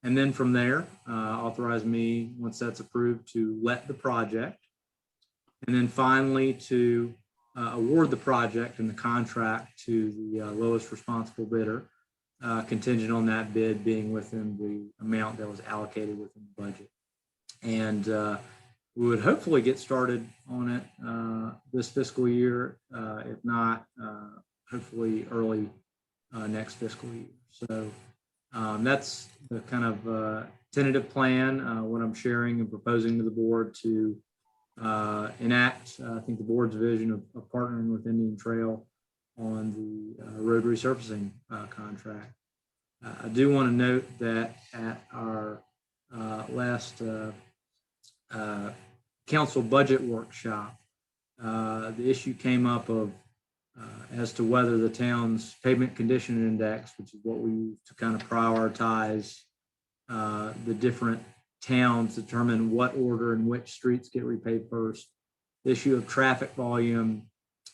And then from there, authorize me, once that's approved, to let the project. And then finally to award the project and the contract to the lowest responsible bidder, contingent on that bid being within the amount that was allocated within the budget. And we would hopefully get started on it this fiscal year, if not, hopefully early next fiscal year. So that's the kind of tentative plan, what I'm sharing and proposing to the board to enact, I think, the board's vision of partnering with Indian Trail on the road resurfacing contract. I do want to note that at our last council budget workshop, the issue came up of as to whether the town's pavement condition index, which is what we use to kind of prioritize the different towns, determine what order and which streets get repaved first, the issue of traffic volume.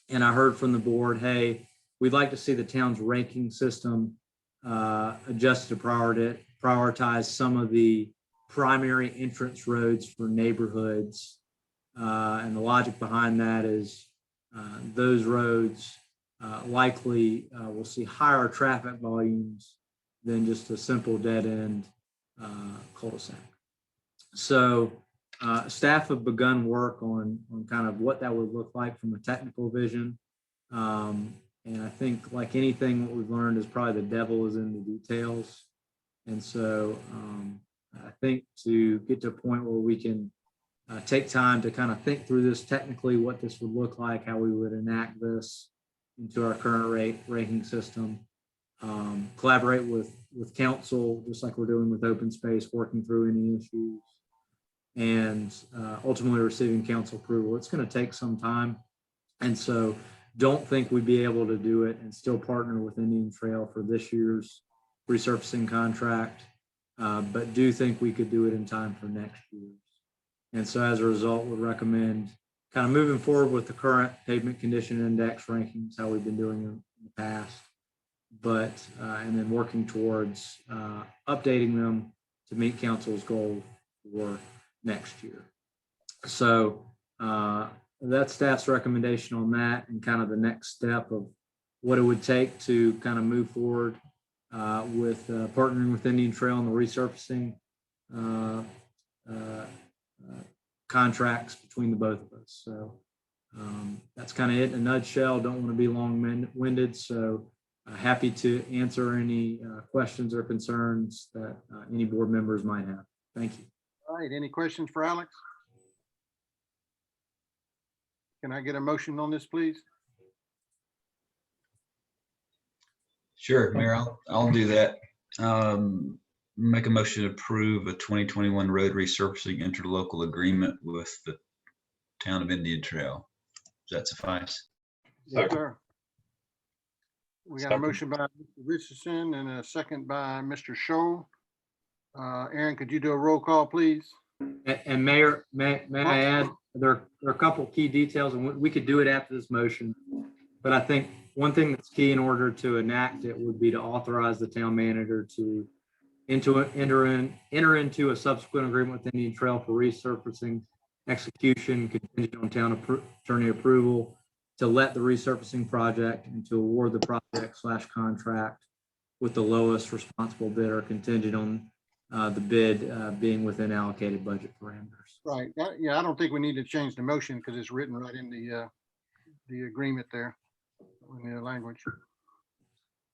And I heard from the board, hey, we'd like to see the town's ranking system adjusted to prioritize some of the primary entrance roads for neighborhoods. And the logic behind that is those roads likely will see higher traffic volumes than just a simple dead end cul-de-sac. So staff have begun work on kind of what that would look like from a technical vision. And I think, like anything, what we've learned is probably the devil is in the details. And so I think to get to a point where we can take time to kind of think through this technically, what this would look like, how we would enact this into our current ranking system, collaborate with council, just like we're doing with open space, working through any issues, and ultimately receiving council approval. It's going to take some time. And so don't think we'd be able to do it and still partner with Indian Trail for this year's resurfacing contract, but do think we could do it in time for next year's. And so as a result, would recommend kind of moving forward with the current pavement condition index rankings, how we've been doing in the past, but, and then working towards updating them to meet council's goal for next year. So that's staff's recommendation on that, and kind of the next step of what it would take to kind of move forward with partnering with Indian Trail on the resurfacing contracts between the both of us. So that's kind of it in a nutshell. Don't want to be long-winded, so happy to answer any questions or concerns that any board members might have. Thank you. All right, any questions for Alex? Can I get a motion on this, please? Sure, Mayor, I'll do that. Make a motion to approve a 2021 road resurfacing interlocal agreement with the town of Indian Trail. Does that suffice? Yes, sir. We got a motion by Mr. Richardson and a second by Mr. Scholl. Aaron, could you do a roll call, please? And Mayor, may I add, there are a couple key details, and we could do it after this motion. But I think one thing that's key in order to enact it would be to authorize the town manager to enter into a subsequent agreement with Indian Trail for resurfacing execution contingent on town attorney approval, to let the resurfacing project and to award the project/contract with the lowest responsible bidder contingent on the bid being within allocated budget parameters. Right. Yeah, I don't think we need to change the motion because it's written right in the agreement there in the language.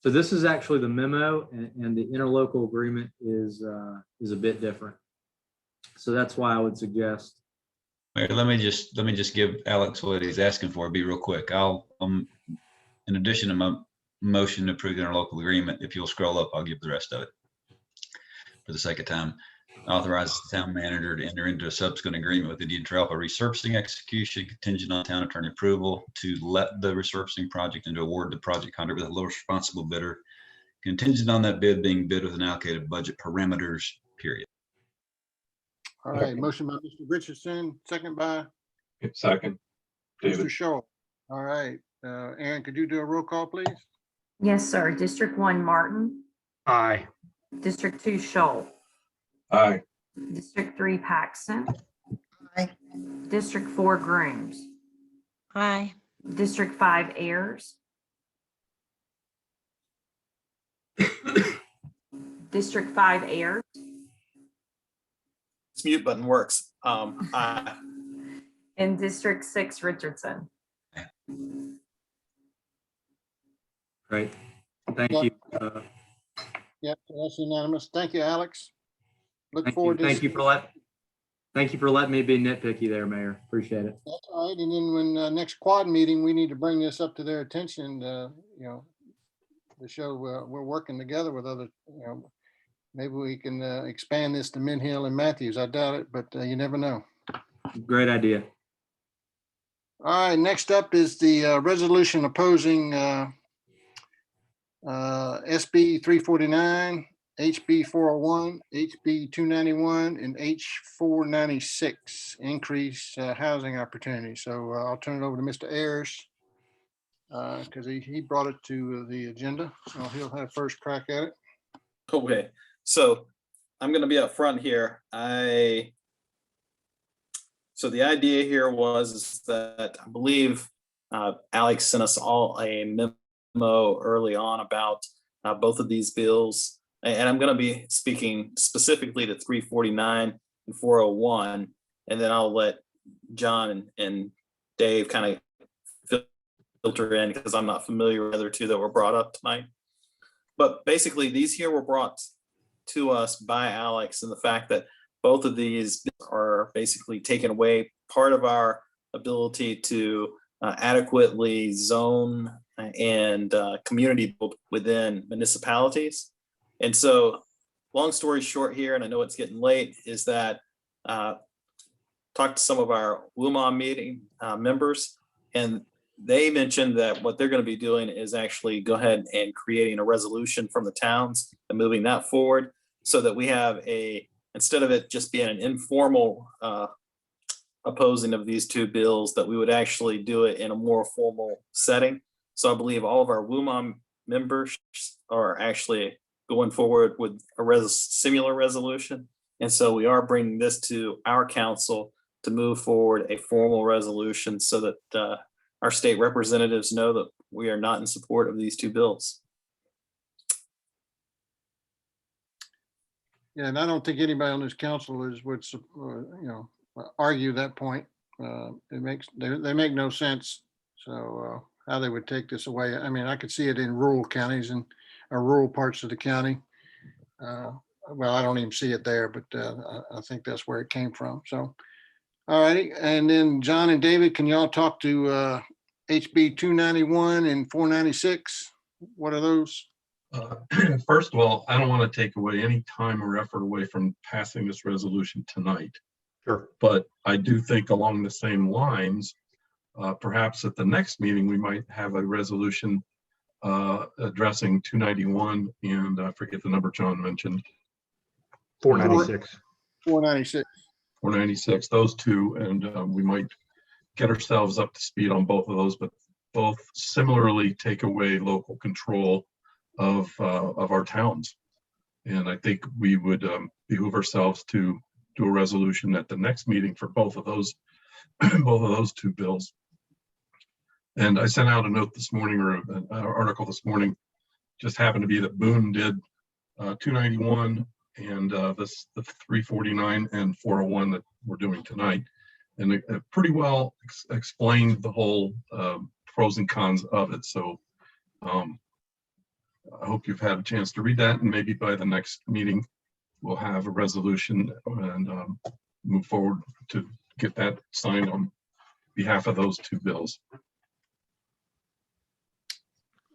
So this is actually the memo, and the interlocal agreement is a bit different. So that's why I would suggest. Mayor, let me just give Alex what he's asking for. Be real quick. I'll in addition to my motion to approve the interlocal agreement, if you'll scroll up, I'll give the rest of it for the sake of time. Authorize the town manager to enter into a subsequent agreement with Indian Trail for resurfacing execution contingent on town attorney approval, to let the resurfacing project and to award the project contract with the lowest responsible bidder contingent on that bid being bid within allocated budget parameters, period. All right, motion by Mr. Richardson, second by Second, Mr. David. Scholl. All right, Aaron, could you do a roll call, please? Yes, sir. District 1, Martin. Aye. District 2, Scholl. Aye. District 3, Paxton. Aye. District 4, Grooms. Aye. District 5, Ayers. District 5, Ayers. This mute button works. Aye. And District 6, Richardson. Great. Thank you. Yep, that's unanimous. Thank you, Alex. Look Thank forward you. to. Thank you for letting me be nitpicky there, Mayor. Appreciate it. That's all right. And then when next quad meeting, we need to bring this up to their attention, you know, to show we're working together with other, you know, maybe we can expand this to Min Hill and Matthews. I doubt it, but you never know. Great idea. All right, next up is the resolution opposing SB 349, HB 401, HB 291, and H 496, increase housing opportunities. So I'll turn it over to Mr. Ayers because he brought it to the agenda. So he'll have first crack at it. Okay, so I'm going to be up front here. So the idea here was that I believe Alex sent us all a memo early on about both of these bills. And I'm going to be speaking specifically to 349 and 401. And then I'll let John and Dave kind of filter in because I'm not familiar with the other two that were brought up tonight. But basically, these here were brought to us by Alex, and the fact that both of these are basically taking away part of our ability to adequately zone and community build within municipalities. And so, long story short here, and I know it's getting late, is that talked to some of our WUMA meeting members, and they mentioned that what they're going to be doing is actually go ahead and creating a resolution from the towns and moving that forward so that we have instead of it just being an informal opposing of these two bills, that we would actually do it in a more formal setting. So I believe all of our WUMA members are actually going forward with a similar resolution. And so we are bringing this to our council to move forward a formal resolution so that our state representatives know that we are not in support of these two bills. Yeah, and I don't think anybody on this council would argue that point. They make no sense. So how they would take this away. I mean, I could see it in rural counties and rural parts of the county. Well, I don't even see it there, but I think that's where it came from. So, all righty. And then John and David, can y'all talk to HB 291 and 496? What are those? First of all, I don't want to take away any time or effort away from passing this resolution tonight. Sure. But I do think along the same lines, perhaps at the next meeting, we might have a resolution addressing 291 and I forget the number John mentioned. 496. 496. 496, those two, and we might get ourselves up to speed on both of those, but both similarly take away local control of our towns. And I think we would behoove ourselves to do a resolution at the next meeting for both of those, both of those two bills. And I sent out a note this morning, or an article this morning, just happened to be that Boone did 291 and the 349 and 401 that we're doing tonight. And it pretty well explained the whole pros and cons of it. So I hope you've had a chance to read that, and maybe by the next meeting, we'll have a resolution and move forward to get that signed on behalf of those two bills.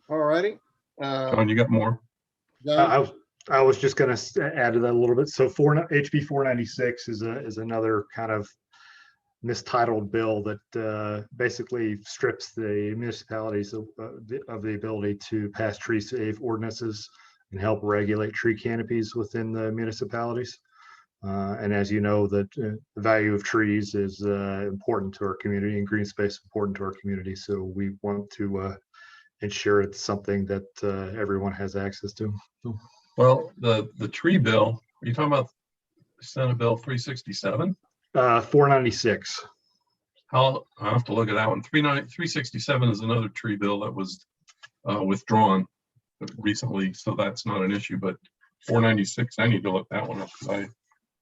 All righty. John, you got more? I was just going to add to that a little bit. So HB 496 is another kind of mistitled bill that basically strips the municipalities of the ability to pass tree save ordinances and help regulate tree canopies within the municipalities. And as you know, that the value of trees is important to our community, and green space is important to our community. So we want to ensure it's something that everyone has access to. Well, the tree bill, are you talking about Senate Bill 367? 496. I'll have to look at that one. 367 is another tree bill that was withdrawn recently, so that's not an issue. But 496, I need to look that one up.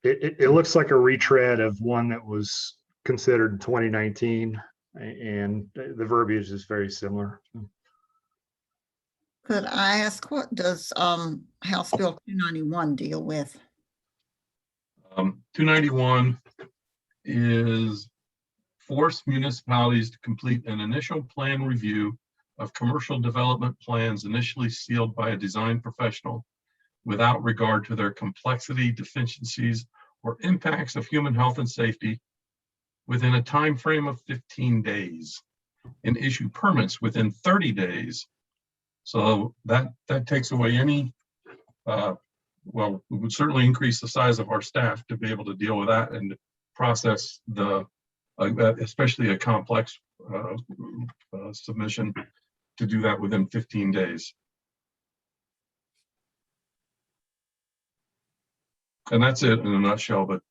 It looks like a retread of one that was considered in 2019, and the verbiage is very similar. Could I ask, what does House Bill 291 deal with? 291 is force municipalities to complete an initial plan review of commercial development plans initially sealed by a design professional without regard to their complexity, deficiencies, or impacts of human health and safety within a time frame of 15 days and issue permits within 30 days. So that takes away any, well, we would certainly increase the size of our staff to be able to deal with that and process the, especially a complex submission, to do that within 15 days. And that's it in a nutshell, but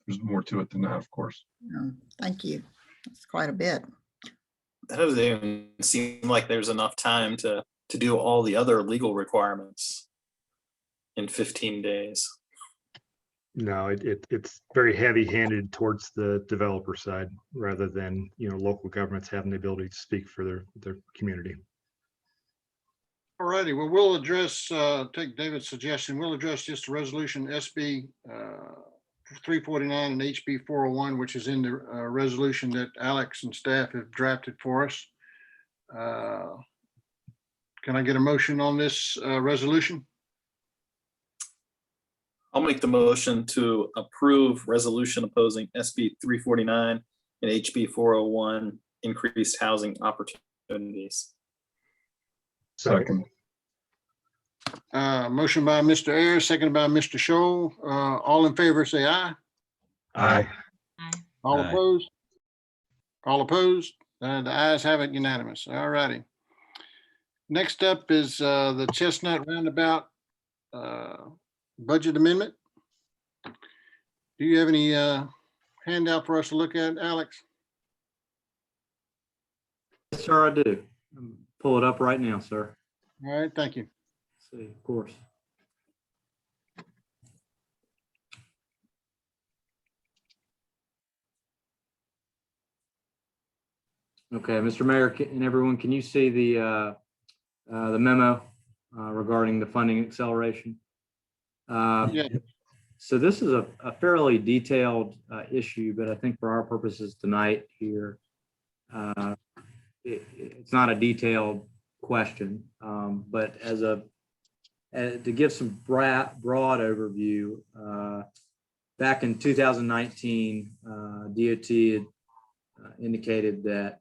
there's more to it than that, of course. Thank you. That's quite a bit. That doesn't even seem like there's enough time to do all the other legal requirements in 15 days. No, it's very heavy-handed towards the developer side rather than, you know, local governments having the ability to speak for their community. All righty, well, we'll address, take David's suggestion, we'll address just the resolution SB 349 and HB 401, which is in the resolution that Alex and staff have drafted for us. Can I get a motion on this resolution? I'll make the motion to approve resolution opposing SB 349 and HB 401, increased housing opportunities. Second. Motion by Mr. Ayers, seconded by Mr. Scholl. All in favor, say aye. Aye. All Aye. opposed? All opposed? The ayes have it, unanimous. All righty. Next up is the Chestnut Roundabout budget amendment. Do you have any handout for us to look at, Alex? Yes, sir, I do. Pull it up right now, sir. All right, thank you. See, of course. Okay, Mr. Mayor and everyone, can you see the memo regarding the funding acceleration? Yeah. So this is a fairly detailed issue, but I think for our purposes tonight here, it's not a detailed question, but to give some broad overview, back in 2019, DOT had indicated that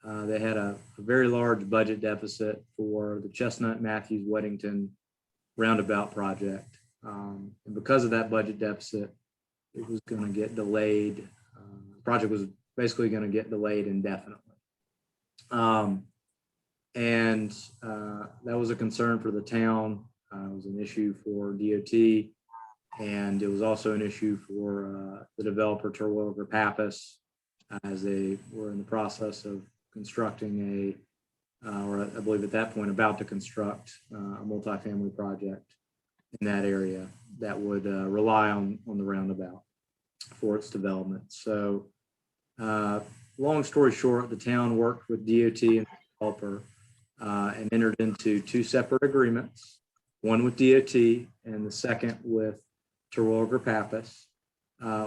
they had a very large budget deficit for the Chestnut Matthews Weddington roundabout project. And because of that budget deficit, it was going to get delayed. The project was basically going to get delayed indefinitely. And that was a concern for the town. It was an issue for DOT, and it was also an issue for the developer Terwilliger Pappas, as they were in the process of constructing or I believe at that point about to construct a multifamily project in that area that would rely on the roundabout for its development. So long story short, the town worked with DOT and the developer and entered into two separate agreements, one with DOT and the second with Terwilliger Pappas,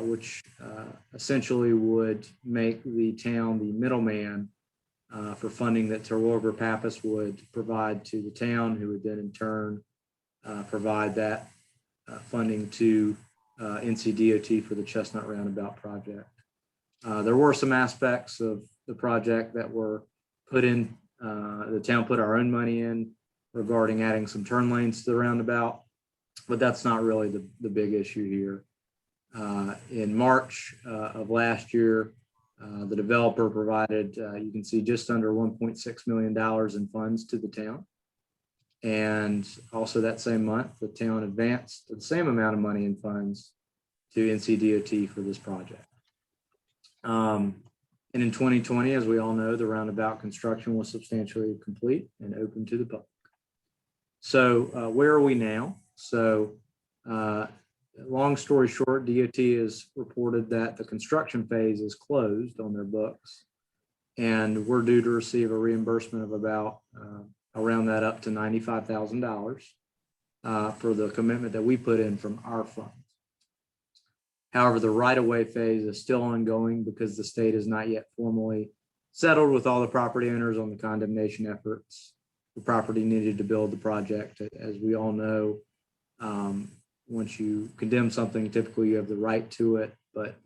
which essentially would make the town the middleman for funding that Terwilliger Pappas would provide to the town, who would then in turn provide that funding to NCDOT for the Chestnut Roundabout project. There were some aspects of the project that were put in, the town put our own money in regarding adding some turn lanes to the roundabout, but that's not really the big issue here. In March of last year, the developer provided, you can see, just under $1.6 million in funds to the town. And also that same month, the town advanced the same amount of money in funds to NCDOT for this project. And in 2020, as we all know, the roundabout construction was substantially complete and open to the public. So where are we now? So long story short, DOT has reported that the construction phase is closed on their books, and we're due to receive a reimbursement of about around that up to $95,000 for the commitment that we put in from our funds. However, the right-of-way phase is still ongoing because the state has not yet formally settled with all the property owners on the condemnation efforts. The property needed to build the project. As we all know, once you condemn something, typically you have the right to it, but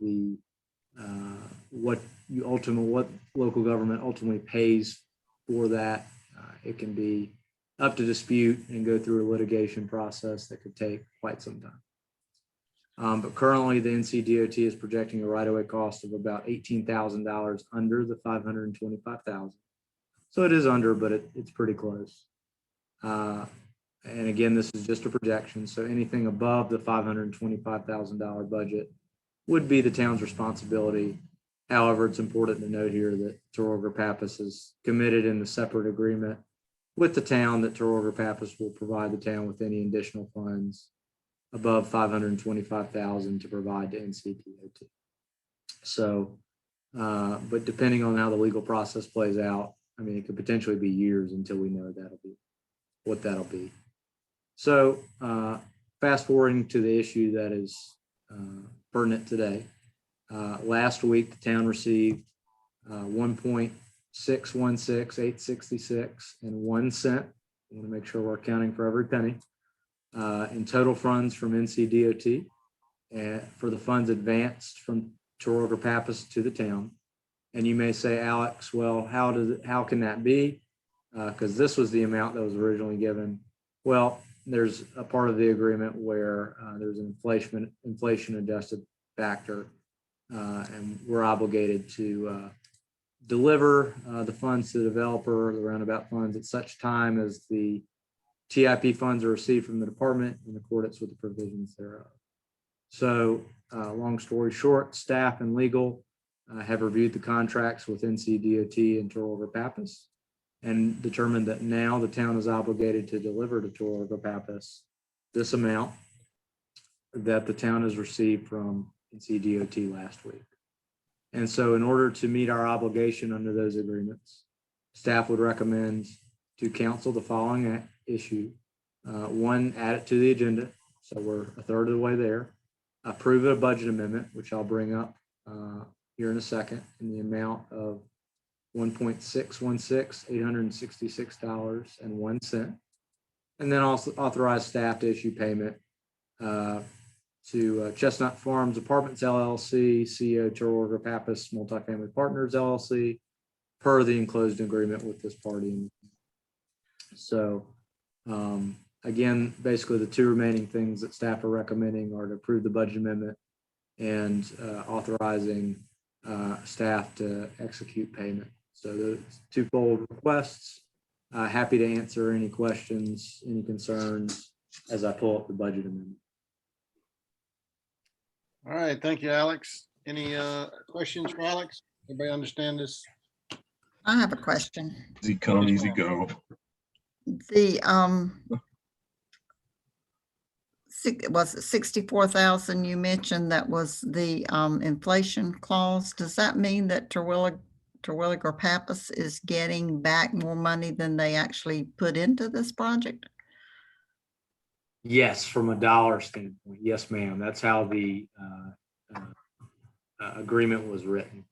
what local government ultimately pays for that, it can be up to dispute and go through a litigation process that could take quite some time. But currently, the NCDOT is projecting a right-of-way cost of about $18,000 under the $525,000. So it is under, but it's pretty close. And again, this is just a projection. So anything above the $525,000 budget would be the town's responsibility. However, it's important to note here that Terwilliger Pappas is committed in the separate agreement with the town that Terwilliger Pappas will provide the town with any additional funds above $525,000 to provide to NCDOT. So, but depending on how the legal process plays out, I mean, it could potentially be years until we know what that'll be. So, fast forwarding to the issue that is pertinent today. Last week, the town received $1.616866 and 1 cent. I want to make sure we're accounting for every penny in total funds from NCDOT for the funds advanced from Terwilliger Pappas to the town. And you may say, Alex, well, how can that be? Because this was the amount that was originally given. Well, there's a part of the agreement where there's an inflation adjusted factor, and we're obligated to deliver the funds to the developer, the roundabout funds, at such time as the TIP funds are received from the department in accordance with the provisions thereof. So long story short, staff and legal have reviewed the contracts with NCDOT and Terwilliger Pappas and determined that now the town is obligated to deliver to Terwilliger Pappas this amount that the town has received from NCDOT last week. And so in order to meet our obligation under those agreements, staff would recommend to council the following issue. One, add it to the agenda. So we're a third of the way there. Approve a budget amendment, which I'll bring up here in a second, in the amount of $1.616,866.01. And then also authorize staff to issue payment to Chestnut Farms Apartments LLC, CEO Terwilliger Pappas Multifamily Partners LLC, per the enclosed agreement with this party. So again, basically the two remaining things that staff are recommending are to approve the budget amendment and authorizing staff to execute payment. So the twofold requests. Happy to answer any questions, any concerns as I pull up the budget amendment. All right, thank you, Alex. Any questions for Alex? Everybody understand this? I have a question. Easy come, easy go. The was it 64,000 you mentioned that was the inflation clause? Does that mean that Terwilliger Pappas is getting back more money than they actually put into this project? Yes, from a dollar standpoint. Yes, ma'am. That's how the agreement was written.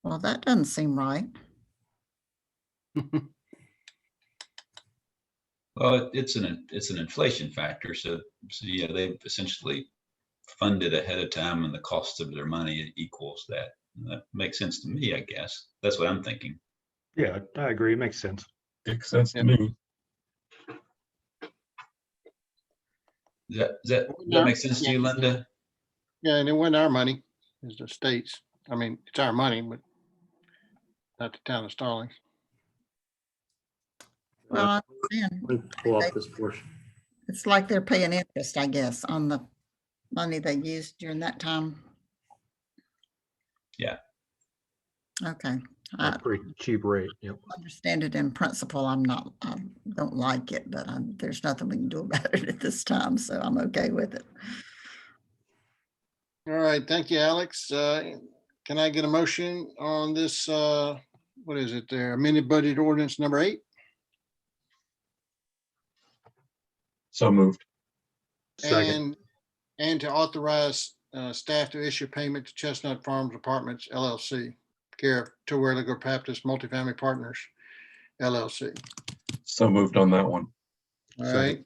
Well, that doesn't seem right. Well, it's an inflation factor. So yeah, they've essentially funded ahead of time, and the cost of their money equals that. And that makes sense to me, I guess. That's what I'm thinking. Yeah, I agree. It makes sense. Makes sense to me. Does that make sense to you, Linda? Yeah, and it wasn't our money, it's the state's. I mean, it's our money, but not the town of Stallings. Well, I understand. Let me pull up this portion. It's like they're paying interest, I guess, on the money they used during that time. Yeah. Okay. A pretty cheap rate. Yep. Understand it in principle. I don't like it, but there's nothing we can do about it at this time, so I'm okay with it. All right, thank you, Alex. Can I get a motion on this, what is it there, amended budget ordinance number 8? So moved. Second. And to authorize staff to issue payment to Chestnut Farms Apartments LLC, care of Terwilliger Pappas Multifamily Partners LLC. So moved on that one. All right.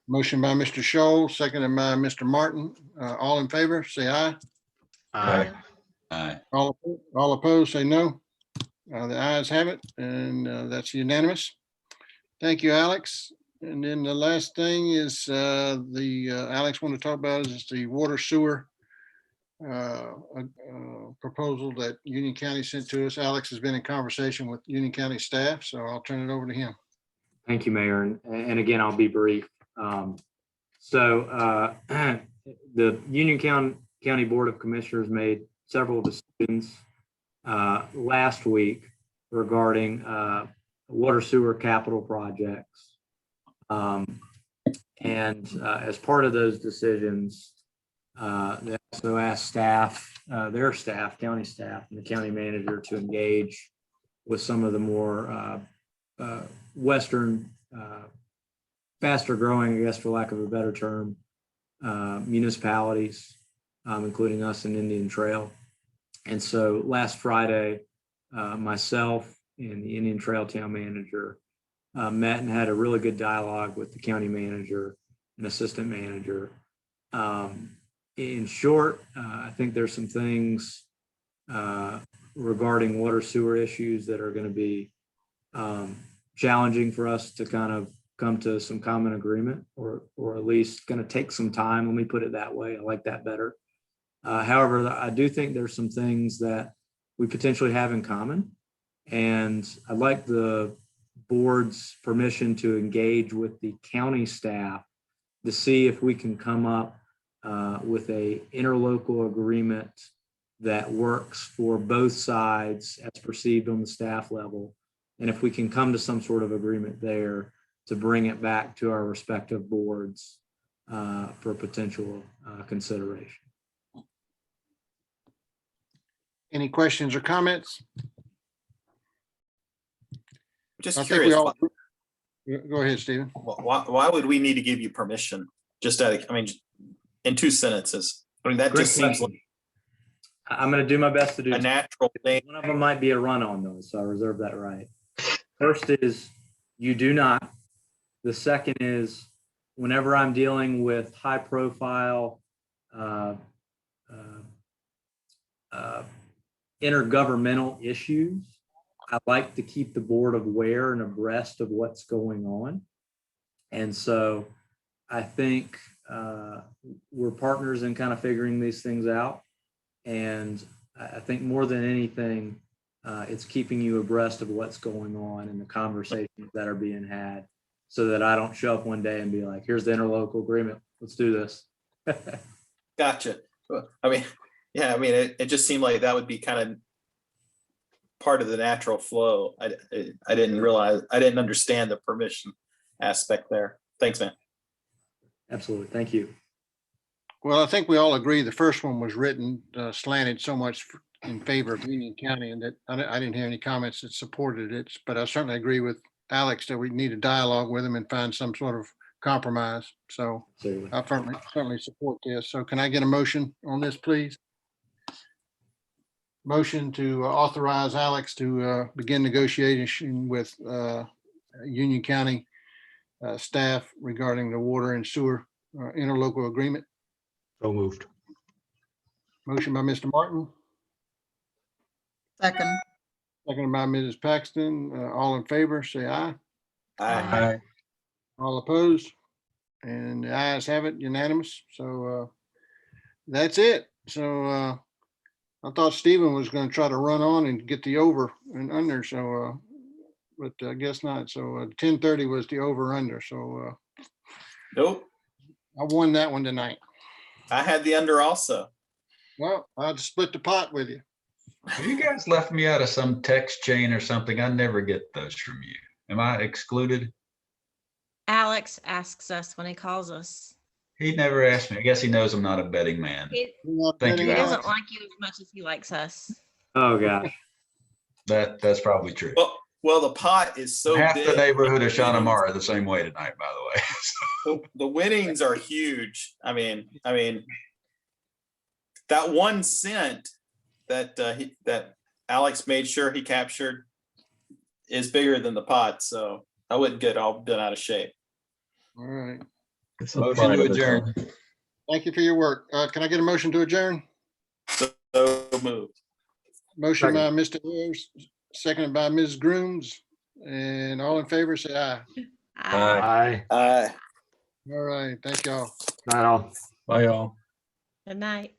Motion by Mr. Scholl, seconded by Mr. Martin. All in favor, say aye. Aye. Aye. All opposed, say no. The ayes have it, and that's unanimous. Thank you, Alex. And then the last thing is Alex want to talk about is the water sewer proposal that Union County sent to us. Alex has been in conversation with Union County staff, so I'll turn it over to him. Thank you, Mayor. And again, I'll be brief. The Union County Board of Commissioners made several decisions last week regarding water sewer capital projects. As part of those decisions, they also asked staff, their staff, county staff, and the county manager to engage with some of the more western, faster growing, I guess, for lack of a better term, municipalities, including us in Indian Trail. And so last Friday, myself and the Indian Trail town manager met and had a really good dialogue with the county manager and assistant manager. In short, I think there's some things regarding water sewer issues that are going to be challenging for us to kind of come to some common agreement, or at least going to take some time. Let me put it that way. I like that better. However, I do think there's some things that we potentially have in common, and I'd like the board's permission to engage with the county staff to see if we can come up with a interlocal agreement that works for both sides as perceived on the staff level. And if we can come to some sort of agreement there to bring it back to our respective boards for potential consideration. Any questions or comments? Just I think we curious, all. Go ahead, Stephen. why would we need to give you permission? Just out of, I mean, in 2 sentences. I mean, that Great just seems question. like I'm going to do my best to do a natural thing. One of them might be a run-on though, so I reserve that right. First is you do not. The second is whenever I'm dealing with high-profile intergovernmental issues, I like to keep the board aware and abreast of what's going on. And so I think we're partners in kind of figuring these things out. And I think more than anything, it's keeping you abreast of what's going on and the conversations that are being had so that I don't show up one day and be like, here's the interlocal agreement. Let's do this. Gotcha. I mean, yeah, I mean, it just seemed like that would be kind of part of the natural flow. I didn't realize, I didn't understand the permission aspect there. Thanks, man. Absolutely. Thank you. Well, I think we all agree the first one was written slanted so much in favor of Union County, and that I didn't hear any comments that supported it, but I certainly agree with Alex that we need a dialogue with them and find some sort of compromise. So I certainly support this. So can I get a motion on this, please? Motion to authorize Alex to begin negotiation with Union County staff regarding the water and sewer interlocal agreement. So moved. Motion by Mr. Martin, Second. seconded by Mrs. Paxton. All in favor, say aye. Aye. All opposed? And the ayes have it, unanimous. So that's it. So I thought Stephen was going to try to run on and get the over and under. So, but I guess not. So 10:30 was the over under. So Nope. I won that one tonight. I had the under also. Well, I'll just split the pot with you. You guys left me out of some text chain or something. I never get those from you. Am I excluded? Alex asks us when he calls us. He never asked me. I guess he knows I'm not a betting man. Thank He you, doesn't Alex. like you as much as he likes us. Oh, gosh. That's probably true. Well, the pot is so Half big. the neighborhood of Shawnee the same way tonight, by the way. The winnings are huge. I mean, that 1 cent that that Alex made sure he captured is bigger than the pot. So I wouldn't get all bent out of shape. All right. Motion to adjourn. Thank you for your work. Can I get a motion to adjourn? So moved. Motion by Mr. Ayers, seconded by Ms. Grooms, and all in favor, say aye. Aye. Aye. All right, thank y'all. Not all. Bye, y'all. Good night.